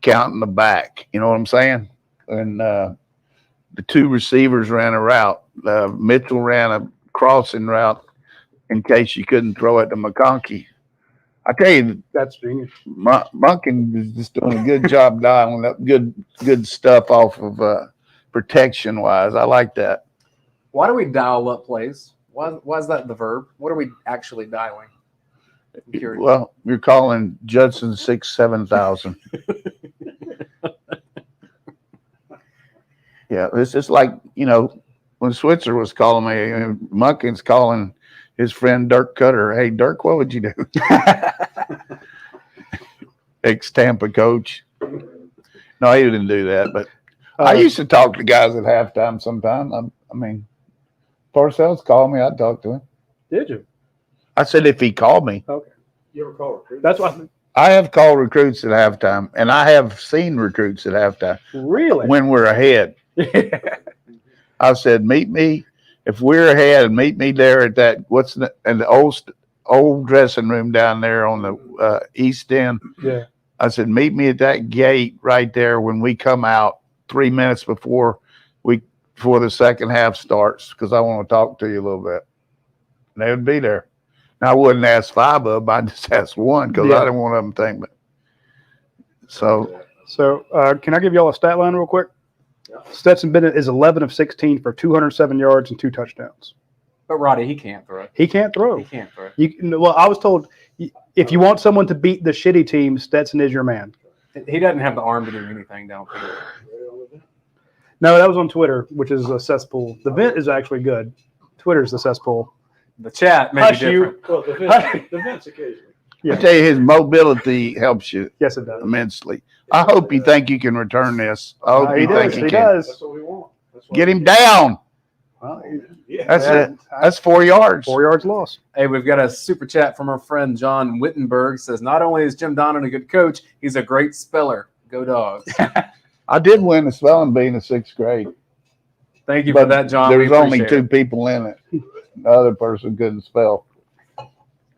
counting the back. You know what I'm saying? And the 2 receivers ran a route. Mitchell ran a crossing route in case you couldn't throw it to McConkey. I tell you, that's genius. Munkin is just doing a good job dialing up good stuff off of protection wise. I like that. Why do we dial up plays? Why is that the verb? What are we actually dialing? I'm curious. Well, you're calling Judson 6,000-7,000. Yeah, it's just like, when Switzer was calling me, Munkin's calling his friend Dirk Cutter. Hey, Dirk, what would you do? Ex-Tampa coach. No, he didn't do that, but I used to talk to guys at halftime sometimes. I mean, Parcells called me. I'd talk to him. Did you? I said if he called me. Okay. You ever call recruits? That's what. I have called recruits at halftime, and I have seen recruits at halftime Really? when we're ahead. I said, meet me. If we're ahead, meet me there at that, in the old dressing room down there on the east end. Yeah. I said, meet me at that gate right there when we come out 3 minutes before the second half starts, because I want to talk to you a little bit. And they would be there. Now, I wouldn't ask 5 of them. I just asked 1 because I didn't want them to think. So, So, can I give y'all a stat line real quick? Stetson Bennett is 11 of 16 for 207 yards and 2 touchdowns. But Roddy, he can't throw. He can't throw. He can't throw. Well, I was told if you want someone to beat the shitty team, Stetson is your man. He doesn't have the arm to do anything downfield. No, that was on Twitter, which is a cesspool. The vent is actually good. Twitter's the cesspool. The chat may Hush be different. Well, the vents occasionally. I tell you, his mobility helps you Yes, it does. immensely. I hope you think you can return this. I hope He you think does. you He can. does. That's what we want. That's what Get we him need. down. Well, Yeah. That's Yeah. it. That's 4 yards. 4 yards lost. Hey, we've got a super chat from our friend John Wittenberg. Says, not only is Jim Donnan a good coach, he's a great speller. Go Dogs. I did win the spelling bee in the 6th grade. Thank you for that, John. There We was only appreciate 2 it. people in it. The other person couldn't spell.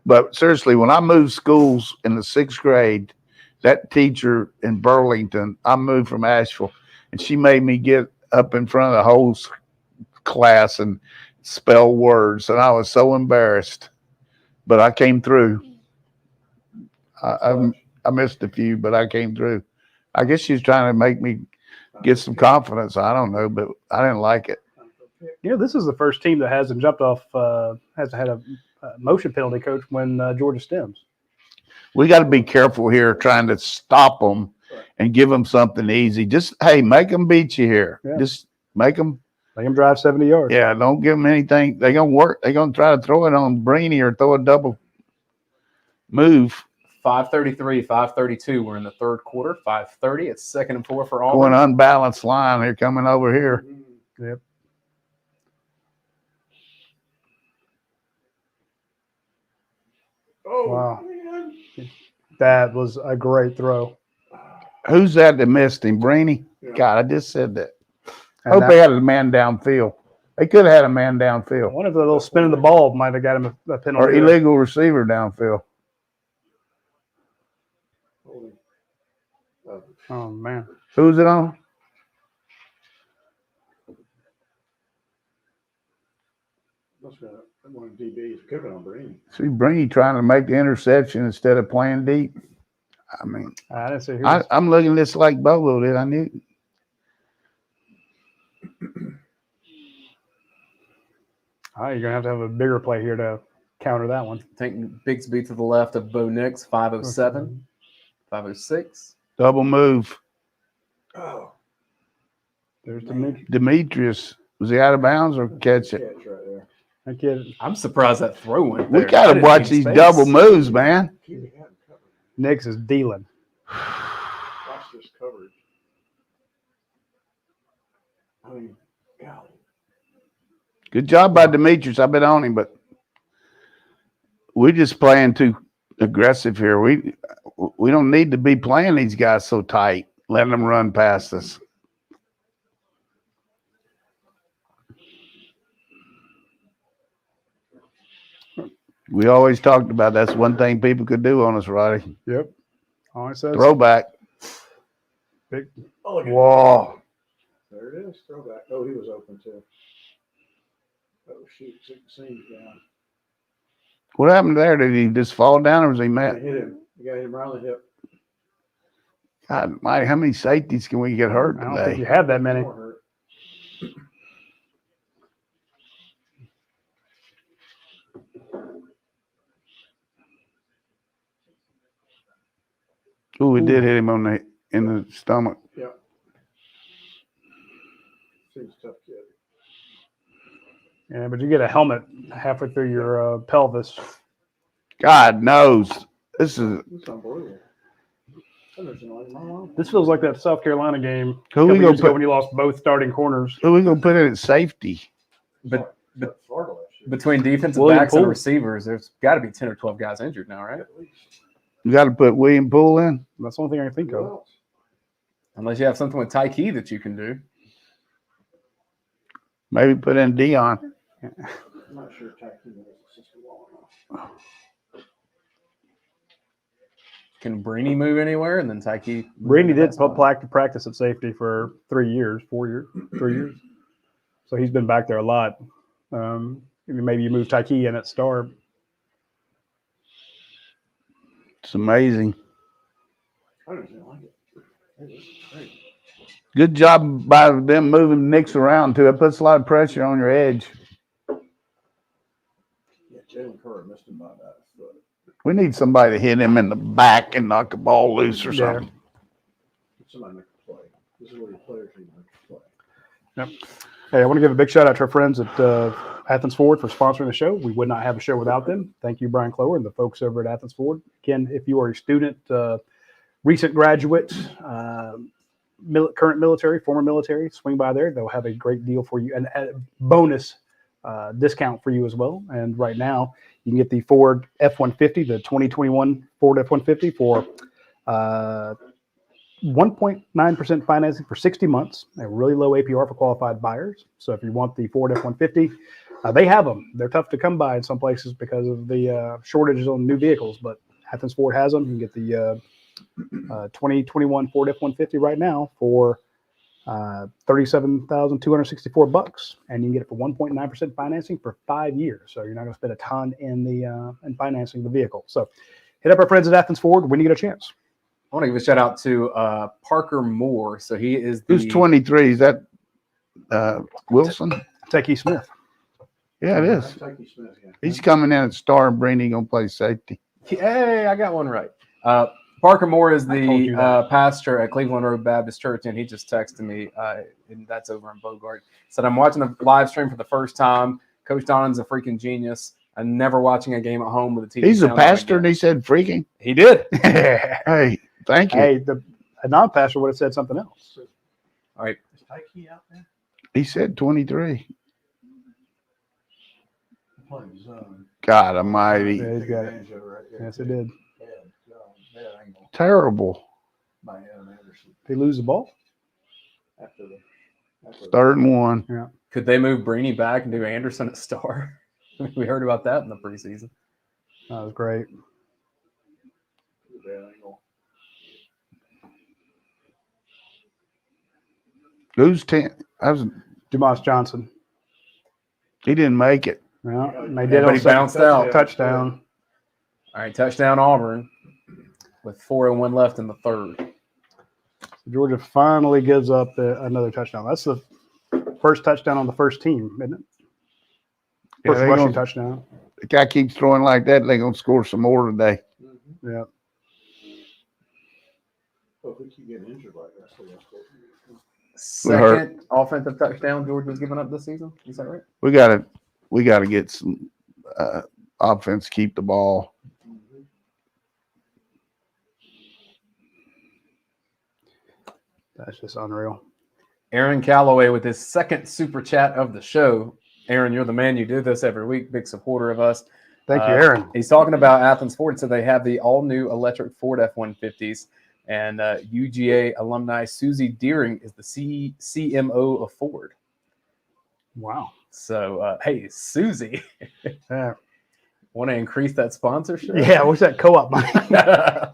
But seriously, when I moved schools in the 6th grade, that teacher in Burlington, I moved from Asheville, and she made me get up in front of the whole class and spell words, and I was so embarrassed. But I came through. I missed a few, but I came through. I guess she was trying to make me get some confidence. I don't know, but I didn't like it. This is the first team that hasn't jumped off, hasn't had a motion penalty coach when Georgia stems. We got to be careful here trying to stop them and give them something easy. Just, hey, make them beat you here. Yeah. Just make them. Let them drive 70 yards. Yeah, don't give them anything. They're going to work. They're going to try to throw it on Breeny or throw a double move. 5:33, 5:32. We're in the third quarter. 5:30. It's 2nd and 4 for Auburn. Going unbalanced line. They're coming over here. Yep. Oh, Wow. man. That was a great throw. Who's that missed him? Breeny? Yeah. God, I just said that. I And hope that- they had a man downfield. They could have had a man downfield One of the little spin of the ball might have got him a penalty. or illegal receiver downfield. Holding. Oh, man. Who's it on? Must have been one of DBs. Could have been on Breen. See, Breeny trying to make the interception instead of playing deep. I mean, I didn't see who. I'm looking at this like Bobo did. I knew. You're going to have a bigger play here to counter that one. Take Bigsby to the left of Bo Nix. 5:07. 5:06. Double move. Oh, There's Demetrius. Demetrius, was he out of bounds or catch it? catch right there. That kid, I'm surprised that throw went We there. I got to didn't watch see these his face. double moves, man. Keep it covered. Nix is dealing. Watch this coverage. I mean, golly. Good job by Demetrius. I've been on him, but we're just playing too aggressive here. We don't need to be playing these guys so tight, letting them run past us. We always talked about that's one thing people could do on us, Roddy. Yep. All it says. Throwback. Big. Oh, look at Whoa. There it is. Throwback. Oh, he was open too. Oh, shoot. Seams down. What happened there? Did he just fall down or was he He mad? hit him. You got him around the hip. God, Mike, how many safeties can we get hurt I don't think you today? have that many. More hurt. Oh, we did hit him in the stomach. Yeah. Seems tough kid. Yeah, but you get a helmet halfway through your pelvis. God knows. This is It's unbelievable. This feels like that South Carolina game a who we couple gonna years ago put when you lost both starting corners. who we gonna put in at safety? But Florida last year. between defensive William backs and Poole. receivers, there's got to be 10 or 12 guys injured now, right? At least. You got to put William Poole in. That's the only thing I can think Who of. else? Unless you have something with Ty Key that you can do. Maybe put in Dion. I'm not sure Tacky was assistant well enough. Can Breeny move anywhere? And then Ty Key. Brady did practice at safety for 3 years, 4 years, 3 years. So he's been back there a lot. Maybe you move Tyke in at star. It's amazing. I don't even like it. Hey, this is great. Good job by them moving Nix around too. It puts a lot of pressure on your edge. Yeah, Jalen Curry missed him by that foot. We need somebody to hit him in the back and knock the ball loose or Yeah. something. Somebody make a play. This is where your players need to make a play. Yep. Hey, I want to give a big shout out to our friends at Athens Ford for sponsoring the show. We would not have a show without them. Thank you, Brian Clower, and the folks over at Athens Ford. Again, if you are a student, recent graduate, current military, former military, swing by there. They'll have a great deal for you and a bonus discount for you as well. And right now, you can get the Ford F-150, the 2021 Ford F-150 for 1.9% financing for 60 months, a really low APR for qualified buyers. So if you want the Ford F-150, they have them. They're tough to come by in some places because of the shortages on new vehicles, but Athens Ford has them. You can get the 2021 Ford F-150 right now for $37,264, and you can get it for 1.9% financing for 5 years. So you're not going to spend a ton in financing the vehicle. So hit up our friends at Athens Ford when you get a chance. I want to give a shout out to Parker Moore. So he is Who's 23? Is that Wilson? Takey Smith. Yeah, it is. Kentucky Smith, yeah. He's coming in at star. Brady gonna play safety. Hey, I got one right. Parker Moore is I told you the that. pastor at Cleveland Road Baptist Church, and he just texted me, and that's over in Bogart. Said, I'm watching the live stream for the first time. Coach Donnan's a freaking genius. I'm never watching a game at home with a TV. He's a sound pastor, like and he said freaking. He did. Hey, thank you. Hey, a non-pastor would have said something else. All right. Is Tyke out there? He said 23. Playing zone. God Almighty, Yeah, he's Take got it. advantage of it right there. Yes, it did. Bad angle terrible. by Adam Anderson. Did he lose the ball? After the 3rd and 1. Could they move Breeny back and do Anderson at star? We heard about that in the preseason. That was great. bad angle. Who's 10? Dumas Johnson. He didn't make it. Well, and they did But on he second bounced out. touchdown. All right, touchdown Auburn with 4:01 left in the third. Georgia finally gives up another touchdown. That's the first touchdown on the first team, isn't it? Yeah, First they rushing gonna- touchdown. The guy keeps throwing like that, they're going to score some more today. Mm-hmm. Yeah. Well, if we keep getting injured like that, so that's what Second offensive touchdown Georgia's given up this season. Is that right? We got to get some offense, keep the ball. That's just unreal. Aaron Calloway with his second super chat of the show. Aaron, you're the man. You do this every week. Big supporter of us. Thank you, Aaron. He's talking about Athens Ford. So they have the all-new electric Ford F-150s. And UGA alumni Susie Deering is the CMO of Ford. Wow. So, hey, Susie, Yeah. want to increase that sponsorship? Yeah, what's that co-op money? I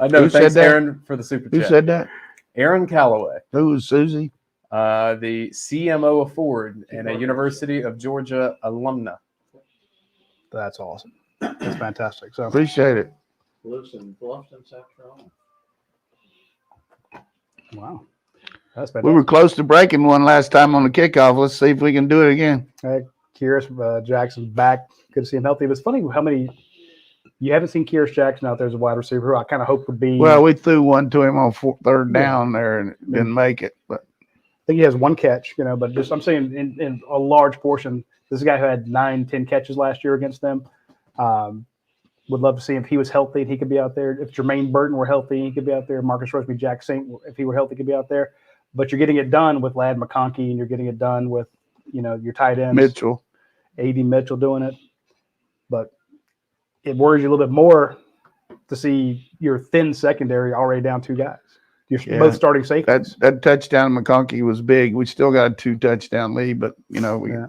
know. Who said Thanks, that? Aaron, for the super Who chat. said that? Aaron Calloway, Who was Susie? the CMO of Ford and a University of Georgia alumna. That's awesome. That's fantastic. So Appreciate it. lives in Bluffton, South Carolina. wow. That's We fantastic. were close to breaking one last time on the kickoff. Let's see if we can do it again. Kyrus Jackson's back. Good to see him healthy. But it's funny how many you haven't seen Kyrus Jackson out there as a wide receiver who I kind of hope would be. Well, we threw one to him on 3rd Yeah. down there and it didn't make it. But I think he has one catch, but just I'm saying in a large portion, this is a guy who had 9-10 catches last year against them. Would love to see if he was healthy and he could be out there. If Jermaine Burton were healthy, he could be out there. Marcus Roseby, Jack Saint, if he were healthy, could be out there. But you're getting it done with Ladd McConkey and you're getting it done with, your tight ends. Mitchell. A.D. Mitchell doing it. But it worries you a little bit more to see your thin secondary already down 2 guys. You're Yeah. both starting safeties. That touchdown McConkey was big. We still got a 2-touchdown lead, but Yeah.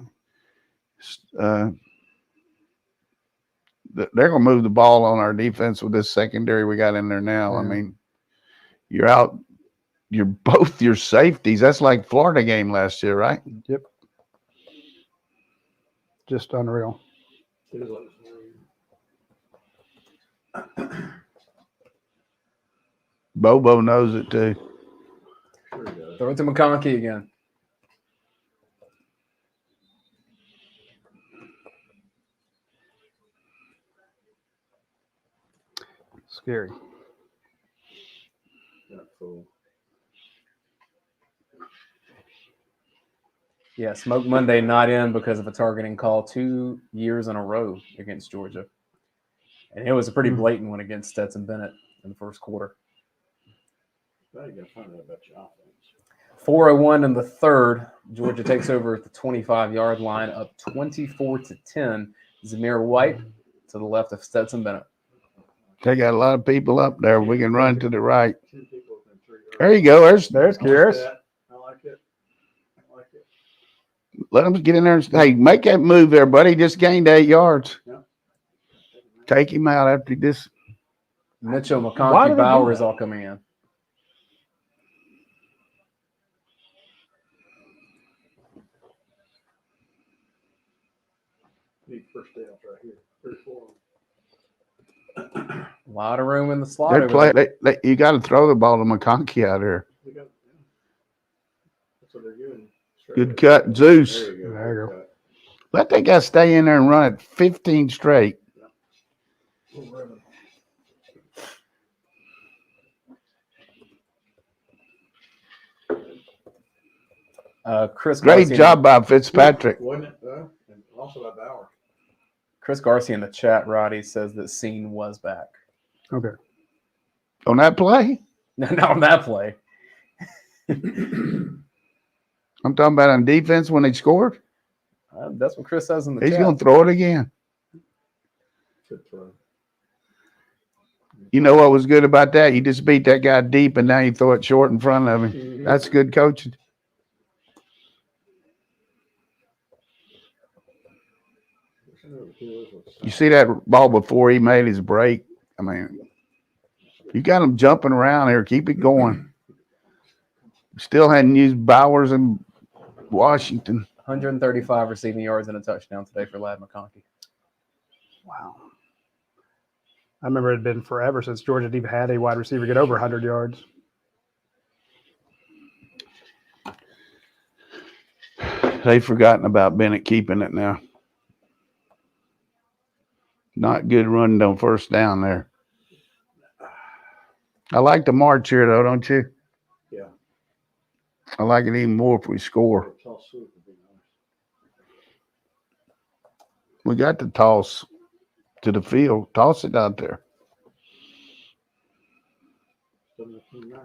They're going to move the ball on our defense with this secondary we got in there now. I Yeah. mean, you're both your safeties. That's like Florida game last year, right? Yep. Just unreal. It is like Bobo knows it too. sure he does. Throw it to McConkey again. Scary. That fool. Yeah, Smoke Monday not in because of a targeting call 2 years in a row against Georgia. And it was a pretty blatant one against Stetson Bennett in the first quarter. Now you got to find out about your offense. 4:01 in the third. Georgia takes over at the 25-yard line, up 24-10. Zamir White to the left of Stetson Bennett. They got a lot of people up there. We can run to the right. 10 people within 3 yards. There you go. There's I like Kyrus. that. I like it. I like it. Let them get in there. Hey, make that move there, buddy. Just gained 8 yards. Yeah. Take him out after this. Mitchell, Why do McConkey, they do Bowers that? all coming in. Need first downs right here. 34. A lot of room in the slot. They over play. there. You got to throw the ball to McConkey out here. They got, yeah. That's what they're doing. Straight Good ahead. cut, Zeus. There you go. There you Good go. cut. Let that guy stay in there and run it 15 straight. Little ribbon. Chris Great Garcia, job by Fitzpatrick. Wasn't it, though? And also by Bauer. Chris Garcia in the chat, Roddy, says that Scene was back. Okay. On that play, No, not on that play. I'm talking about on defense when they scored. That's what Chris says in the He's chat. going to throw it again. Good throw. You know what was good about that? You just beat that guy deep, and now you throw it short in front of him. That's good coaching. You see that ball before he made his break? I mean, you got him jumping around here. Keep it going. Still hadn't used Bowers and Washington. 135 receiving yards and a touchdown today for Ladd McConkey. Wow. I remember it had been forever since Georgia had even had a wide receiver get over 100 yards. They've forgotten about Bennett keeping it now. Not good running on first down there. I like the march here, though, don't you? Yeah. I like it even more if we score. Toss swoop would be nice. We got to toss to the field. Toss it out there.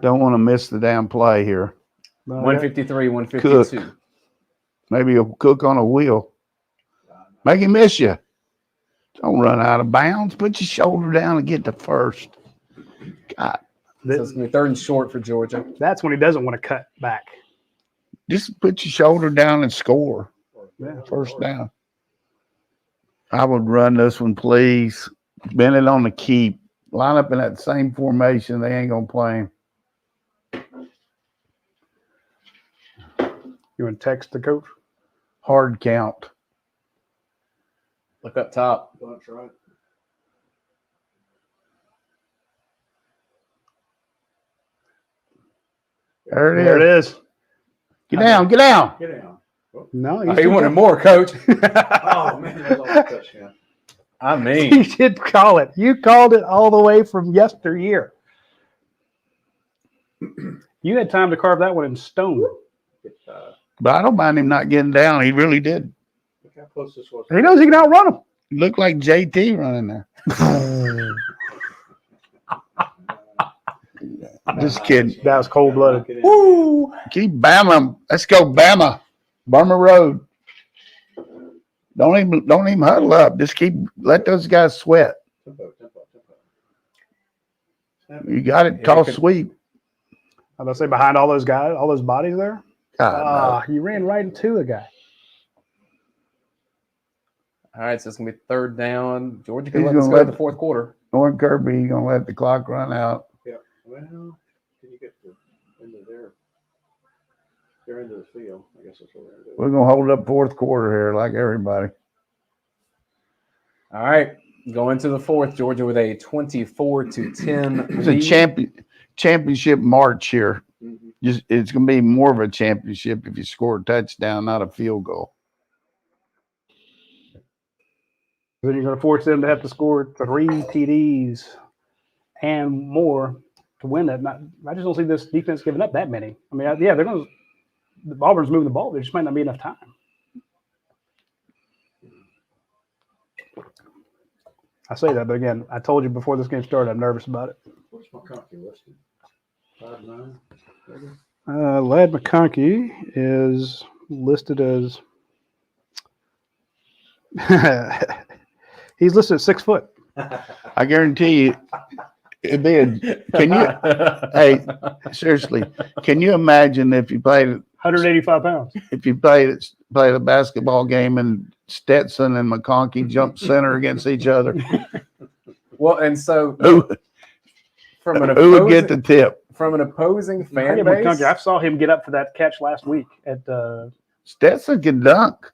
Don't want to miss the damn play here. 153, 152. Maybe a cook on a wheel. Make him miss you. Don't run out of bounds. Put your shoulder down and get to first. God, So it's going to be third and short for Georgia. That's when he doesn't want to cut back. just put your shoulder down and score. Yeah. First down. I would run this one, please. Bennett on the keep. Line up in that same formation. They ain't going to play him. You want to text the coach? Hard count. Look up top. Bunch, right? There it is. There it is. Get down. Get down. Get down. No, Oh, you wanted more, coach. Oh, man, that's all the touchdown. I You mean, did call it. You called it all the way from yesteryear. You had time to carve that one in stone. Get, But I don't mind him not getting down. He really did. look how close this was. He knows he can outrun him. He looked like JT running there. Just kidding. That was cold-blooded. Woo! Keep Bama. Let's go, Bama. Burma Road. Don't even huddle up. Just let those guys sweat. Tempo. You got it. Yeah, Call you could- sweep. I was about to say, behind all those guys, all those bodies there, God, you ran right into a guy. all right, so it's going to be third down. Georgia can He's let this gonna go let in the fourth quarter. no. Norton Kirby, you're going to let the clock run out. Yeah. Well, can you get into their into the field? I guess that's what we're going to do. We're going to hold up fourth quarter here like everybody. All right, going to the fourth. Georgia with a 24-10 It's a lead. championship march here. Mm-hmm. it's going to be more of a championship if you score a touchdown, not a field goal. Then you're going to force them to have to score 3 TDs and more to win that. I just don't see this defense giving up that many. I mean, yeah, they're going to. Auburn's moving the ball. There just might not be enough time. I say that, but again, I told you before this game started, I'm nervous about it. What's McConkey listed? 5'9"? Lad McConkey is listed as he's listed at 6 foot. I guarantee you, it'd be a. Can you? Hey, seriously, can you imagine if you played 185 pounds? If you played a basketball game and Stetson and McConkey jumped center against each other, Well, and so who would get the tip? From an opposing fan McConkey, base? I saw him get up for that catch last week at. Stetson can dunk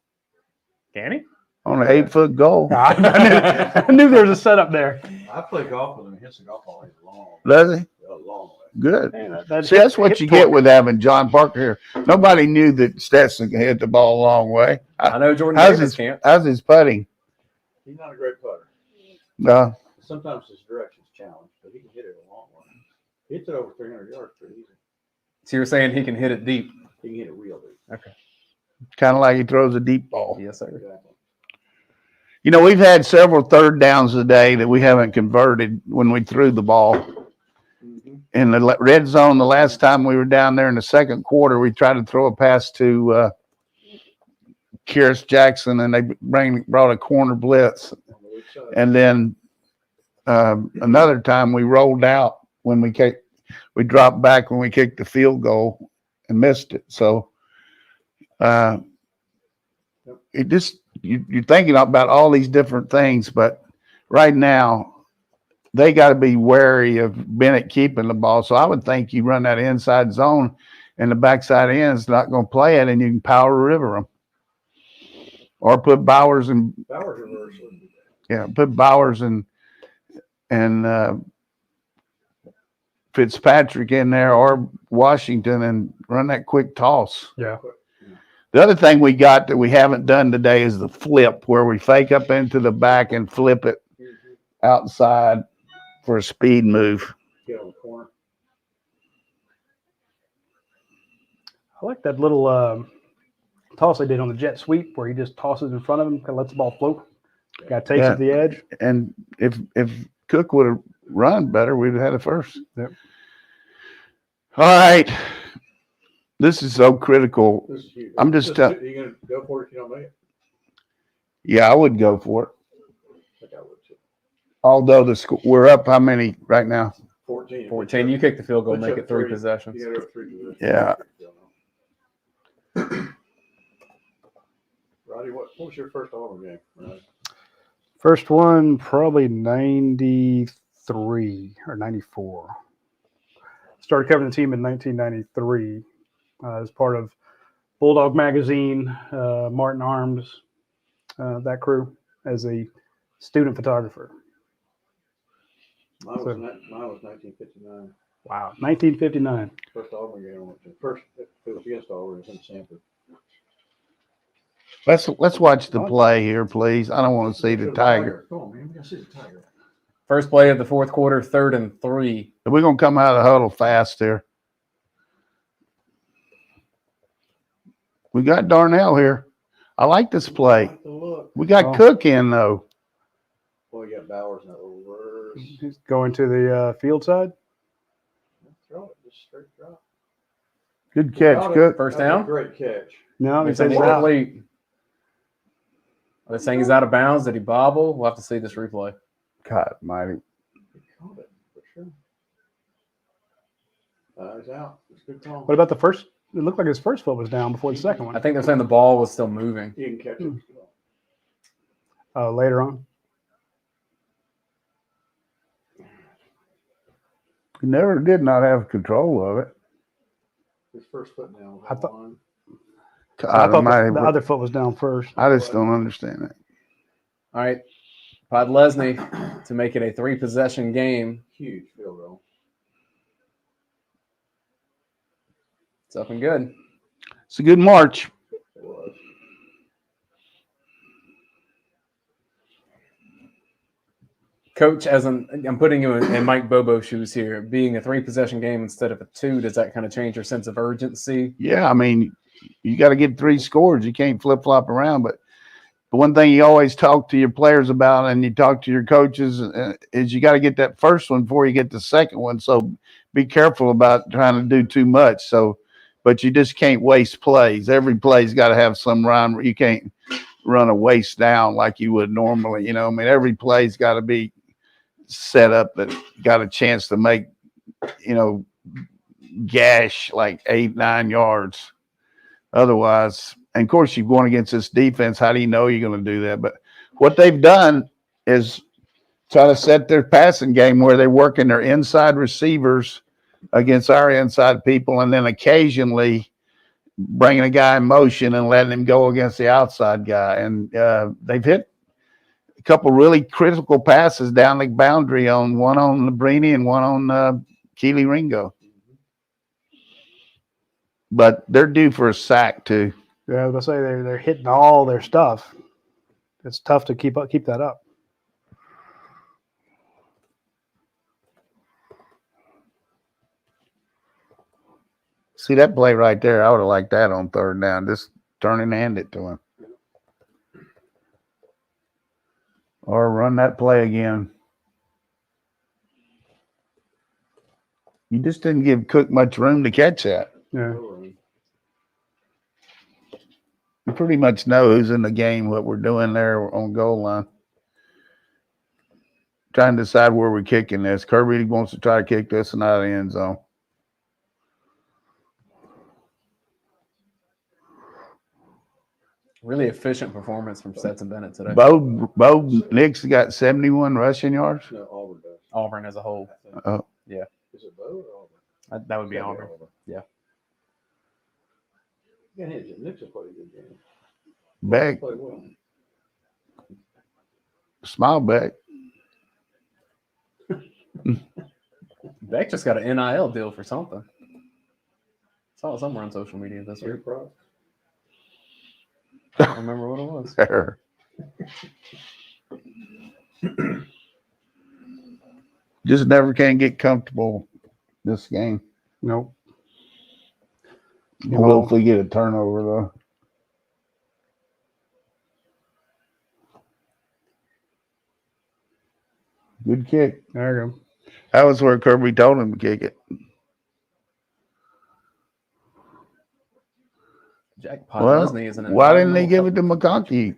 Can he? on an 8-foot goal. I knew there was a setup there. I play golf with him. He hits the golf ball long. Does he? A long way. Good. Man, See, that's what you get with having John Parker here. Nobody knew that Stetson can hit the ball a long way. I know Jordan How's Davis his, can't. how's his putting? He's not a great putter. No. Sometimes his direction's challenged, but he can hit it a long way. He hits it over 300 yards pretty easy. So you're saying he can hit it deep? He can hit it real deep. Okay. Kind of like he throws a deep ball. Yes, sir. Exactly. You know, we've had several third downs today that we haven't converted when we threw the ball. Mm-hmm. In the red zone, the last time we were down there in the second quarter, we tried to throw a pass to Kyrus Jackson, and they brought a corner blitz. And then another time we rolled out when we dropped back when we kicked the field goal and missed it. So it just you're thinking about all these different things, but right now they got to be wary of Bennett keeping the ball. So I would think you run that inside zone and the backside end is not going to play it, and you can power river them. Or put Bowers and put Bowers and Fitzpatrick in there, or Washington, and run that quick toss. Yeah. The other thing we got that we haven't done today is the flip, where we fake up into the back and flip it outside for a speed move. Get on the corner. I like that little toss they did on the jet sweep where he just tosses in front of him, kind of lets the ball float. Guy takes it to the edge. And if Cook would have run better, we'd have had it first. Yep. All right. This is so critical. This is huge. I'm just Are you going to go for it if you don't make it? Yeah, I would go for it. I think I would too. Although we're up how many right now? 14. 14. You kick the field goal, Puts make up it 3 three. possessions. You got to go 3 possessions. Yeah. Roddy, what was your first Auburn game? Roddy? First one, probably 93 or 94. Started covering the team in 1993 as part of Bulldog Magazine, Martin Arms, that crew, as a student photographer. Mine was 1959. Wow, 1959. First Auburn game I went to. First, it was against Auburn. It was in Sanford. Let's watch the play here, please. I don't want to see the Tiger. Come on, man. We got to see the Tiger. First play of the fourth quarter, 3rd and 3. We're going to come out of the huddle fast here. We got Darnell here. I like this play. Look. We got Cook in, though. Boy, you got Bowers in that little reverse. He's going to the field side. Throw it. Just straight drop. Good catch, Cook. First That's a down. great catch. No, he It's says he's out. incomplete. Are they saying he's out of bounds? Did he bobble? We'll have to see this replay. God, mighty. He caught it for sure. He's out. It's a good call. What about the first? It looked like his first foot was down before the second I one. think they're saying the ball was still moving. You can catch it. Later on. He never did not have control of it. His first foot down. I thought- line. God I thought almighty, the other foot was down first. I just don't understand it. All right. Podlesny to make it a 3-possession game. Huge field goal. It's up and good. It's a good march. It was. Coach, I'm putting you in Mike Bobo's shoes here. Being a 3-possession game instead of a 2, does that kind of change your sense of urgency? Yeah, I mean, you got to get 3 scores. You can't flip-flop around. But the one thing you always talk to your players about and you talk to your coaches is you got to get that first one before you get the second one. So be careful about trying to do too much. But you just can't waste plays. Every play's got to have some rhyme. You can't run a waste down like you would normally. I mean, every play's got to be set up that got a chance to make, gash like 8-9 yards. Otherwise, and of course, you're going against this defense. How do you know you're going to do that? But what they've done is try to set their passing game where they're working their inside receivers against our inside people, and then occasionally bringing a guy in motion and letting him go against the outside guy. And they've hit a couple really critical passes down the boundary one on Labrini and one on Keely Ringo. But they're due for a sack too. Yeah, I was gonna say they're hitting all their stuff. It's tough to keep that up. See that play right there? I would have liked that on 3rd down. Just turn and hand it to him. Or run that play again. You just didn't give Cook much room to catch that. Yeah. You pretty much know who's in the game, what we're doing there on goal line. Trying to decide where we're kicking this. Kirby wants to try to kick this and out of the end zone. Really efficient performance from Stetson Bennett today. Bo Nix got 71 rushing yards. No, Auburn does. Auburn as a whole. Oh. Yeah. Is it Bo or Auburn? That would be Auburn. Yeah. Yeah, Nick's a pretty good game. Beck. Played well. Smile Beck. Beck just got an NIL deal for something. Saw it somewhere on social media this week. I don't remember what it was. There. Just never can get comfortable this game. Nope. We'll hopefully get a turnover though. Good kick. There you go. That was where Kirby told him to kick it. Jack Well, Podlesny isn't. why didn't they give it to McConkey?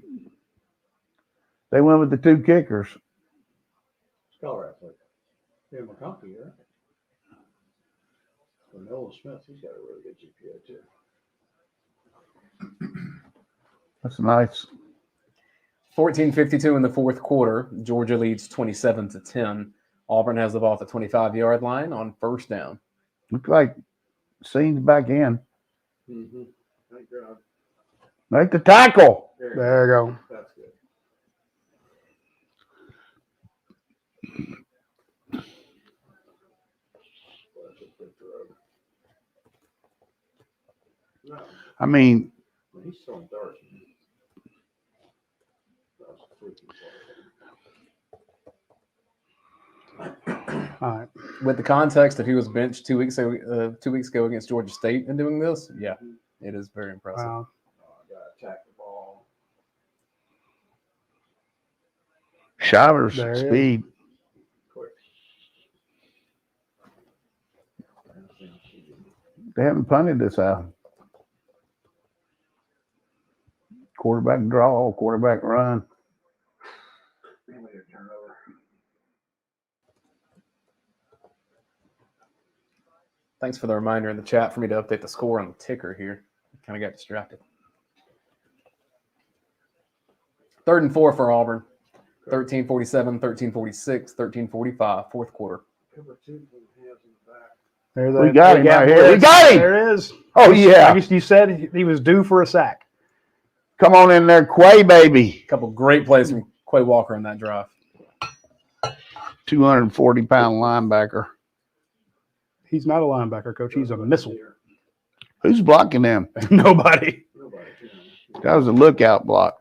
They went with the 2 kickers. Scholar athlete. Yeah, McConkey, right? And Nolan Smith, he's got a really good GPA too. That's nice. 14:52 in the 4th quarter. Georgia leads 27-10. Auburn has the ball at the 25-yard line on 1st down. Look like Scene's back in. Mm-hmm. Thank God. Make the tackle. There you go. That's good. No, I mean, he's throwing darts. That's freaking All right. With the context that he was benched 2 weeks ago against Georgia State and doing this, yeah, it is very impressive. Wow. got to attack the ball. Shivers, There he is. speed. Quick. They haven't punted this out. Quarterback draw, quarterback run. Turnover. Thanks for the reminder in the chat for me to update the score on the ticker here. Kind of got distracted. 3rd and 4 for Auburn. 13:47, 13:46, 13:45, 4th quarter. Cover 2 from the hands in the back. There's We got him right here. We got him. There it is. Oh, yeah. I guess you said he was due for a sack. Come on in there, Quay, baby. A couple great plays from Quay Walker in that drive. 240-pound linebacker. He's not a linebacker, coach. He's a missile. Who's blocking them? Nobody. That was a lookout block.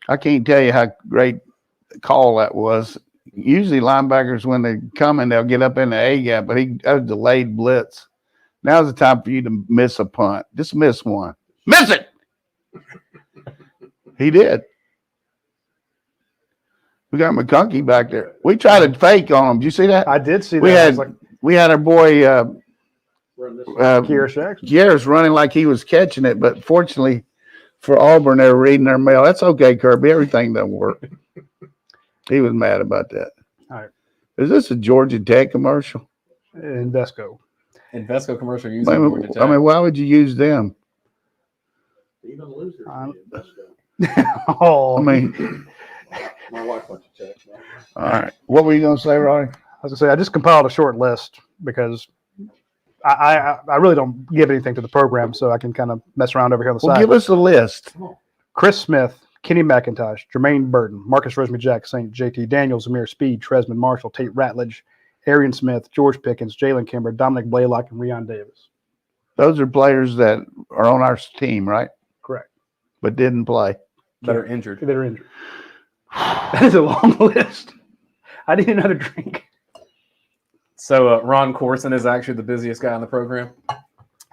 I can't tell you how great a call that was. Usually linebackers, when they come in, they'll get up in the A gap, but that was delayed blitz. Now's the time for you to miss a punt. Just miss one. Miss it! He did. We got McConkey back there. We tried to fake on him. Did you see that? I did see that. We had our boy Kier's running like he was catching it, but fortunately for Auburn, they were reading their mail. That's okay, Kirby. Everything doesn't work. He was mad about that. All right. Is this a Georgia Tech commercial? Invesco. Invesco commercial using Georgia Tech. I mean, why would you use them? Even losers. Oh, I mean, My wife went to Tech. all right. What were you going to say, Roddy? I was gonna say I just compiled a short list because I really don't give anything to the program, so I can kind of mess around over here on the Well, side. give us a list. Chris Smith, Kenny McIntosh, Jermaine Burton, Marcus Rosemary-Jack, St. JT Daniels, Amir Speed, Tresman Marshall, Tate Ratledge, Arian Smith, George Pickens, Jalen Kimber, Dominic Blaylock, and Rion Davis. Those are players that are on our team, right? Correct. But didn't play. That are injured. That are injured. That is a long list. I need another drink. So Ron Corson is actually the busiest guy in the program.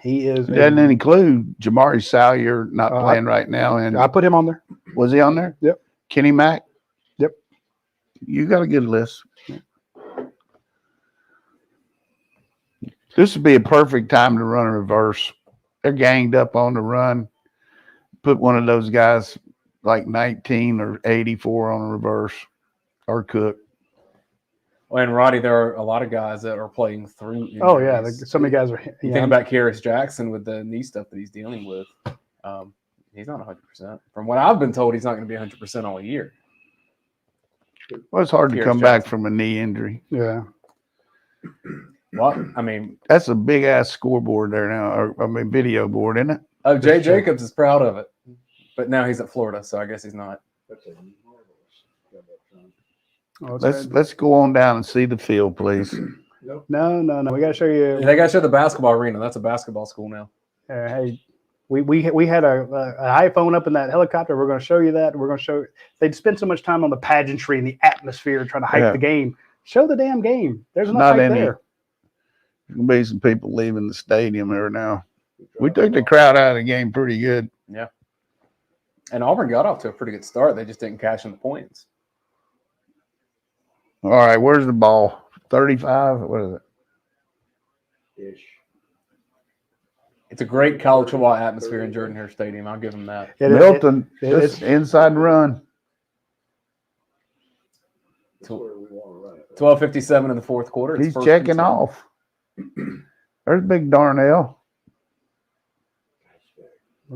He is. It doesn't include Jamari Salyer not playing right now. And I put him on there. was he on there? Yep. Kenny Mack? Yep. You got a good list. This would be a perfect time to run a reverse. They're ganged up on the run. Put one of those guys like 19 or 84 on a reverse or Cook. Well, and Roddy, there are a lot of guys that are playing through injuries. Oh, yeah. So many guys are. You think about Karis Jackson with the knee stuff that he's dealing with. He's not 100%. From what I've been told, he's not going to be 100% all year. Well, it's hard to Karis come back Jackson. from a knee injury. Yeah. Well, I mean, That's a big ass scoreboard there now. Video board, isn't it? oh, Jay Jacobs is proud of it, but now he's at Florida, so I guess he's not. That's a Let's go on down and see the field, please. No. We got to show you. They got to show the basketball arena. That's a basketball school now. Hey, we had a iPhone up in that helicopter. We're going to show you that. We're going to show. They'd spend so much time on the pageantry and the atmosphere trying to hype the game. Show the damn game. There's enough right there. There's going to be some people leaving the stadium there now. We took the crowd out of the game pretty good. Yeah. And Auburn got off to a pretty good start. They just didn't cash in the points. All right, where's the ball? 35? What is it? ish. It's a great college football atmosphere in Jordan-Hare Stadium. I'll give them that. Milton, just inside run. That's where we want to run it. 12:57 in the fourth quarter. It's He's first checking and 10. off. There's Big Darnell.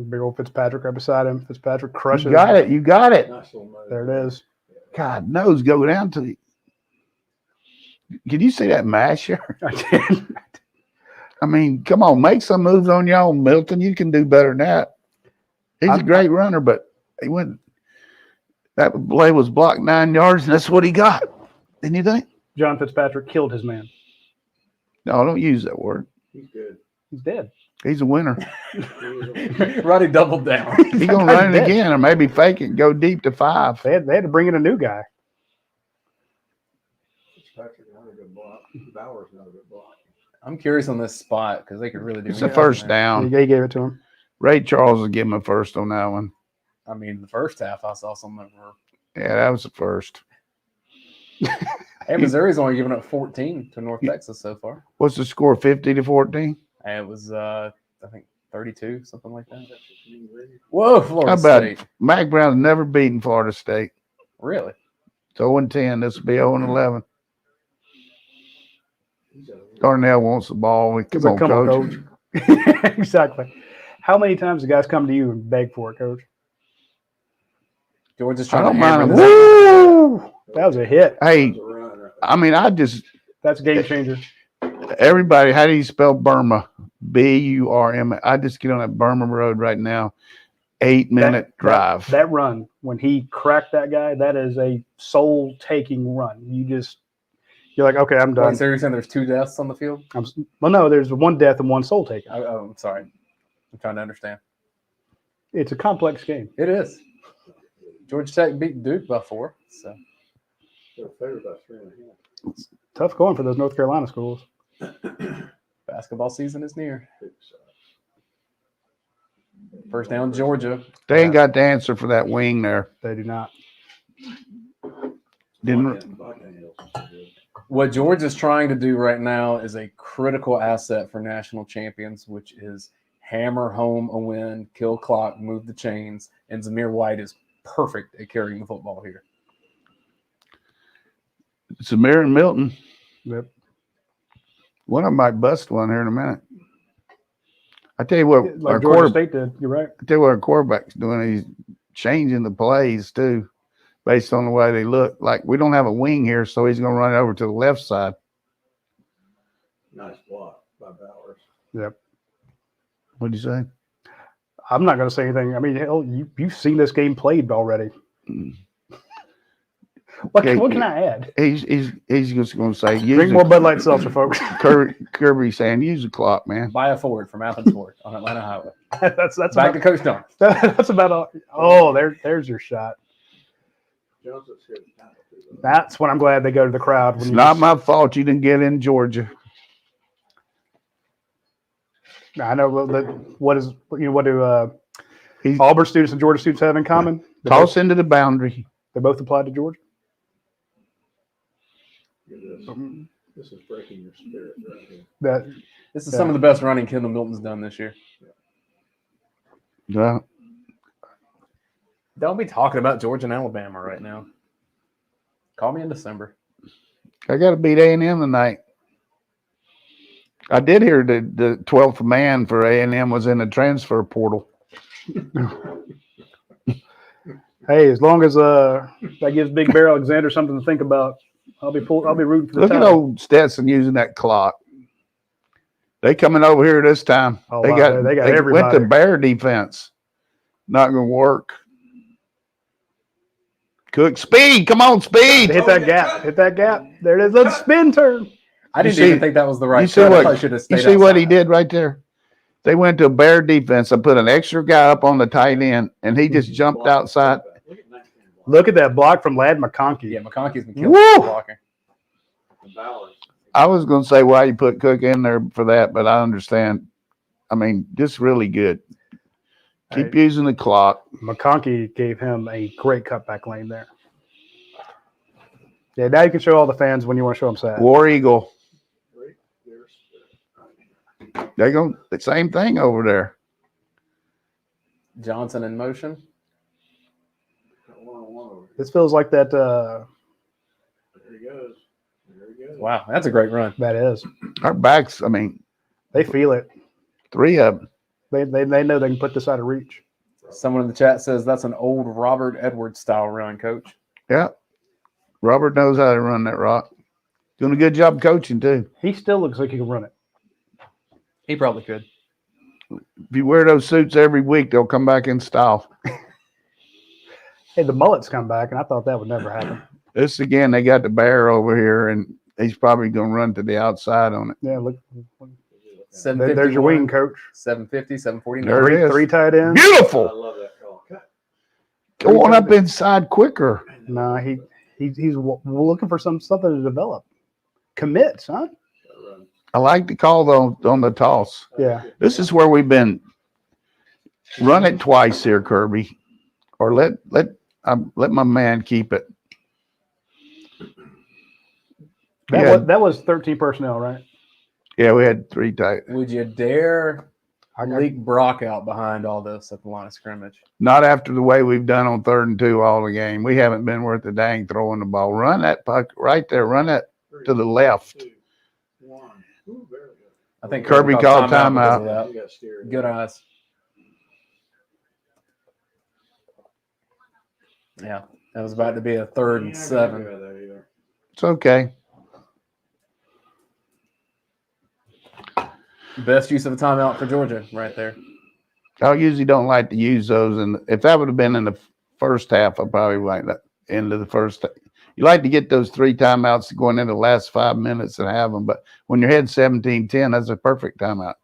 Big old Fitzpatrick right beside him. Fitzpatrick crushes. You got it. You got it. Nice little move. There it is. God knows, go down to the. Can you see that masher? I did. I mean, come on, make some moves on your own, Milton. You can do better than that. He's a great runner, but he went. That play was blocked 9 yards, and that's what he got. Didn't you think? John Fitzpatrick killed his man. No, don't use that word. He's good. He's dead. He's a winner. Roddy doubled down. He's gonna run it again, or maybe fake it, and go deep to 5. They had to bring in a new guy. Fitzpatrick, not a good block. Bauer's not a good block. I'm curious on this spot because they could really do It's a anything first there. down. He gave it to him. Ray Charles will give him a first on that one. I mean, the first half I saw some that were. Yeah, that was the first. Hey, Missouri's only given up 14 to North Texas so far. What's the score? 50-14. And it was, I think, 32, something like that. Whoa, Florida How about State. Mac Brown's never beaten Florida State? Really? It's 0-10. This will be 0-11. Darnell wants the ball. He's Come like, on, coach. Coach. Exactly. How many times do guys come to you and beg for it, Coach? Georgia's I trying don't to hammer mind him. this. Woo! That was a hit. Hey, I mean, That's a game changer. everybody, how do you spell Burma? B-U-R-M. I just get on that Burma Road right now. 8-minute drive. That run, when he cracked that guy, that is a soul-taking run. You're like, okay, I'm Wait, done. so you're saying there's 2 deaths on the field? Well, no, there's one death and one soul taken. Oh, I'm sorry. I'm trying to understand. It's a complex game. It is. Georgia Tech beat Duke by 4. So They're favored by 3.5. Tough going for those North Carolina schools. basketball season is near. First down, Georgia. They ain't got the answer for that wing there. They do not. What Georgia's trying to do right now is a critical asset for national champions, which is hammer home a win, kill clock, move the chains, and Zamir White is perfect at carrying the football here. Zamir and Milton. Yep. One of them might bust one here in a minute. I tell you what, Like our Georgia State did. You're right. I tell you what our quarterback's doing. He's changing the plays too, based on the way they look. Like we don't have a wing here, so he's going to run it over to the left side. Nice block by Bowers. Yep. What'd you say? I'm not going to say anything. I mean, hell, you've seen this game played already. What can I add? He's just going to say, Drink more Bud Light Seltzer, folks. Kirby saying, use the clock, man. Buy a Ford from Athens Ford on Atlanta Highway. that's Back to Coach Donnan. That's about all. Oh, there's your shot. That's when I'm glad they go to the crowd. It's not my fault you didn't get in Georgia. I know that. What do Auburn students and Georgia students have in common? Toss into the boundary. They both applied to Georgia. This is breaking your spirit right here. This is some of the best running Kendall Milton's done this year. Yeah. Don't be talking about Georgia and Alabama right now. Call me in December. I got to beat A&M tonight. I did hear the 12th man for A&M was in the transfer portal. Hey, as long as that gives Big Bear Alexander something to think about, I'll be rooting for the Look at old Stetson using that clock. They coming over here this time. Oh, they wow. got They went everybody. to bear defense. Not going to work. Cook, speed. Come on, speed. Hit that gap. Hit that gap. There it is. Let's spin turn. I didn't see- even think that was the right You see shot. I what, probably should have you stayed see what he outside. did right there? They went to a bear defense. I put an extra guy up on the tight end, and he just jumped outside. Look at that block from Lad McConkey. Yeah, McConkey's been killing Woo! blocking. Bowers. I was going to say why you put Cook in there for that, but I understand. I mean, just really good. Keep using the clock. McConkey gave him a great cutback lane there. Yeah, now you can show all the fans when you want to show them sad. War Eagle. They go the same thing over there. Johnson in motion. This feels like that. There he goes. There he goes. Wow, that's a great run. That is. Our backs, I mean, They feel it. 3 of them. They know they can put this out of reach. Someone in the chat says that's an old Robert Edwards style run, Coach. Yeah. Robert knows how to run that rock. Doing a good job coaching, too. He still looks like he can run it. He probably could. If you wear those suits every week, they'll come back in style. Hey, the mullets come back, and I thought that would never happen. This, again, they got the bear over here, and he's probably going to run to the outside on it. Yeah, look. 751, There's your wing, Coach. 750, 749. There it is. Three tight ends. I Beautiful. love that call. Go on up inside quicker. No, he's looking for something to develop. Commits, huh? I like the call, though, on the toss. Yeah. This is where we've been. Run it twice here, Kirby. Or let my man keep it. That was 13 personnel, right? Yeah, we had 3 tight. Would you dare leak Brock out behind all this at the line of scrimmage? Not after the way we've done on 3rd and 2 all the game. We haven't been worth a dang throwing the ball. Run that puck right there. Run it to the left. 2, 1. Ooh, very good. I think Kirby called timeout. because of You that. got steered. Good eyes. Yeah, that was about to be a 3rd and 7. It's okay. Best use of a timeout for Georgia right there. I usually don't like to use those. And if that would have been in the first half, I probably like that end of the first. You like to get those 3 timeouts going into the last 5 minutes and have them, but when you're heading 17-10, that's a perfect timeout.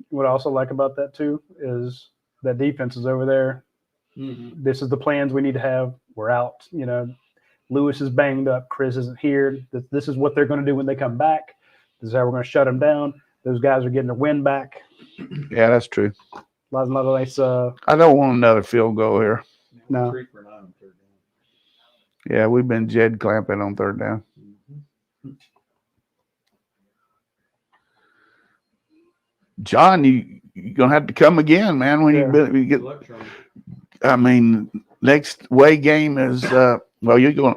What I also like about that too is that defense is over there. Mm-hmm. This is the plans we need to have. We're out. Lewis is banged up. Chris isn't here. This is what they're going to do when they come back. This is how we're going to shut them down. Those guys are getting their win back. Yeah, that's true. Another nice. I don't want another field goal here. No. 3 for 9 on 3rd down. Yeah, we've been Jed clamping on 3rd down. Mm-hmm. John, you're going to have to come again, man, when you get. Good luck, Charlie. I mean, next away game is you're going.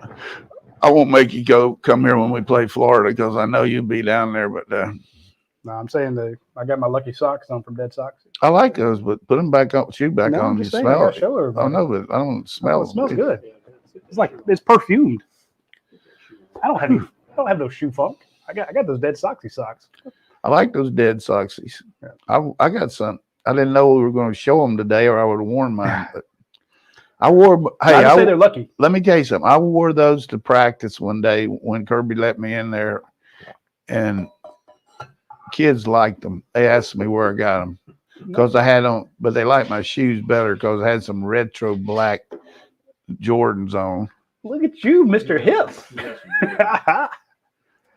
I won't make you come here when we play Florida because I know you'll be down there. But No, I'm saying I got my lucky socks on from Dead Socks. I like those, but put them back on. Shoe back No, on. I'm You just saying, I smell gotta it. show everybody. I know, but I don't smell It smells good. Yeah, It's like it's perfumed. I don't have no shoe funk. I got those Dead Soxy socks. I like those Dead Soxies. Yeah. I got some. I didn't know we were going to show them today, or I would have worn mine. But I wore. Hey, I say they're lucky. Let me tell you something. I wore those to practice one day when Kirby let me in there, and kids liked them. They asked me where I got them because I had on, but they liked my shoes better because I had some retro black Jordans on. Look at you, Mr. Hip. I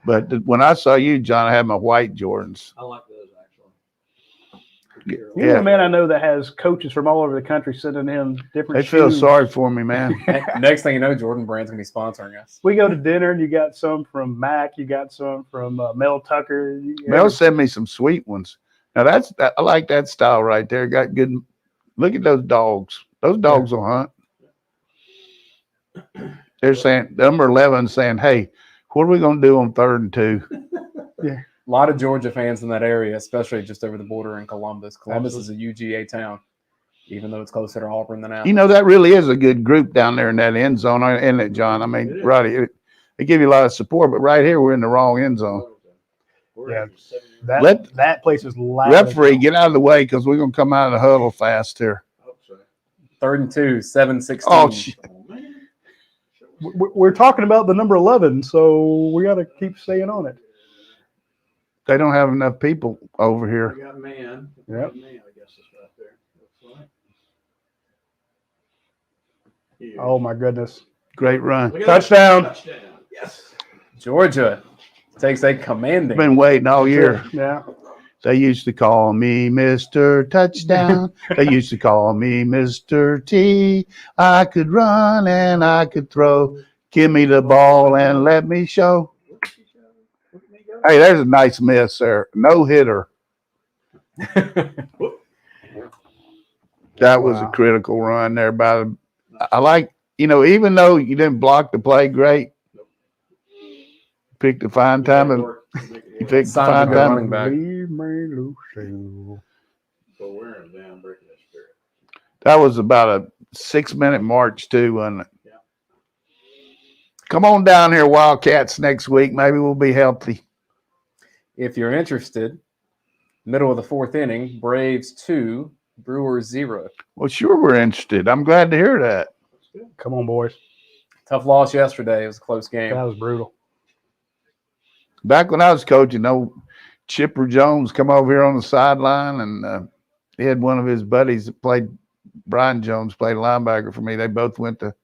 But when I saw you, John, I had my white Jordans. like those actually. You're the man I know that has coaches from all over the country sending him different They shoes. feel sorry for me, man. Next thing you know, Jordan Brand's going to be sponsoring us. We go to dinner and you got some from Mac, you got some from Mel Tucker. Mel sent me some sweet ones. Now I like that style right there. Got good. Look at those dogs. Those dogs will hunt. They're saying number 11 saying, "Hey, what are we going to do on 3rd and 2?" Yeah. A lot of Georgia fans in that area, especially just over the border in Columbus. Columbus is a UGA town, even though it's closer to Auburn than Athens. That really is a good group down there in that end zone, isn't it, John? I mean, Roddy, they give you a lot of support, but right here we're in the wrong end zone. Yeah. That place is loud. Referee, get out of the way because we're going to come out of the huddle fast here. 3rd and 2, 7-16. Oh, shit. We're talking about the number 11, so we got to keep staying on it. They don't have enough people over here. We got man. Yep. Man, I guess is right there. Looks like. Here. Oh my goodness! Great run. Look at Touchdown. that. Touchdown. Yes. Georgia takes a commanding. Been waiting all year. Yeah. They used to call me Mr. Touchdown. They used to call me Mr. T. I could run and I could throw. Give me the ball and let me show. Hey, there's a nice miss there. No hitter. That was a critical run there by the. I like, even though you didn't block the play great, picked a fine time. You picked a Sign of fine a good time. running back. Leave me loose. So we're down breaking that spirit. That was about a 6-minute march too, wasn't it? Yeah. Come on down here, Wildcats, next week. Maybe we'll be healthy. If you're interested, middle of the 4th inning, Braves 2, Brewers 0. Well, sure, we're interested. I'm glad to hear that. Come on, boys. Tough loss yesterday. It was a close game. That was brutal. Back when I was coaching, Chipper Jones come over here on the sideline, and he had one of his buddies that played. Brian Jones played linebacker for me. They both went to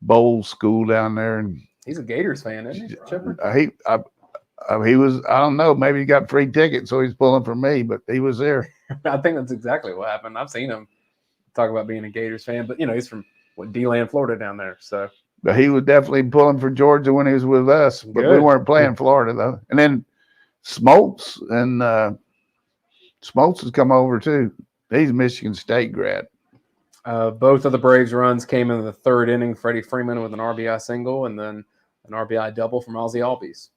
Bowles School down there, and He's a Gators fan, isn't he, Chipper? he was. I don't know. Maybe he got free tickets, so he's pulling for me. But he was there. I think that's exactly what happened. I've seen him talk about being a Gators fan, but he's from D-Land, Florida, down there. So, But he was definitely pulling for Georgia when he was with us. But we Good. weren't playing Florida though. And then Smoltz has come over too. He's a Michigan State grad. both of the Braves runs came in the 3rd inning. Freddie Freeman with an RBI single, and then an RBI double from Ozzie Albies.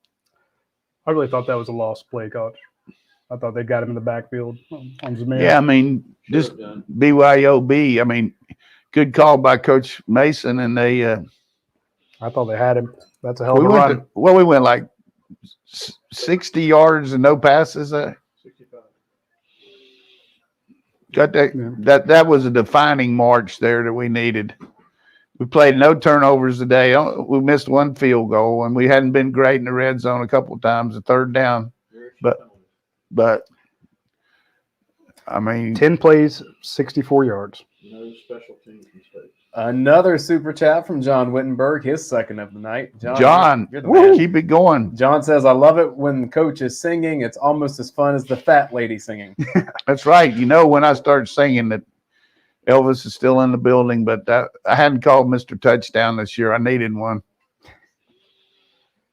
I really thought that was a lost play, Coach. I thought they got him in the backfield on Zamir. Yeah, I mean, just BYOB. I mean, good call by Coach Mason, and they. I thought they had him. That's a hell of a run. We went like 60 yards and no passes. 65. Got that. Yeah. That was a defining march there that we needed. We played no turnovers today. We missed one field goal, and we hadn't been great in the red zone a couple of times, a third down. But I mean, 10 plays, 64 yards. No special teams mistakes. Another super chat from John Wittenberg, his second of the night. John, you're the man. keep it going. John says, I love it when the coach is singing. It's almost as fun as the fat lady singing. That's right. You know, when I started singing that Elvis is still in the building, but I hadn't called Mr. Touchdown this year. I needed one.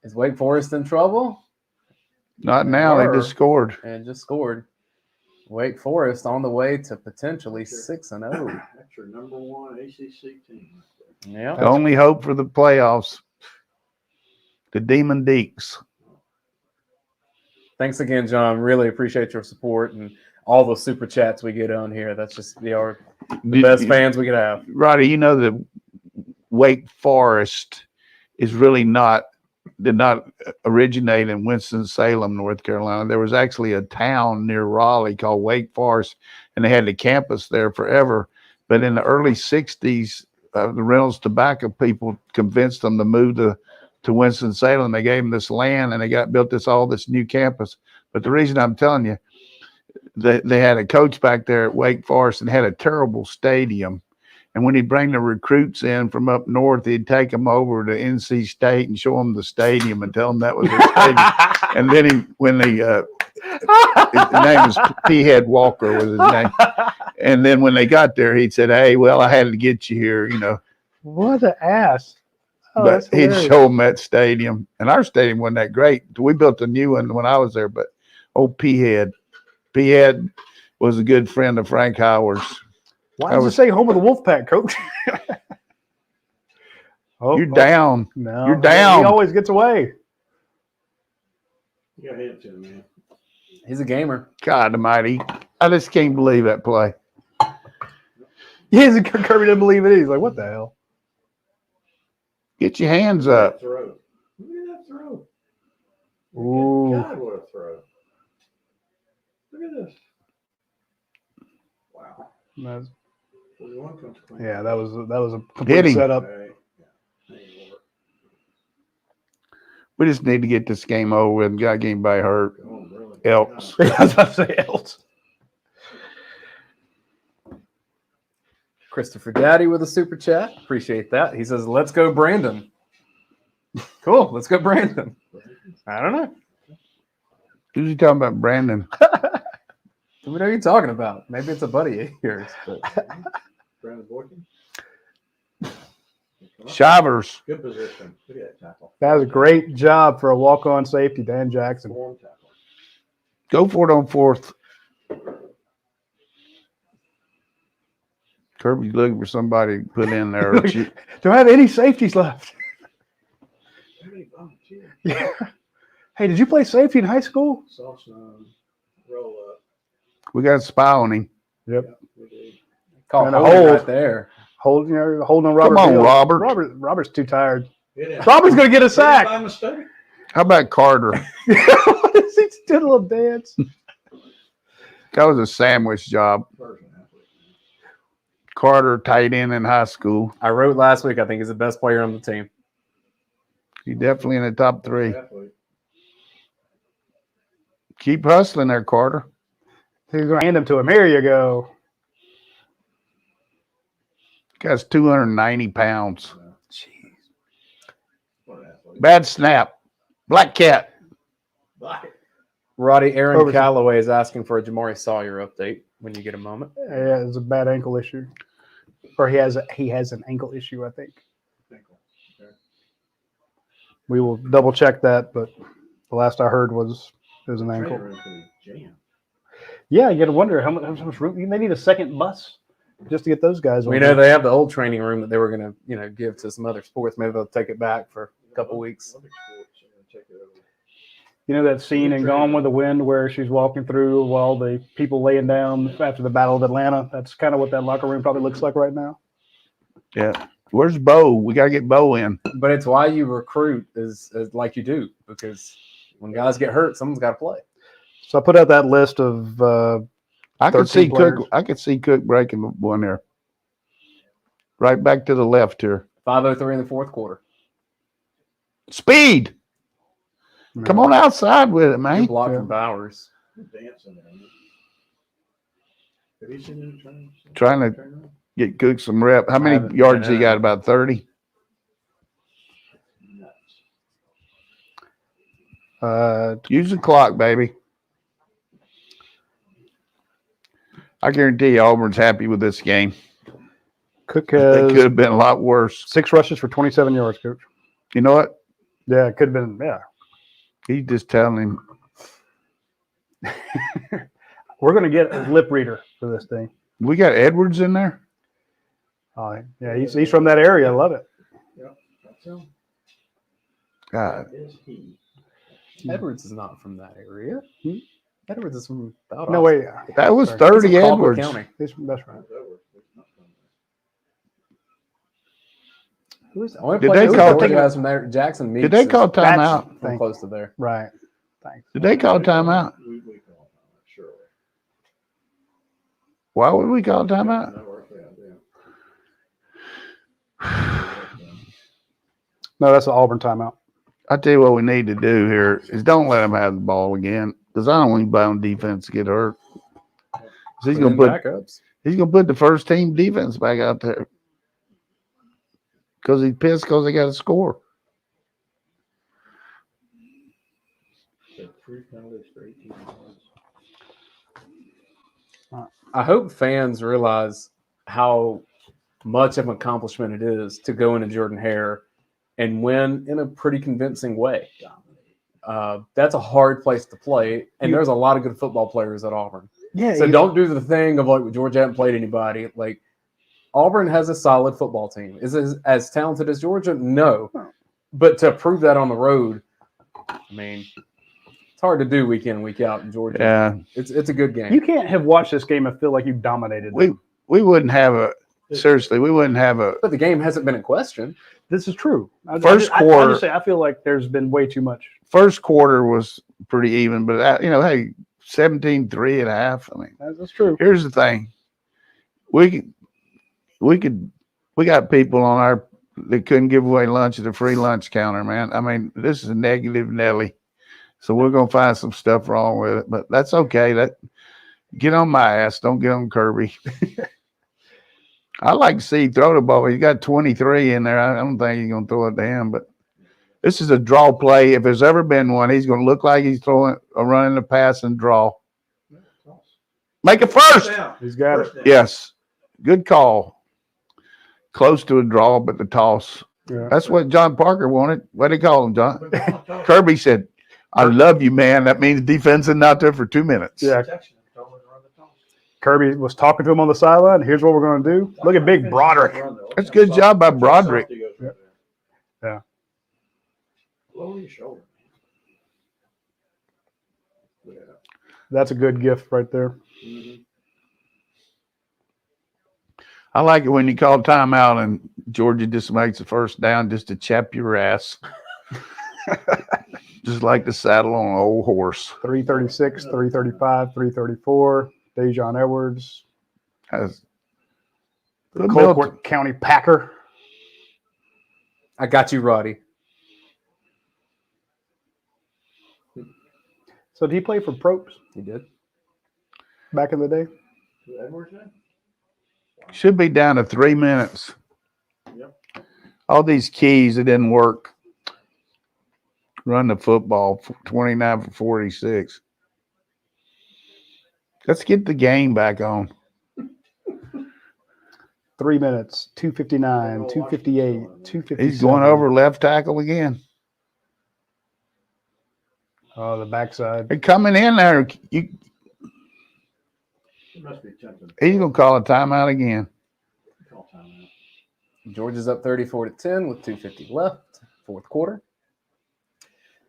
Is Wake Forest in trouble? Not now. They just scored. And just scored. Wake Forest on the way to potentially 6-0. That's your number one ACC team. Yeah. The only hope for the playoffs. The Demon Deeks. Thanks again, John. Really appreciate your support and all the super chats we get on here. That's just the best fans we could have. Roddy, you know that Wake Forest is really did not originate in Winston-Salem, North Carolina. There was actually a town near Raleigh called Wake Forest, and they had the campus there forever. But in the early 60s, the Reynolds Tobacco people convinced them to move to Winston-Salem. They gave them this land, and they built all this new campus. But the reason I'm telling you, they had a coach back there at Wake Forest and had a terrible stadium. And when he'd bring the recruits in from up north, he'd take them over to NC State and show them the stadium and tell them that was their stadium. And then his name was P-Head Walker was his name. And then when they got there, he'd said, hey, well, I had to get you here, you know. What an ass. Oh, but he'd show them that stadium. And our stadium wasn't that great. We built a new one when I was there, but old P-Head was a good friend of Frank Howard's. Why does it say home of the Wolfpack, Coach? You're down. No, you're down. He always gets away. You got to hit to him, man. He's a gamer. God almighty. I just can't believe that play. Yeah, Kirby didn't believe it. He's like, what the hell? Get your hands up. Throw. Look at that throw. Ooh. God, what a throw. Look at this. Wow. Yeah, that was a complete Hit him. setup. We just need to get this game over with and got anybody hurt. Oh, really? Else. I was about to say else. Christopher Daddy with a super chat. Appreciate that. He says, let's go, Brandon. Cool. Let's go, Brandon. I don't know. Who's he talking about, Brandon? We know who you're talking about. Maybe it's a buddy of yours. But... Brandon Boykin. Shivers. Good position. Look at that tackle. That was a great job for a walk-on safety, Dan Jackson. Form tackle. Go for it on fourth. Kirby's looking for somebody to put in there. Don't have any safeties left. Yeah. Hey, did you play safety in high school? Soft roll up. We got a spy on him. Yep. Call And a hold hold. right there. Holding on Robert. Come on, Field. Robert. Robert's too tired. Yeah. Robert's going to get a sack. By mistake. How about Carter? What is he doing a little dance? That was a sandwich job. Carter, tight end in high school. I wrote last week, I think he's the best player on the team. He's definitely in the top three. Definitely. Keep hustling there, Carter. He's going to hand him to him. Here you go. Guy's 290 pounds. Jeez. Bad snap. Black cat. Roddy, Aaron Over. Calloway is asking for a Jamari Sawyer update when you get a moment. Yeah, it's a bad ankle issue. Or he has an ankle issue, I think. We will double check that, but the last I heard was it was an ankle. Yeah, you got to wonder how much room. They need a second bus just to get those guys on. We know they have the old training room that they were going to, give to some other sports. Maybe they'll take it back for a couple weeks. You know that scene in Gone with the Wind where she's walking through while the people laying down after the Battle of Atlanta? That's kind of what that locker room probably looks like right now. Yeah. Where's Bo? We got to get Bo in. But it's why you recruit is like you do, because when guys get hurt, someone's got to play. So I put out that list of I could 13 see players. Cook. I could see Cook breaking one there. Right back to the left here. 5:03 in the fourth quarter. Speed. Come on outside with it, Good man. block from Bowers. Dancing there. Have you seen him turn? Trying to get Cook some rep. How I many haven't yards been he in got? it. About 30? Use the clock, baby. I guarantee you Auburn's happy with this game. Cook They could has have been a lot worse. 6 rushes for 27 yards, Coach. You know what? Yeah, it could have been. Yeah. He's just telling him. We're going to get a lip reader for this thing. We got Edwards in there? Yeah, he's from that area. I love it. Yep, that's him. God. That is he. Edwards is not from that area. Edwards is from about No, wait. That was Sorry. 30 He's from Caldwell Edwards. County. That's right. Who is that? Only Did place they who call- Georgia has from there, Jackson Meeks. Did they is call timeout? from Thank close to there? Right. Thanks. Did they call timeout? We call timeout, surely. Why would we call timeout? No earthly idea. No, that's an Auburn timeout. I tell you what we need to do here is don't let him have the ball again because I don't want anybody on defense to get hurt. 'Cause He's Put in gonna put backups. the first team defense back out there because he's pissed because they got to score. So 3 penalties for 18 yards. I hope fans realize how much of an accomplishment it is to go into Jordan-Hare and win in a pretty convincing way. That's a hard place to play, and there's a lot of good football players at Auburn. Yeah. So don't do the thing of like Georgia hasn't played anybody. Like Auburn has a solid football team. Is it as talented as Georgia? No. But to prove that on the road, I mean, it's hard to do week in, week out in Georgia. Yeah, It's a good game. You can't have watched this game and feel like you dominated them. we wouldn't have a seriously. We wouldn't have a But the game hasn't been in question. This is true. First I quarter- just say I feel like there's been way too much. first quarter was pretty even, but hey, 17-3 at half. I mean, That's true. here's the thing: we got people on our that couldn't give away lunch at the free lunch counter, man. I mean, this is a negative Nelly, so we're gonna find some stuff wrong with it, but that's okay. That get on my ass, don't get on Kirby. I like to see throw the ball. He's got 23 in there. I don't think he's gonna throw it to him, but this is a draw play. If there's ever been one, he's gonna look like he's throwing a running a pass and draw. Make it first. He's got it. Yes. Good call. Close to a draw, but the toss. Yeah. That's what John Parker wanted. What do they call him, John? Kirby said, I love you, man. That means defense is not there for 2 minutes. Yeah. Kirby was talking to him on the sideline. Here's what we're going to do. Look at big Broderick. That's a good job by Broderick. Yeah. Lower your shoulder. Yeah. That's a good gift right there. Mm-hmm. I like it when you call timeout and Georgia just makes the first down just to chap your ass. Just like the saddle on an old horse. 336, 335, 334. Dejon Edwards. Has The Colquitt County Packer. I got you, Roddy. So did he play for Probst He did. back in the day? Edwards then? should be down to 3 minutes. Yep. All these keys, it didn't work. Run the football, 29 for 46. Let's get the game back on. 3 minutes, 2:59, 2:58, 2:57. He's going over left tackle again. Oh, the backside. They're coming in there. It must be tempting. He's going to call a timeout again. Call timeout. Georgia's up 34-10 with 2:50 left, fourth quarter.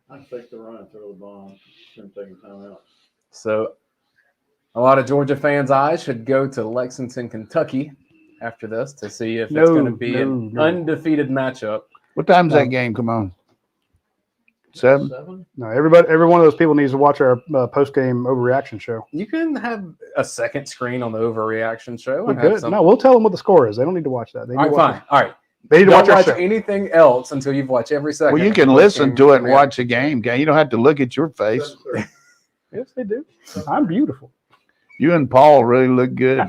I think the run and throw the ball. Shouldn't take a timeout. So a lot of Georgia fans' eyes should go to Lexington, Kentucky after this to see if it's going to be an undefeated matchup. What time does that game come on? 7? 7? No, every one of those people needs to watch our post-game overreaction show. You can have a second screen on the overreaction show. We And have could. some... No, we'll tell them what the score is. They don't need to watch that. They need All to right, watch fine. All right. They need to Don't watch our watch show. anything else until you've watched every second. Well, you of can the listen game to it and premiere. watch the game. You don't have to look at your face. 7:30. Yes, they do. I'm beautiful. You and Paul really look good.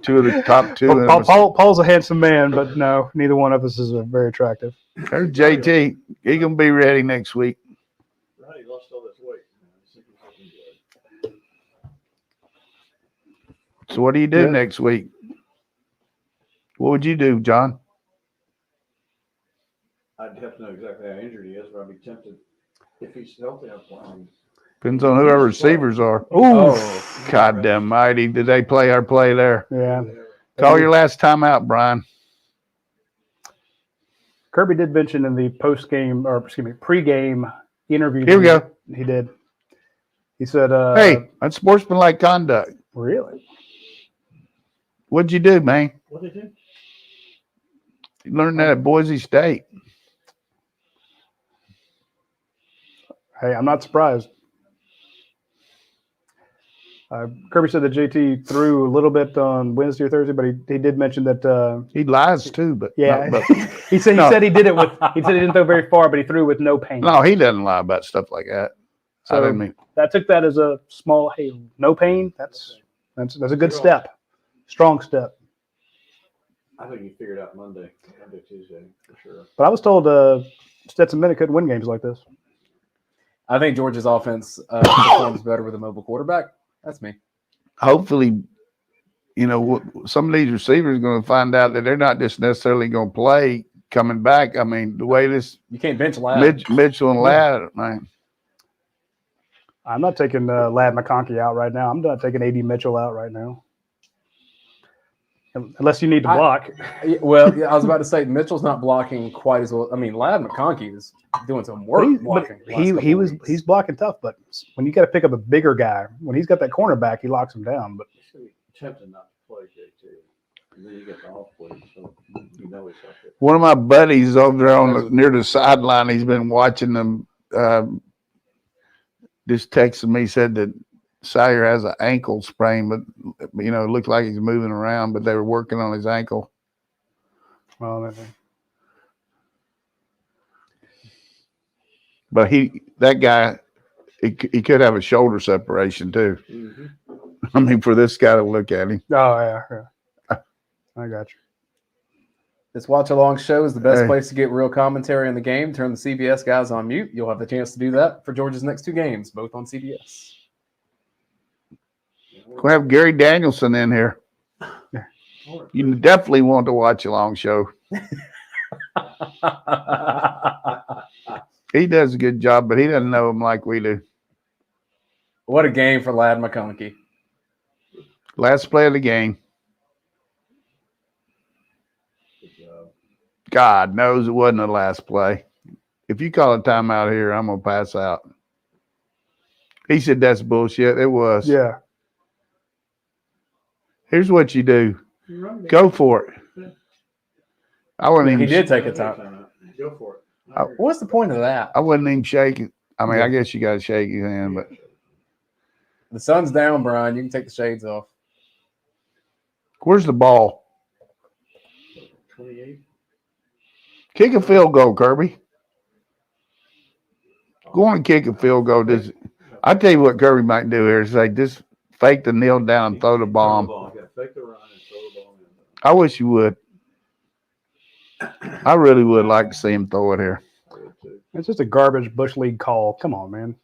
Two of the top two. Paul's a handsome man, but no, neither one of us is very attractive. There's JT. He's going to be ready next week. Right, he lost all this weight. I think he's looking good. So what do you do Yeah. next week? What would you do, John? I'd have to know exactly how injured he is, but I'd be tempted. If he's healthy, I'd play him. Depends on who our receivers are. Oh, God damn mighty. Did they play our play there? Yeah. Call your last time out, Brian. Kirby did mention in the pre-game interview. Here we go. He did. He said, Hey, that's sportsmanlike conduct. really? What'd you do, man? What did they do? You learned that at Boise State. Hey, I'm not surprised. Kirby said that JT threw a little bit on Wednesday or Thursday, but he did mention that. He lies too, but Yeah, but he said he did it with. He said he didn't throw very far, but he threw with no pain. no, he doesn't lie about stuff like that. I So didn't mean. I took that as a small, hey, no pain. That's a good step, strong step. I think he figured out Monday, Tuesday, for sure. But I was told Stetson Bennett couldn't win games like this. I think Georgia's offense performs better with a mobile quarterback. That's me. Hopefully, some of these receivers are going to find out that they're not just necessarily going to play coming back. I mean, the way this You can't bench Ladd. Mitchell and Ladd, man. I'm not taking Ladd McConkey out right now. I'm not taking AD Mitchell out right now. Unless you need to block. Well, yeah, I was about to say Mitchell's not blocking quite as well. I mean, Ladd McConkey is doing some work blocking. the last couple weeks. He's blocking tough, but when you got to pick up a bigger guy, when he's got that cornerback, he locks him down. But It's going to be tempting not to play JT. And then you get the off play, so you know he's up there. One of my buddies over there near the sideline, he's been watching them. Just texted me, said that Sire has an ankle sprain, but it looked like he's moving around, but they were working on his ankle. well, But that guy, he could have a shoulder separation too. Mm-hmm. I mean, for this guy to look at him. yeah. I got you. This watch along show is the best Hey. place to get real commentary on the game. Turn the CBS guys on mute. You'll have the chance to do that for Georgia's next two games, both on CBS. We'll have Gary Danielson in here. You definitely want to watch a long show. He does a good job, but he doesn't know him like we do. What a game for Ladd McConkey. Last play of the game. Good job. God knows it wasn't the last play. If you call a timeout here, I'm going to pass out. He said that's bullshit. It was. Yeah. Here's what you do. You run it. Go for it. I wasn't He even. did take a time. Go for it. What's the point of that? I wasn't even shaking. I mean, I guess you got to shake his hand, but The sun's down, Brian. You can take the shades off. where's the ball? 28. Kick a field goal, Kirby. Go on and kick a field goal. I tell you what Kirby might do here is say just fake the kneel down and throw the bomb. Fake the run and throw the ball in. I wish you would. I really would like to see him throw it here. It's just a garbage Bush League call. Come on, man.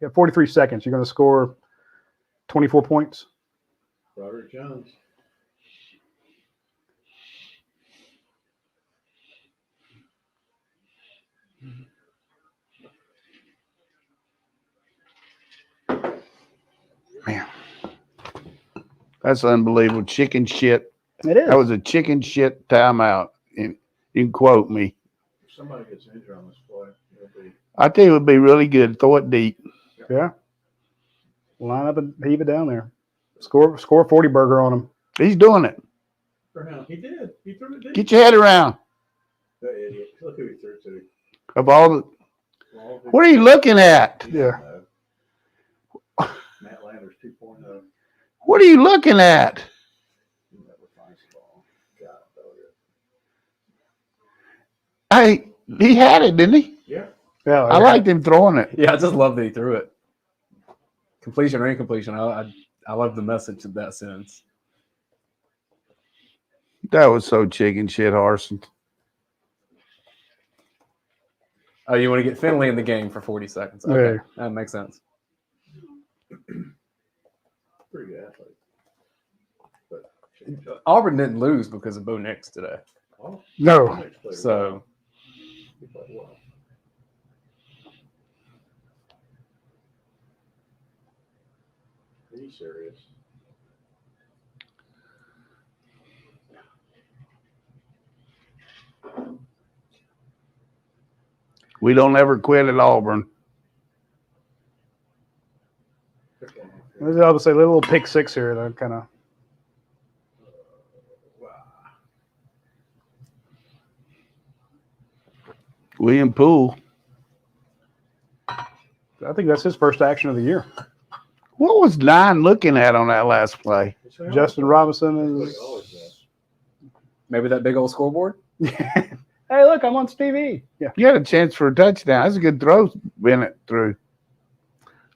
You got 43 seconds. You're going to score 24 points. Robert Jones. Man, that's unbelievable. Chicken shit. It is. That was a chicken shit timeout. And you can quote me. If somebody gets injured on this play, it'll be I tell you, it would be really good. Throw it deep. Yeah. Line up and heave it down there. Score a 40 burger on him. He's doing it. for him. He did. He threw it deep. Get your head around. That idiot. Look who he threw to. Of all the, All the- what are you looking at? He Yeah. doesn't know. Matt Landers 2.0. What are you looking at? He never finds the ball. God, dog it. He had it, didn't he? Yeah. Yeah, I liked him throwing it. Yeah, I just love that he threw it. Completion or incompletion, I love the message that that sends. That was so chicken shit, Harson. Oh, you want to get Finley in the game for 40 seconds. Okay, that makes sense. Pretty good athlete. But Auburn didn't lose because of Bo Nix today. No. So he played well. He's serious. We don't ever quit at Auburn. I would say a little pick six here. That kind of. William Poole. I think that's his first action of the year. What was Nine looking at on that last play? Justin Robinson is. maybe that big old scoreboard. Hey, look, I'm on TV. Yeah. You had a chance for a touchdown. That's a good throw, Bennett threw.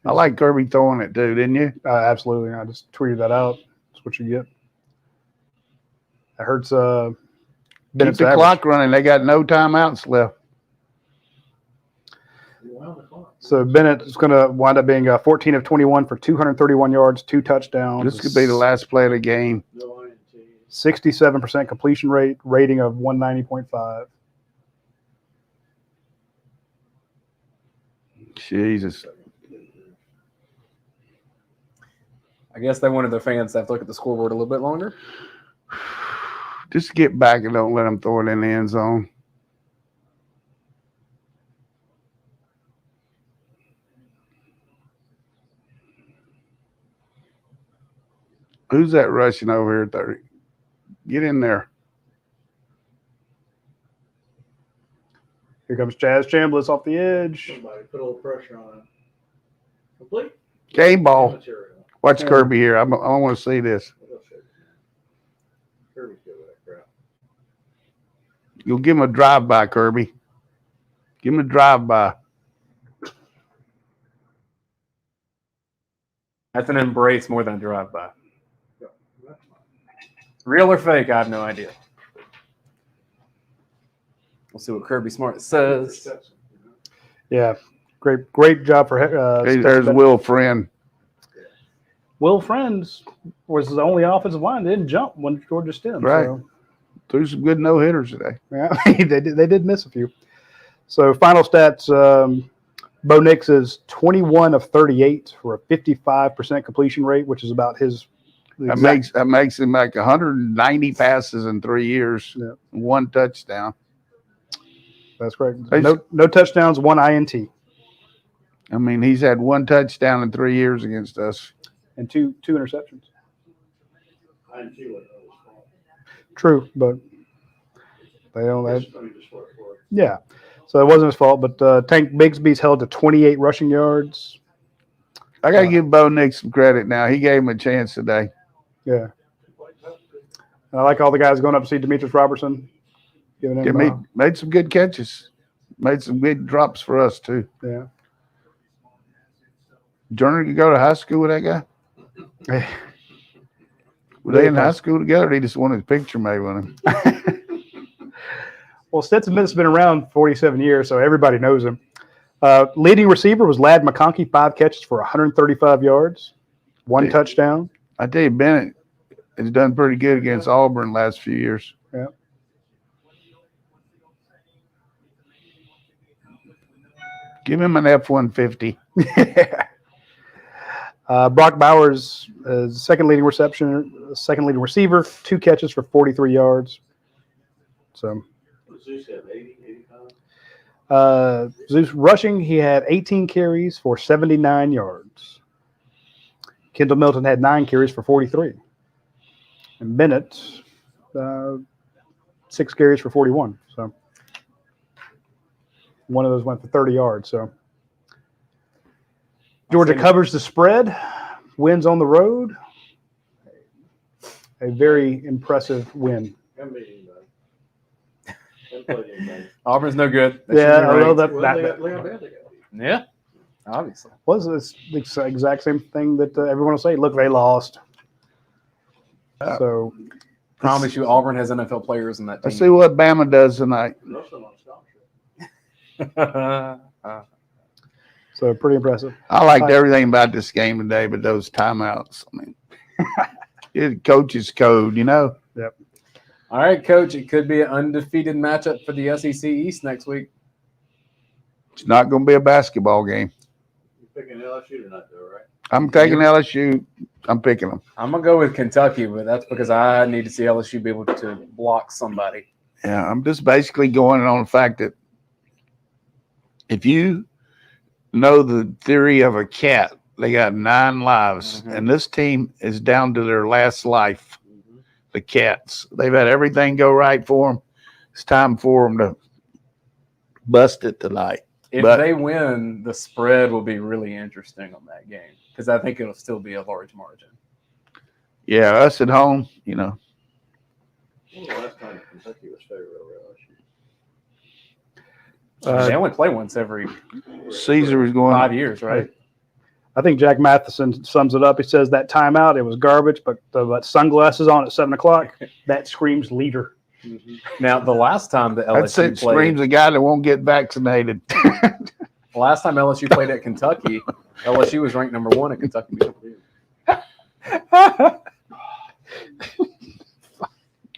I like Kirby throwing it too, didn't you? Absolutely. I just tweeted that out. That's what you get. That hurts. Keep Bennett's the average. clock running. They got no timeouts left. So Bennett is going to wind up being 14 of 21 for 231 yards, 2 touchdowns. This could be the last play of the game. 67% completion rate, rating of 190.5. Jesus. I guess they wanted their fans to have to look at the scoreboard a little bit longer. Just get back and don't let them throw it in the end zone. Who's that rushing over here at 30? Get in there. Here comes Chaz Chambliss off the edge. Somebody put a little pressure on him. Complete. Game ball. Material. Watch Kirby here. I want to see this. Kirby's good with that crap. You'll give him a drive-by, Kirby. Give him a drive-by. That's an embrace more than a drive-by. Real or fake, I have no idea. We'll see what Kirby Smart says. Yeah, great job for Hey, there's Will Friend. Will Friends was the only offensive line that didn't jump when Georgia stemmed. Right. So, Threw some good no-hitters today. yeah, they did miss a few. So final stats, Bo Nix is 21 of 38 for a 55% completion rate, which is about his That makes him like 190 passes in 3 years, Yeah. 1 touchdown. That's correct. No touchdowns, 1 INT. I mean, he's had 1 touchdown in 3 years against us. And two interceptions. I didn't feel it. True, but they don't. Just for it. Yeah, so it wasn't his fault. But Tank Bigsby's held to 28 rushing yards. I got to give Bo Nix some credit now. He gave him a chance today. Yeah, I like all the guys going up to see Demetrius Robertson. Giving him, Made some good catches. Made some good drops for us too. Yeah. Jordan, you go to high school with that guy? Were they in high school together? Or he just wanted a picture made with him. Well, Stetson Bennett's been around 47 years, so everybody knows him. Leading receiver was Ladd McConkey, 5 catches for 135 yards, 1 touchdown. I tell you, Bennett has done pretty good against Auburn last few years. Yeah. Give him an F-150. Brock Bowers is second leading receiver, 2 catches for 43 yards. So Zeus had 80, 85. Zeus rushing, he had 18 carries for 79 yards. Kendall Milton had 9 carries for 43. And Bennett, 6 carries for 41. So one of those went for 30 yards. So Georgia covers the spread, wins on the road. A very impressive win. Auburn's no good. They Yeah, shouldn't be although ranked. Look how bad they got. Yeah, obviously. was this the exact same thing that everyone will say? Look, they lost. So Promise you, Auburn has NFL players in that Let's see team. what Bama does tonight. Most of them on scholarship. so pretty impressive. I liked everything about this game today, but those timeouts. I mean, it's coach's code, you know. All right, Coach. It could be an undefeated matchup for the SEC East next week. It's not going to be a basketball game. You're picking LSU tonight, though, right? I'm taking LSU. I'm picking them. I'm gonna go with Kentucky, but that's because I need to see LSU be able to block somebody. Yeah, I'm just basically going on the fact that if you know the theory of a cat, they got 9 lives, Mhm. and this team is down to their last life. The Cats. They've had everything go right for them. It's time for them to bust it tonight. If But- they win, the spread will be really interesting on that game because I think it'll still be a large margin. Yeah, us at home, you know. When was the last time Kentucky was favored over LSU? They only play once every Caesar was going. 5 years, right? I think Jack Matheson sums it up. He says that timeout, it was garbage, but sunglasses on at 7:00, that screams leader. Now, the last time the That LSU played, screams a guy that won't get vaccinated. the last time LSU played at Kentucky, LSU was ranked number 1 at Kentucky.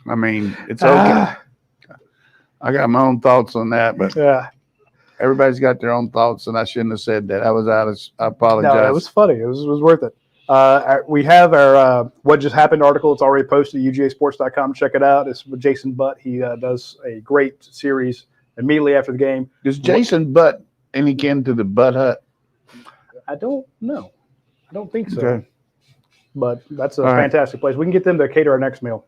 I mean, it's okay. I got my own thoughts on that, but Yeah. everybody's got their own thoughts, and I shouldn't have said that. I was out of. I apologize. No, it was funny. It was worth it. We have our What Just Happened article. It's already posted at UGASports.com. Check it out. It's with Jason Butt. He does a great series immediately after the game. Is Jason Butt any kin to the Butt Hut? I don't know. I don't think so. Okay. But that's a All right. fantastic place. We can get them to cater our next meal.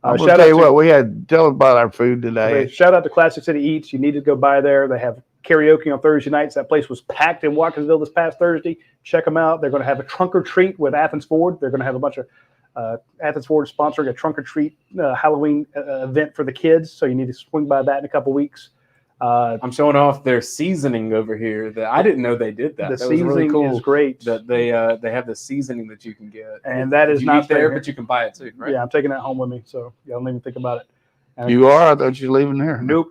I'm gonna tell you what, we had tell about our food today. Shout out to Classic City Eats. You need to go by there. They have karaoke on Thursday nights. That place was packed in Watkinsville this past Thursday. Check them out. They're going to have a trunk or treat with Athens Ford. They're going to have a bunch of Athens Ford sponsoring a trunk or treat Halloween event for the kids. So you need to swing by that in a couple weeks. I'm showing off their seasoning over here. That I didn't know they did that. The That was really seasoning cool. is great. That they have the seasoning that you can get, And that is you not eat there, fair. but you can buy it too, right? Yeah, I'm taking that home with me. So yeah, don't even think about it. And You are? I thought you were leaving there. Nope.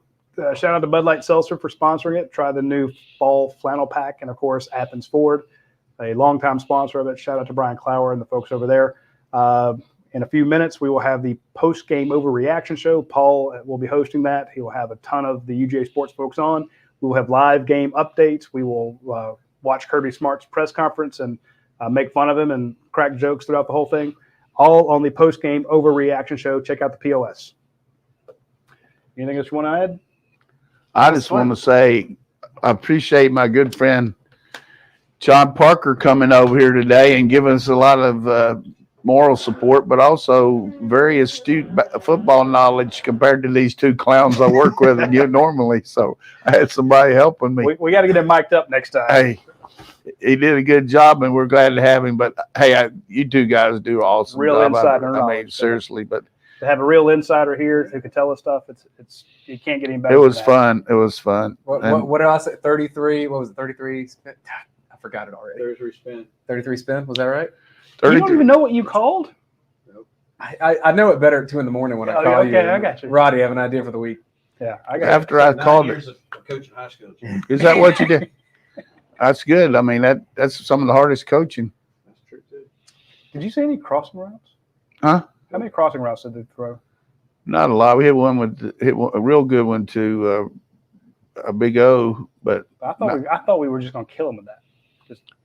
Shout out to Bud Light Seltzer for sponsoring it. Try the new fall flannel pack. And, of course, Athens Ford, a longtime sponsor of it. Shout out to Brian Clower and the folks over there. In a few minutes, we will have the post-game overreaction show. Paul will be hosting that. He will have a ton of the UGA Sports folks on. We will have live game updates. We will watch Kirby Smart's press conference and make fun of him and crack jokes throughout the whole thing. All on the post-game overreaction show. Check out the POS. Anything else you want to add? I just want to say I appreciate my good friend John Parker coming over here today and giving us a lot of moral support, but also very astute football knowledge compared to these two clowns I work with and you normally. So I had somebody helping me. We got to get him mic'd up next time. Hey, he did a good job, and we're glad to have him. But hey, you two guys do an awesome Real job. insider I mean, knowledge. seriously, but To have a real insider here who can tell us stuff, it's you can't get him better. it was than that. fun. It was fun. What did I say? 33. What was it? 33 spin? I forgot it already. 33 spin. 33 spin. Was that right? You don't 33 even know what you called? I know it better at 2 in the morning when I Oh, call you. okay, I got you. Roddy, I have an idea for the week. Yeah, I got after I 9 called it. years of coaching high school. Is that what you did? That's good. I mean, that's some of the hardest coaching. That's true, too. Did you see any crossing routes? Huh? How many crossing routes did they throw? Not a lot. We hit a real good one to a Big O, but I thought we were just gonna kill him with that.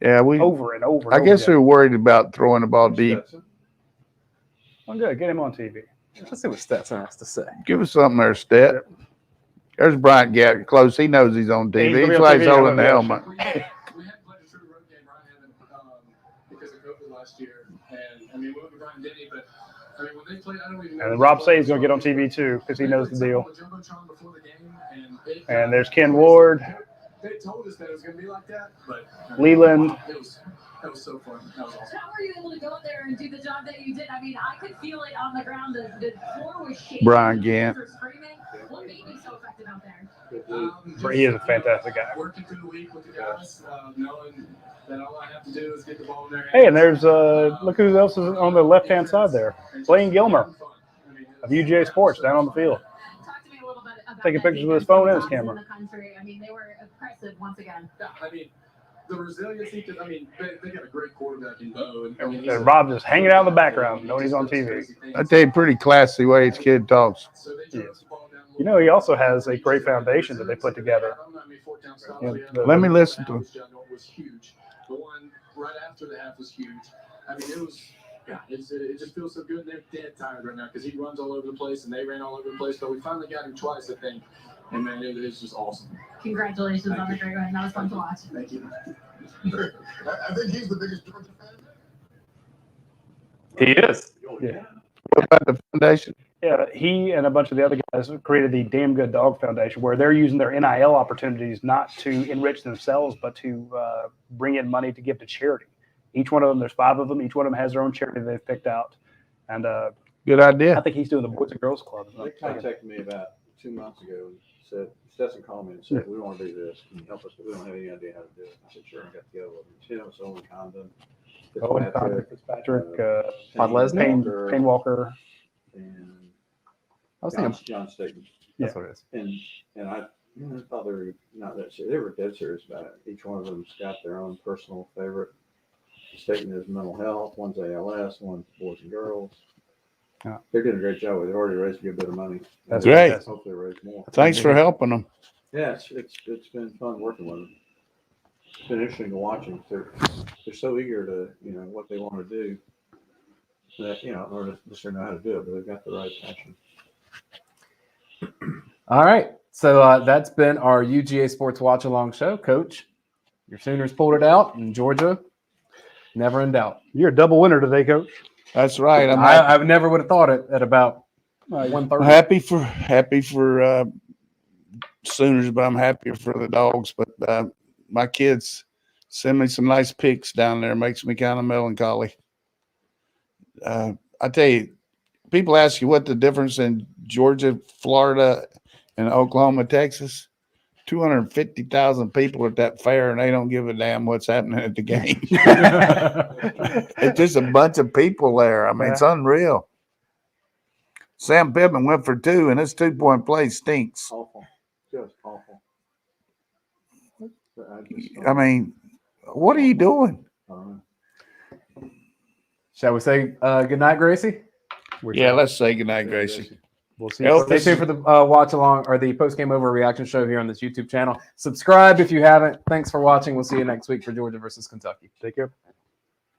yeah, we. Over and over. I and guess over we were worried about throwing the ball deep. Stetson. Well, good. Get him on TV. Let's see what Stetson has to say. Give us something there, Stet. There's Bryant Gatt close. He knows he's on He's TV. gonna be He's on why TV, he's holding the yeah. helmet. We had played a true road game, Brian, because of COVID last year. And, I mean, we went to Brian Denny, but, I mean, when they played, I don't even know. And Rob Say's gonna get on TV too because he knows the deal. And there's Ken Ward, They told us that it was going to be like that, but Leland. It was That was so fun. That was awesome. How were you able to go out there and do the job that you did? I mean, I could feel it on the ground. The floor was shaking. Brian Gant. You were screaming. What made you so effective out there? He is a fantastic guy. Working through the week with the guys, knowing that all I have to do is get the ball in their hands. Hey, and there's look who else is on the left-hand side there. Blaine Gilmer of UGASports down on the field. Talk to me a little bit about Taking that pictures with his phone and his camera. in the country. I mean, they were impressive once again. Yeah, I mean, the resiliency, because, I mean, they got a great quarterback in Bo. And And Rob just hanging out in the background, knowing he's on TV. I tell you, pretty classy way his kid talks. So they drove the ball down You know, he also has a great foundation that they put together. Let me listen to him. Was huge. The one right after the half was huge. I mean, it was. Yeah, it just feels so good. They're dead tired right now because he runs all over the place and they ran all over the place. But we finally got him twice, I think. And man, it's just awesome. Congratulations on the great win. That was fun to watch. Thank you. I think he's the biggest Georgia fan. He is. Yeah. What about the foundation? Yeah, he and a bunch of the other guys created the Damn Good Dog Foundation, where they're using their NIL opportunities not to enrich themselves, but to bring in money to give to charity. Each one of them, there's 5 of them. Each one of them has their own charity they've picked out. And Good idea. I think he's doing the Boys and Girls Club. They contacted me about 2 months ago and said, Stetson called me and said, we want to do this. Can you help us? But we don't have any idea how to do it. I said, sure, I got to go with them. Tim was Owen Condon. Owen Condon, Fitzpatrick, Podlesny? Payne Walker. And I was thinking. John Staten. That's what it is. And I thought they were not that serious. They were dead serious about it. Each one of them's got their own personal favorite. Staten is mental health. One's ALS. One's boys and girls. Yeah. They're doing a great job with it. They already raised a good bit of money. That's great. fantastic. Hopefully raise more. Thanks for helping them. Yeah, it's been fun working with them. It's been interesting to watch them. They're so eager to what they want to do. That in order to just know how to do it, but they've got the right passion. All right. So that's been our UGA Sports Watch Along show. Coach, your Sooners pulled it out, and Georgia, never in doubt. You're a double winner today, Coach. That's right. I never would have thought it at about I'm 1:30. happy for Sooners, but I'm happier for the Dogs. But my kids send me some nice pics down there. Makes me kind of melancholy. I tell you, people ask you what the difference in Georgia, Florida, and Oklahoma, Texas. 250,000 people at that fair, and they don't give a damn what's happening at the game. It's just a bunch of people there. I mean, It's unreal. Sam Pittman went for 2, and his 2-point play stinks. Awful. Just awful. I mean, what are you doing? Shall we say good night, Gracie? Yeah, let's say goodnight, Gracie. We'll see. Stay tuned for the watch along or the post game over reaction show here on this YouTube channel. Subscribe if you haven't. Thanks for watching. We'll see you next week for Georgia versus Kentucky. Take care.